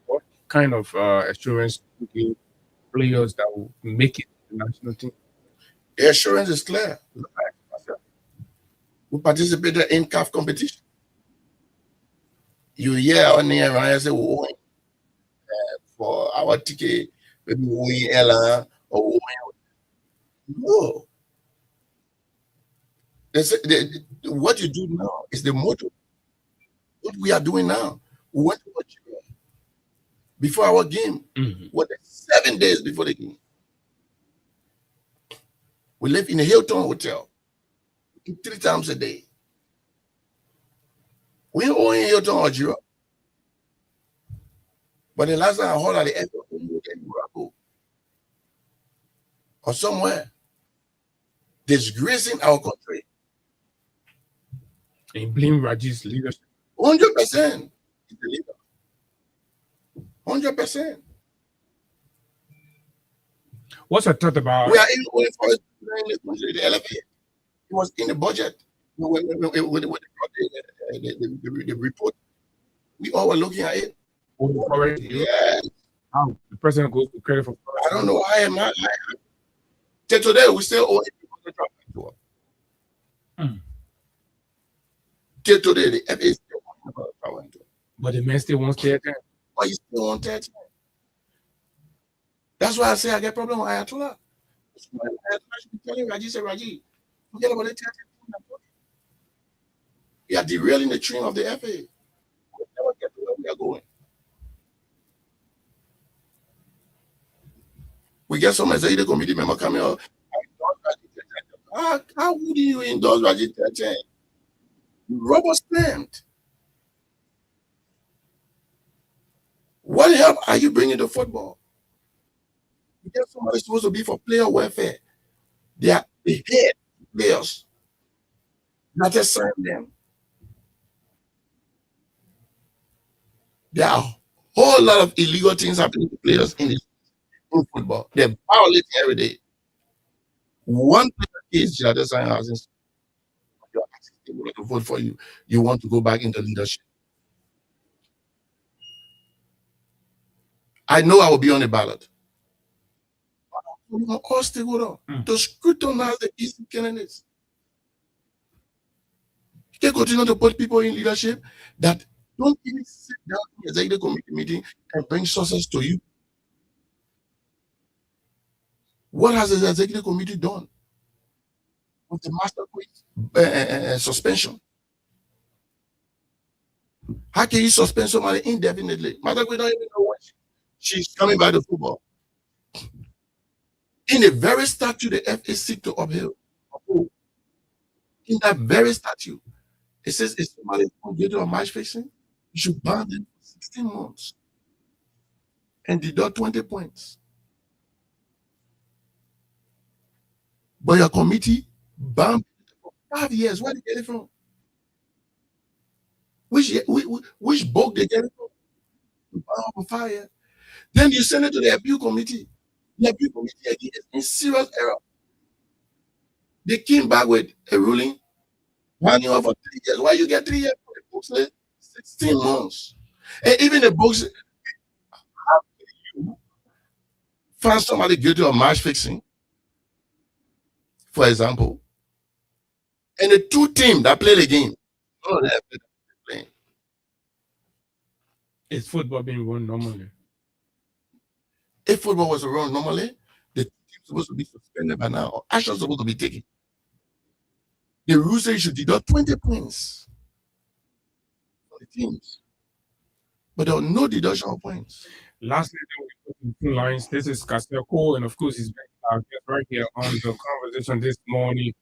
what kind of assurance do you give players that will make it to the national team? The assurance is clear. We participated in CAF competition. You hear on the air, I say, we win for our ticket, maybe we win Ella or we win. No. What you do now is the motto. What we are doing now. We went to watch before our game. What 7 days before the game. We live in a Hilton hotel 3 times a day. We own Hilton or Giro. But the last time I heard at the airport or somewhere, disgracing our country. And blame Raji's leadership. 100%. 100%. What's your thought about? We are in only for the LFA. It was in the budget. When the report, we all were looking at it. Yes. How the president goes to credit for? I don't know why am I. Till today, we still owe it. Till today, the FA is still about power into it. But the man still wants 10. But you still want 10. That's why I say I get problem with Ayatollah. I should be telling Raji, say, Raji, forget about the 10. We are derailing the train of the FA. We'll never get to where we are going. We get some executive committee member coming out. How would you endorse Raji 10? Rubber stamped. What help are you bringing to football? You get somebody supposed to be for player welfare. They are the head players. Not just sign them. There are a whole lot of illegal things happening to players in football. They're violating every day. One player is just sign houses. You're asking people to vote for you. You want to go back into leadership. I know I will be on the ballot. All stakeholders to scrutinize the easy candidates. You can continue to put people in leadership that don't even sit down in the executive committee meeting and bring sources to you. What has the executive committee done with the master quiz suspension? How can you suspend somebody indefinitely? Master quiz don't even know when she's coming back to football. In the very statute the FA seek to uphold, in that very statute, it says if somebody is guilty of match fixing, you should ban them for 16 months and deduct 20 points. But your committee banned for 5 years. Where did they get it from? Which book they get it from? Banned for 5 years. Then you send it to the appeal committee. The appeal committee again is in serious error. They came back with a ruling, banning over 3 years. Why you get 3 years for the books? 16 months. And even the books, how can you find somebody guilty of match fixing, for example, and the two teams that play the game, oh, they're playing. Is football being run normally? If football was run normally, the team is supposed to be suspended by now, or action supposed to be taken. The rules say you should deduct 20 points. teams, but there was no deduction of points. Lastly, then we put in lines. This is Castel Cole, and of course, he's right here on the conversation this morning.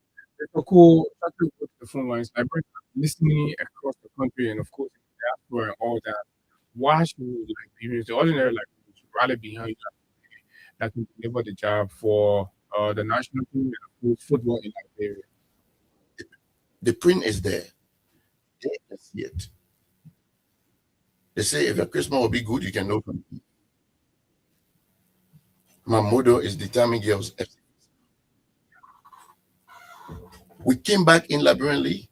Mr. Cole, try to go to the phone lines. Liberians are listening across the country, and of course, diaspora and all that. Why should Liberians, the ordinary Liberians, rally behind that can deliver the job for the national team and of course football in Liberia? The print is there. They can see it. They say if your Christmas will be good, you can know from it. My motto is determine girls. We came back in Liberian League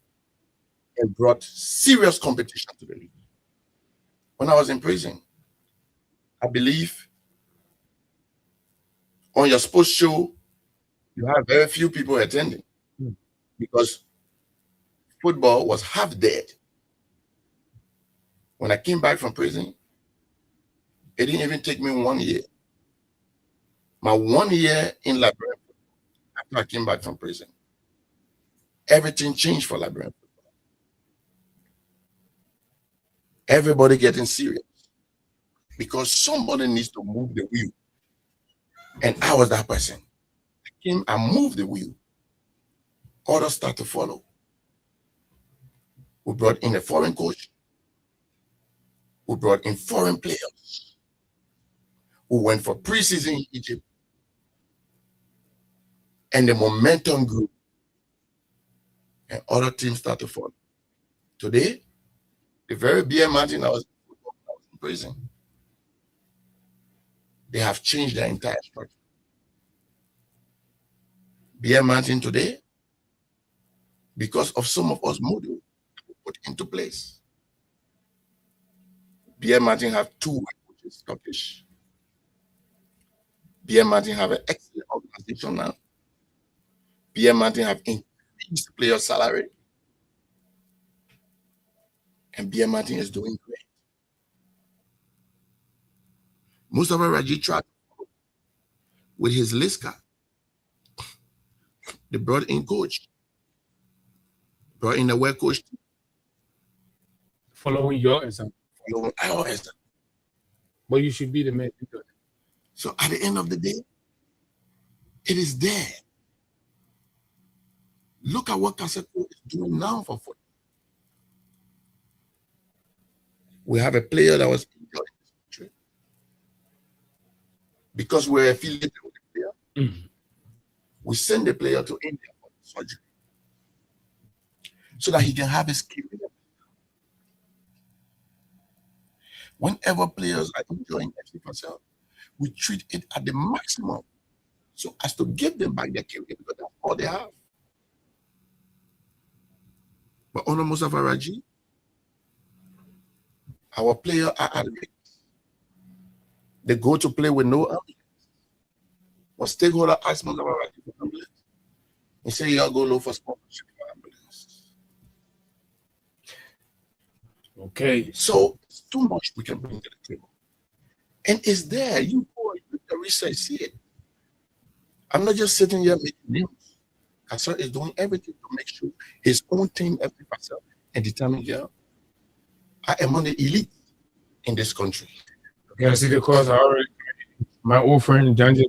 and brought serious competition to the league. When I was in prison, I believe on your sports show, you have very few people attending because football was half dead. When I came back from prison, it didn't even take me 1 year. My 1 year in Liberian football, after I came back from prison, everything changed for Liberian football. Everybody getting serious because somebody needs to move the wheel. And I was that person. I came and moved the wheel. Others start to follow. We brought in a foreign coach. We brought in foreign players. We went for preseason in Egypt. And the momentum grew. And other teams start to follow. Today, the very BM Martin I was in prison, they have changed their entire structure. BM Martin today, because of some of us models put into place. BM Martin have 2 white coaches, Scottish. BM Martin have an excellent organization now. BM Martin have increased player salary. And BM Martin is doing great. Mustafa Raji tried with his Liska. They brought in coach. Brought in a work coach. Following your example. Following our example. But you should be the man. So at the end of the day, it is there. Look at what Kaseko is doing now for football. We have a player that was enjoying this country because we're affiliated with the player. We send the player to India for surgery so that he can have his career. Whenever players are enjoying FC Pascal, we treat it at the maximum so as to give them back their career because that's all they have. But under Mustafa Raji, our players are at risk. They go to play with no ambulance. But stakeholder asked Mustafa Raji for ambulance. He said, you go low for sponsorship for ambulance. Okay. So it's too much we can bring to the table. And it's there. You go and do the research, see it. I'm not just sitting here making news. Kasser is doing everything to make sure his own team, every person, and determine, I am on the elite in this country. Okay, I see the cause. I already, my old friend Janji,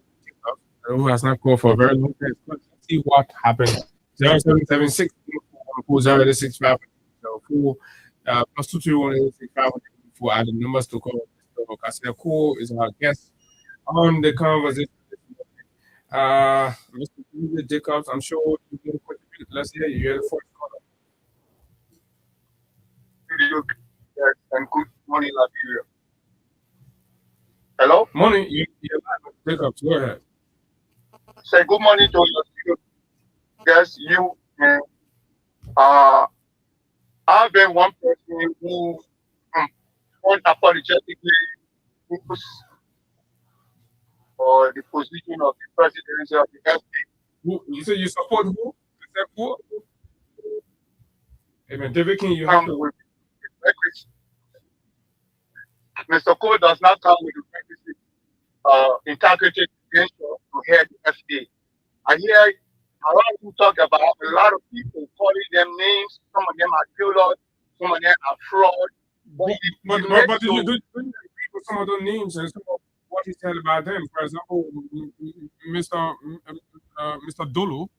who has not called for a very long time, let's see what happened. 0776 065 plus 231 for adding numbers to call. So Kasser Cole is our guest on the conversation. Mr. Jacobs, I'm sure you can contribute. Let's hear you. You're the first caller. Yes, and good morning, Liberia. Hello? Morning. You're live, Jacobs. Go ahead. Say good morning to your studio. Yes, you and I've been one person who unapologetically moves for the position of the presidency of the FA. You say you support who? Who? Amen. David King, you have to. Mr. Cole does not come with the requisite integrity credential to head the FA. I hear a lot of people talk about a lot of people calling them names. Some of them are killers, some of them are fraud. But do you agree with some of those names and some of what he said about them? For example, Mr. Dolo,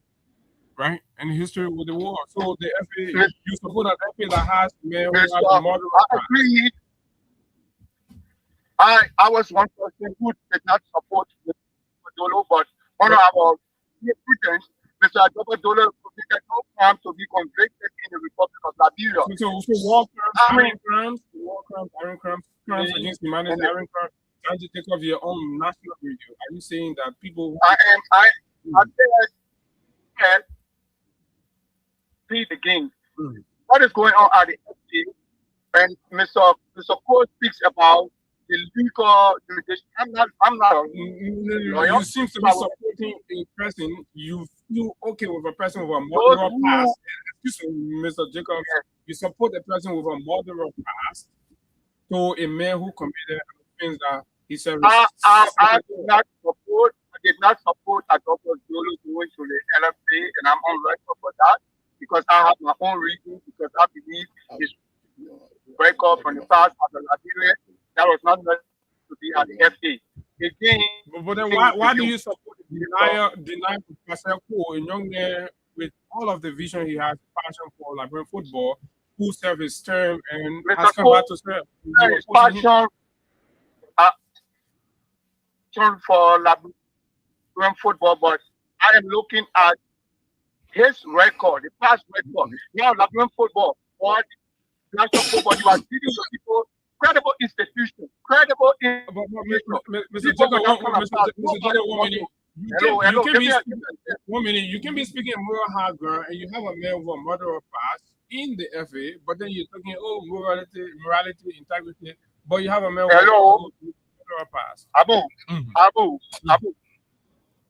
right? And history with the war. So the FA, you support an FA that has men who have a model. I agree. I was one person who did not support Mr. Dolo, but one of our presidents, Mr. Dolo, committed no crime to be convicted in the Republic of Liberia. So war crimes against humanity, iron crimes, trying to take off your own national radio. Are you saying that people? I see the game. What is going on at the FA? And Mr. Cole speaks about the legal jurisdiction. I'm not. You seem to be supporting a person. You feel okay with a person with a murderer past. Excuse me, Mr. Jacobs. You support a person with a murderer past to a man who committed things that he said. I did not support Adolfo Dolo going to the LFA, and I'm on record for that because I have my own reasons. Because I believe his breakup from the past of the Liberia that was not meant to be at the FA. Again, but then why do you support deny Pascal Cole, a young man with all of the vision he has, passion for Liberian football, who served his term and has come back to serve? His passion for Liberian football, but I am looking at his record, the past record. Now, Liberian football, what national football, you are dealing with people. Credible institution, credible institution. Mr. Jacob, 1 minute. You can be speaking moral hard ground, and you have a man with a murderer past in the FA, but then you're talking, morality, integrity, but you have a man with a murderer past. Abu.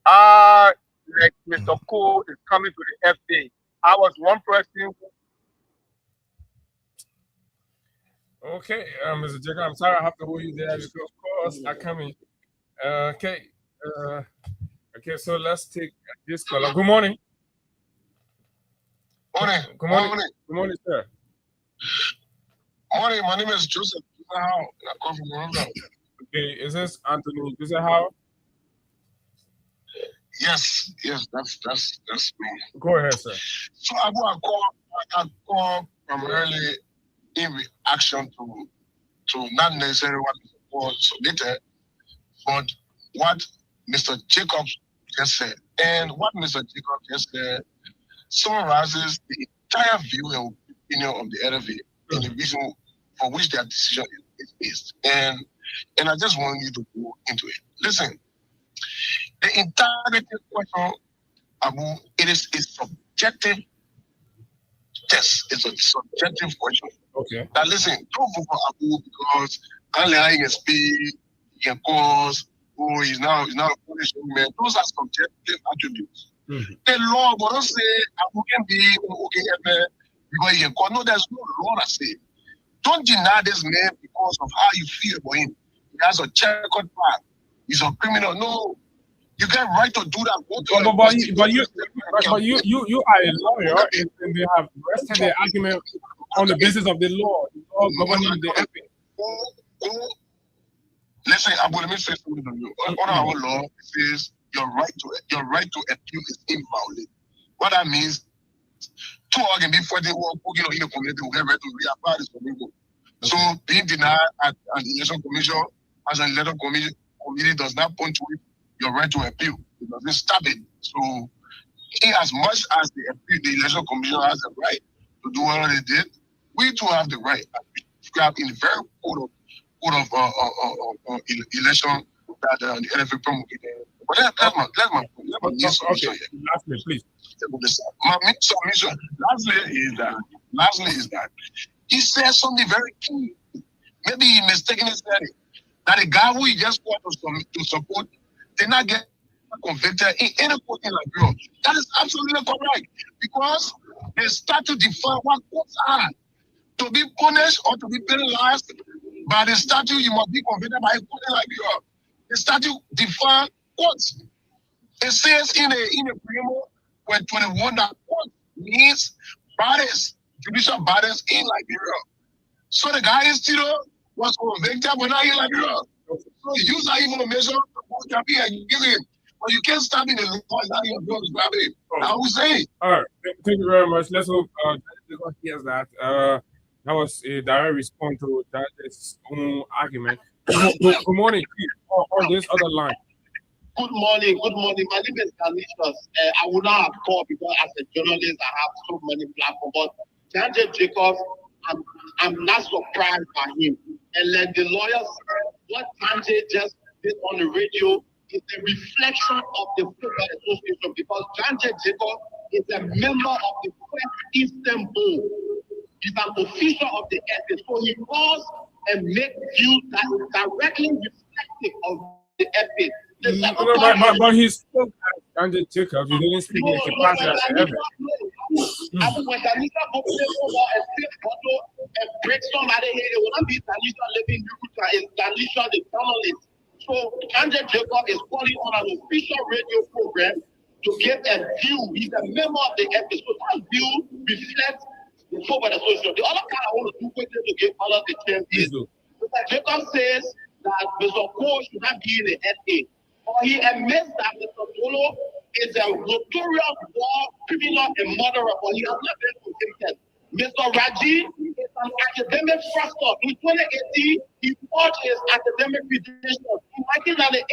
Like Mr. Cole is coming to the FA. I was one person. Okay, Mr. Jacob, I'm sorry I have to hold you there because calls are coming. Okay, so let's take this caller. Good morning. Good morning, sir. Morning, my name is Joseph. I come from Rwanda. Okay, is this Anthony? Is that how? Yes, that's me. Go ahead, sir. So I call primarily in reaction to not necessarily what was submitted, but what Mr. Jacobs just said. And what Mr. Jacobs just said summarizes the entire view and opinion of the LFA and the reason for which their decision is based. And I just want you to go into it. Listen, the entire question, Abu, it is a subjective test. It's a subjective question. Okay. Now listen, don't vote for Abu because he can speak, he can cause, he's now a Polish young man. Those are subjective attributes. The law will not say Abu can be because he can cause. No, there's no law that says. Don't deny this man because of how you feel about him. He has a checkered past. He's a criminal. No. You get right to do that. But you are a lawyer, and they have rested their argument on the basis of the law governing the FA. Listen, Abu, let me say something to you. Under our law, it says your right to appeal is inviolate. What that means, two organ before they work, in the community will have right to reapply this community. So being denied at the election commission as an election committee does not point to your right to appeal. It doesn't stop it. So in as much as the election commission has the right to do what they did, we too have the right. We have in the very code of election that the LFA promulgated. But let me okay, lastly, please. My submission lastly is that he said something very key. Maybe he mistakenly said it. That a guy who he just want to support did not get convicted in any court in Liberia. That is absolutely correct. Because they start to define what courts are. To be punished or to be penalized by the statute, you must be convicted by a court in Liberia. The statute defines courts. It says in a preamble when 21 that court means bodies, judicial bodies in Liberia. So the guy is still was convicted, but now he's like, so use that information to be and give him. But you can't stop in the law and now you're going to grab it. How we say? All right, thank you very much. Let's hope because hears that. That was a direct response to Judge's own argument. Good morning, on this other line. Good morning. My name is Canisius. I would not have called because as a journalist, I have so many platforms. But Janje Jacobs, I'm not surprised by him. And like the lawyer said, what Janje just did on the radio is a reflection of the Football Association because Janje Jacobs is a member of the West Eastern Board. He's an official of the FA. So he calls and makes views that is directly reflective of the FA. But he spoke as Janje Jacobs. He didn't speak in capacity as an FA. When Tanisha go play football and take photo and break somebody here, it will not be Tanisha living Yukuta, it's Tanisha the journalist. So Janje Jacobs is calling on an official radio program to get a view. He's a member of the FA. So that view reflects the Football Association. The other kind I want to do quickly to give all of the chance is Mr. Jacobs says that Mr. Cole should not be in the FA. Or he admits that Mr. Polo is a notorious war criminal and murderer, but he has not been convicted. Mr. Raji is an academic fraudster. In 2018, he forged his academic credentials. In 1998,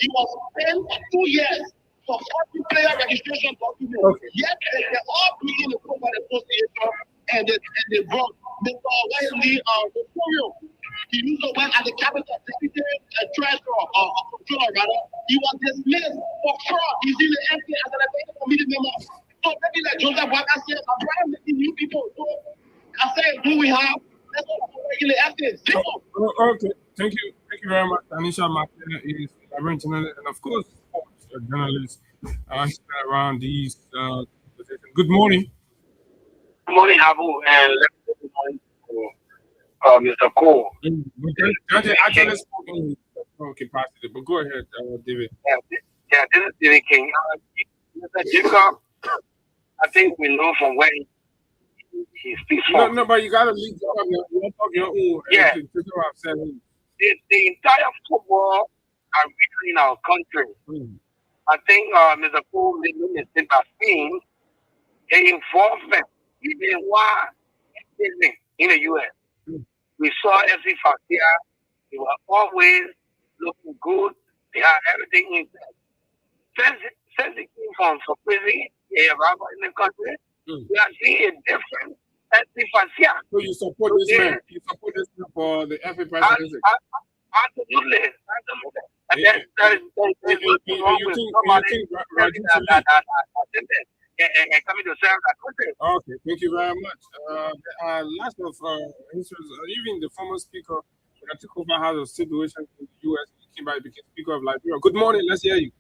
he was spent 2 years for 40 player registration documents. Okay. Yet they're all being the Football Association and they brought Mr. Wesley Notorio. He used to work at the Capital Secretary Treasurer or Controller rather. He was dismissed for fraud. He's in the FA as an executive committee member. So maybe like Joseph Waka said, I'm trying to make new people. So I say, do we have? Let's go to regular FA. Okay, thank you very much. Tanisha Martina is a journalist and of course a journalist around these positions. Good morning. Good morning, Abu, and good morning to Mr. Cole. Judge actually spoke in capacity, but go ahead, David. Yeah, this is David King. Mr. Jacob, I think we know from where he speaks from. No, but you got to leave your own. Yeah. The entire football arena in our country, I think Mr. Cole made a mistake by saying the involvement, even why in the U.S. We saw FC Fascia. They were always looking good. They had everything in place. Since it came from prison in the country, we are seeing a different FC Fascia. So you support this man? You support this man for the FA presidency? Absolutely. And that is you think coming to serve that country. Okay, thank you very much. Last of answers, even the former speaker that took over has a situation in the U.S. He came back, became Speaker of Liberia. Good morning, let's hear you.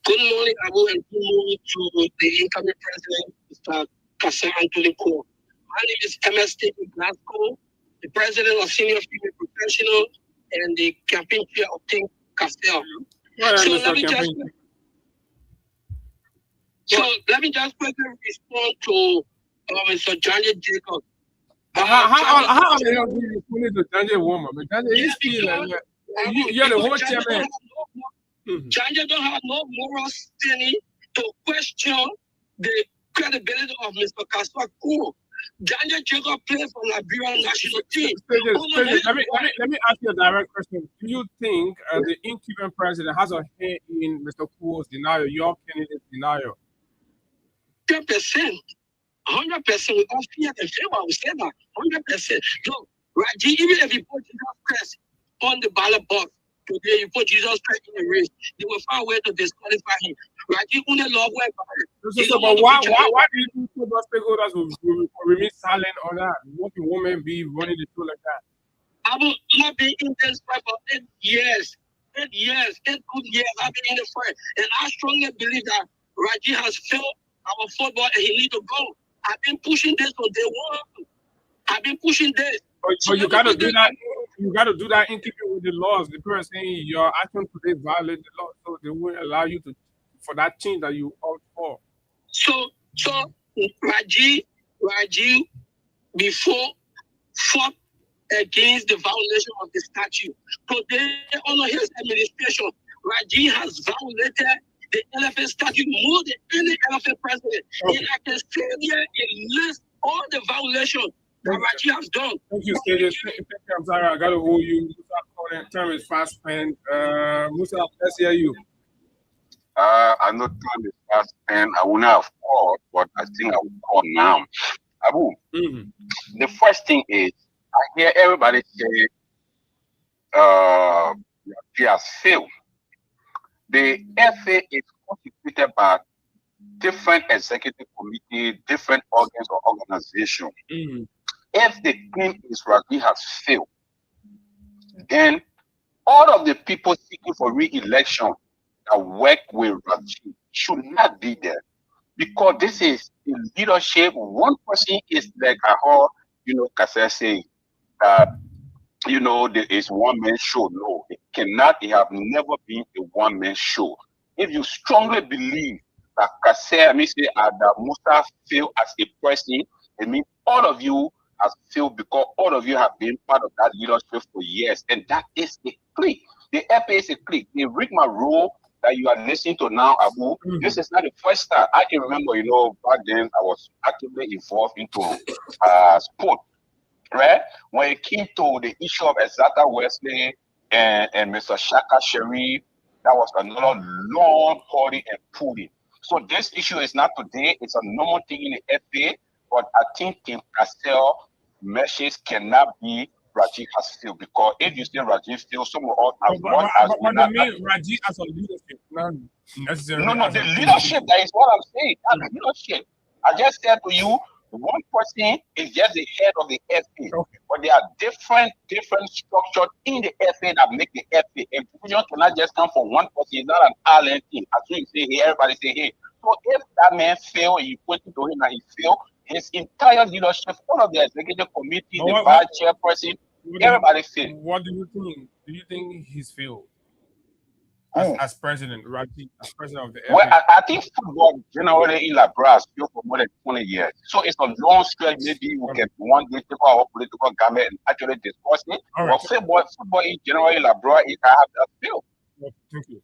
Good morning, Abu, and good morning to the incoming president, Mr. Kassim Anthony Cole. My name is MS Stephen Glasgow, the president of Senior Female Professional and the campaign chair of Think Castell. Let me just quickly respond to Mr. Janje Jacobs. How the hell do you respond to Janje woman? You're the whole chairman. Janje don't have no moral standing to question the credibility of Mr. Kassim Cole. Janje Jacobs plays for Liberian national team. Let me ask you a direct question. Do you think the incoming president has a hand in Mr. Cole's denial, your candidate's denial? 10%, 100%. We all fear and favor. We say that 100%. Look, Raji, even if you put Jesus Christ on the ballot box today, you put Jesus Christ in the race, they will find a way to disqualify him. Raji only love work. But why do you think football stakeholders will remain silent on that? What can women be running the show like that? I will not be in this fight for 8 years. 8 years, 8 good years I've been in the fight. And I strongly believe that Raji has failed our football and he needs to go. I've been pushing this from day one. I've been pushing this. But you gotta do that. You gotta do that in keeping with the laws. The person saying your action today violate the law, so they won't allow you to for that change that you fought for. So Raji, before fought against the violation of the statute. Today, under his administration, Raji has violated the LFA statute more than any LFA president. And I can say here and list all the violations that Raji has done. Thank you, Stages. I'm sorry, I got to hold you. Time is fast spent. Musa, let's hear you. I know time is fast spent. I will not have called, but I think I will call now. Abu, the first thing is, I hear everybody say he has failed. The FA is constituted by different executive committee, different organs or organizations. If the claim is Raji has failed, then all of the people seeking for re-election that work with Raji should not be there, because this is in leadership. One person is like I heard, Kase saying that there is one man show. No, it cannot. It have never been a one man show. If you strongly believe that Kase, that Musa failed as a person, it means all of you has failed because all of you have been part of that leadership for years, and that is a clique. The FA is a clique. The Rigma rule that you are listening to now, Abu, this is not the first time. I can remember, back then I was actively involved into sport, right? When it came to the issue of Exata Wesley and Mr. Shaka Sherry, that was another long holding and pulling. So this issue is not today, it's a normal thing in the FA, but I think Tim Castell message cannot be Raji has failed, because if you say Raji failed, some of us as one as we not. Raji as a leadership, not necessarily. No, the leadership, that is what I'm saying. That's the leadership. I just said to you, one person is just the head of the FA, but there are different structures in the FA that make the FA. A division cannot just come from one person. It's not an island thing. As you say here, everybody say hey. So if that man failed, you put it to him and he failed, his entire leadership, all of the executive committee, the vice chairperson, everybody failed. What do you think? Do you think he's failed as president, Raji, as president of the FA? Well, I think football generally in Liberia has failed for more than 20 years. So it's a long stretch. Maybe we can one day take our political government and actually discuss it. But football in general in Liberia, it has failed. Well,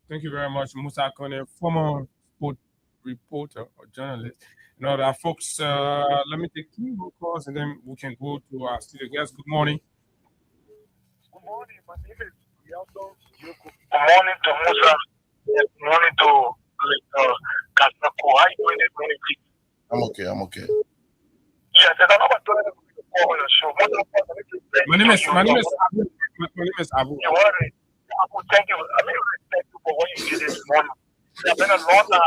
thank you very much, Musa Kone, former sport reporter or journalist. That folks, let me take 2 more calls and then we can go to our studio guests. Good morning. Good morning. My name is Rialdo. Good morning to Musa. Good morning to Kasako. How are you doing this morning? I'm okay. Yes, I don't know what to do on the show. My name is Abu. Abu, thank you. I really thank you for what you did this morning. There's been a lot of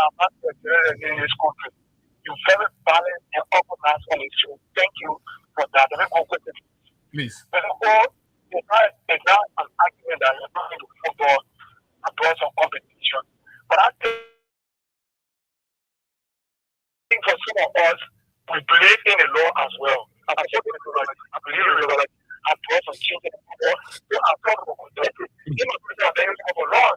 in this country. You're very balanced and organized on the show. Thank you for that. Please. It's not an argument that you're not into football across some competition. But I think for some of us, we believe in the law as well. I believe in the law. I brought some children in the law. So I'm talking about that. You know, for law.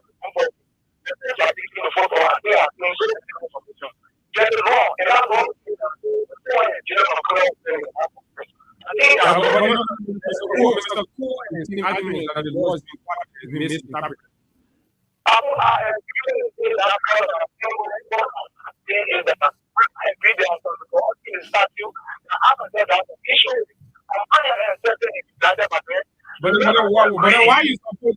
Get it wrong. And I'm wrong. Mr. Cool and his argument that the law is being misinterpreted. But why you support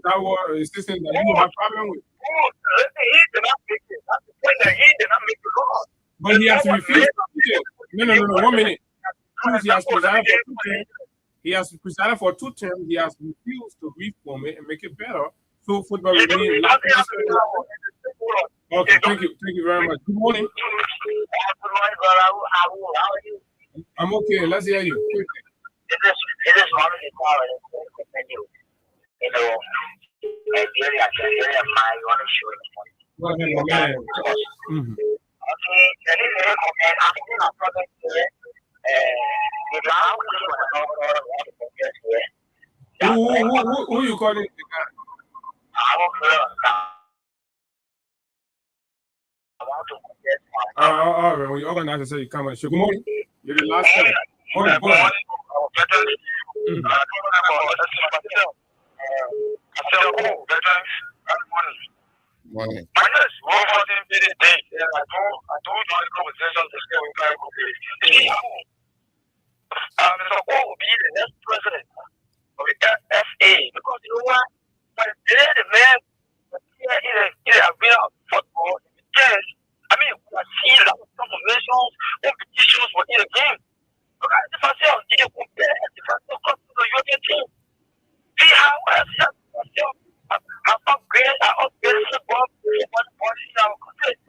that war system that you have problem with? But he has refused. No, 1 minute. He has presided for 2 terms. He has presided for 2 terms. He has refused to reform it and make it better. So football will be in lack. Okay, thank you very much. Good morning. I'm okay. Let's hear you. It is one of the qualities. Nigeria, my one issue in the morning. Okay, who you calling? All right, when you organize, say you come on. Good morning. You're the last time. Morning. My name is Robert Day, and I do join the conversation to stay with Mr. Paul will be the next president of the FA because you know what? When the man he has been out football, yes. I mean, we have seen a lot of conversations, competitions for the game. Look at the first year, did you compare the first year to the European team? See how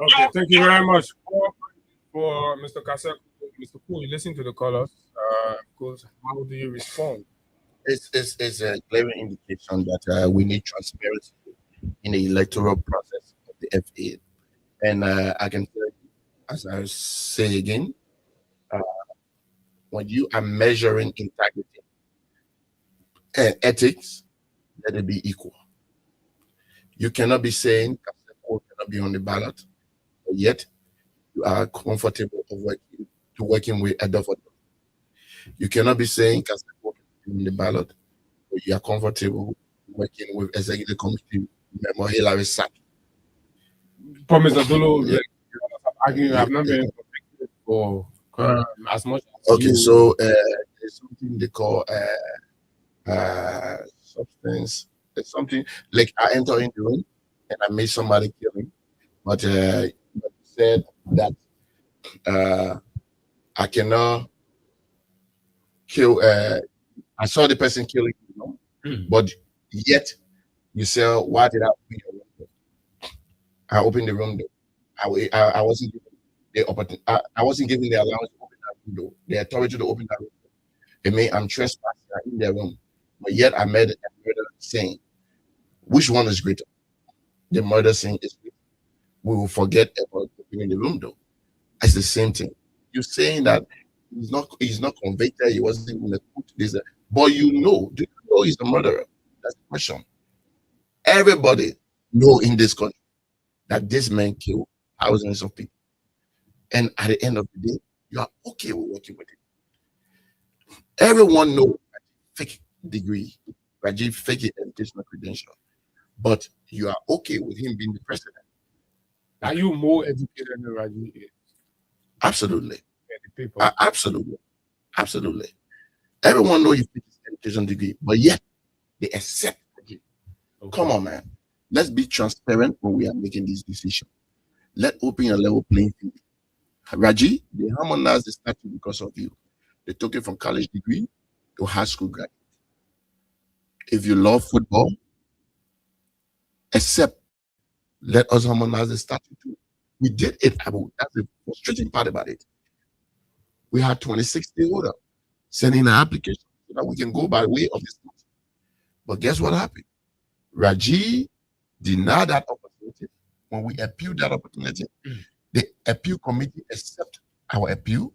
Okay, thank you very much for Mr. Kasek. Mr. Poole, you listen to the callers. Because how do you respond? It's a clear indication that we need transparency in the electoral process of the FA. And I can tell you, as I say again, when you are measuring integrity and ethics, let it be equal. You cannot be saying Kaseko cannot be on the ballot, but yet you are comfortable working with Adolfo. You cannot be saying Kaseko cannot be on the ballot, but you are comfortable working with Executive Committee member Hilary Saki. Mr. Dolo, you have not been convicted for as much as okay, so there's something they call substance. It's something like I enter in the room and I made somebody kill him, but you said that I cannot kill. I saw the person killing, but yet you say, why did I open the room door? I opened the room door. I wasn't given the opportunity. I wasn't given the allowance to open that window, the authority to open that room door. It means I'm trespassing in their room. But yet I made a murder saying, which one is greater? The murder saying is greater. We will forget about opening the room door. It's the same thing. You're saying that he's not convicted, he wasn't even put this, but do you know he's the murderer? That's the question. Everybody know in this country that this man killed thousands of people. And at the end of the day, you are okay with working with it. Everyone knows fake degree, Rajiv fake educational credential, but you are okay with him being the president. Are you more educated than Rajiv is? Absolutely. Yeah, the absolutely. Everyone knows you fake his education degree, but yet they accept Rajiv. Okay. Come on, man. Let's be transparent when we are making these decisions. Let open a level playing field. Rajiv, they harmonized the statute because of you. They took it from college degree to high school graduate. If you love football, accept, let us harmonize the statute too. We did it. That's the frustrating part about it. We had 26 stakeholders sending an application so that we can go by way of the statute. But guess what happened? Rajiv denied that opportunity. When we appealed that opportunity, the appeal committee accepted our appeal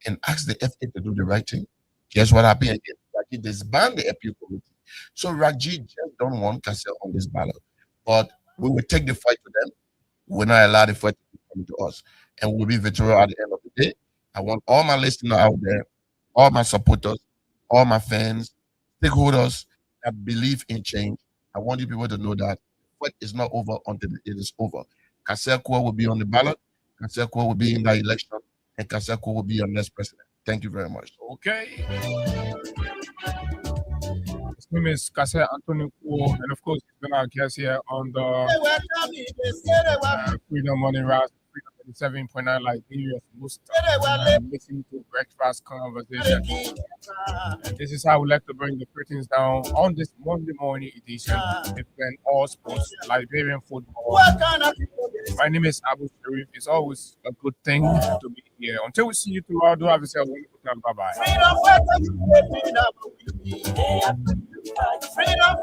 and asked the FA to do the right thing. Guess what happened again? Rajiv disbanded the appeal committee. So Rajiv just don't want Kasek on this ballot. But we will take the fight to them. We're not allowed the fight to come to us. And we'll be victorious at the end of the day. I want all my listeners out there, all my supporters, all my fans, stakeholders that believe in change. I want you people to know that fight is not over until it is over. Kasek will be on the ballot. Kasek will be in the election. And Kasek will be your next president. Thank you very much. Okay. His name is Kasek Anthony Kuo, and of course, he's been our guest here on the Freedom Morning Rise, Freedom 87.9 Liberia's most listening to breakfast conversation. And this is how we like to bring the curtains down on this Monday morning edition. It's been all sports, Liberian football. My name is Abu Sharif. It's always a good thing to be here. Until we see you tomorrow, do have yourself a wonderful time. Bye-bye. Freedom,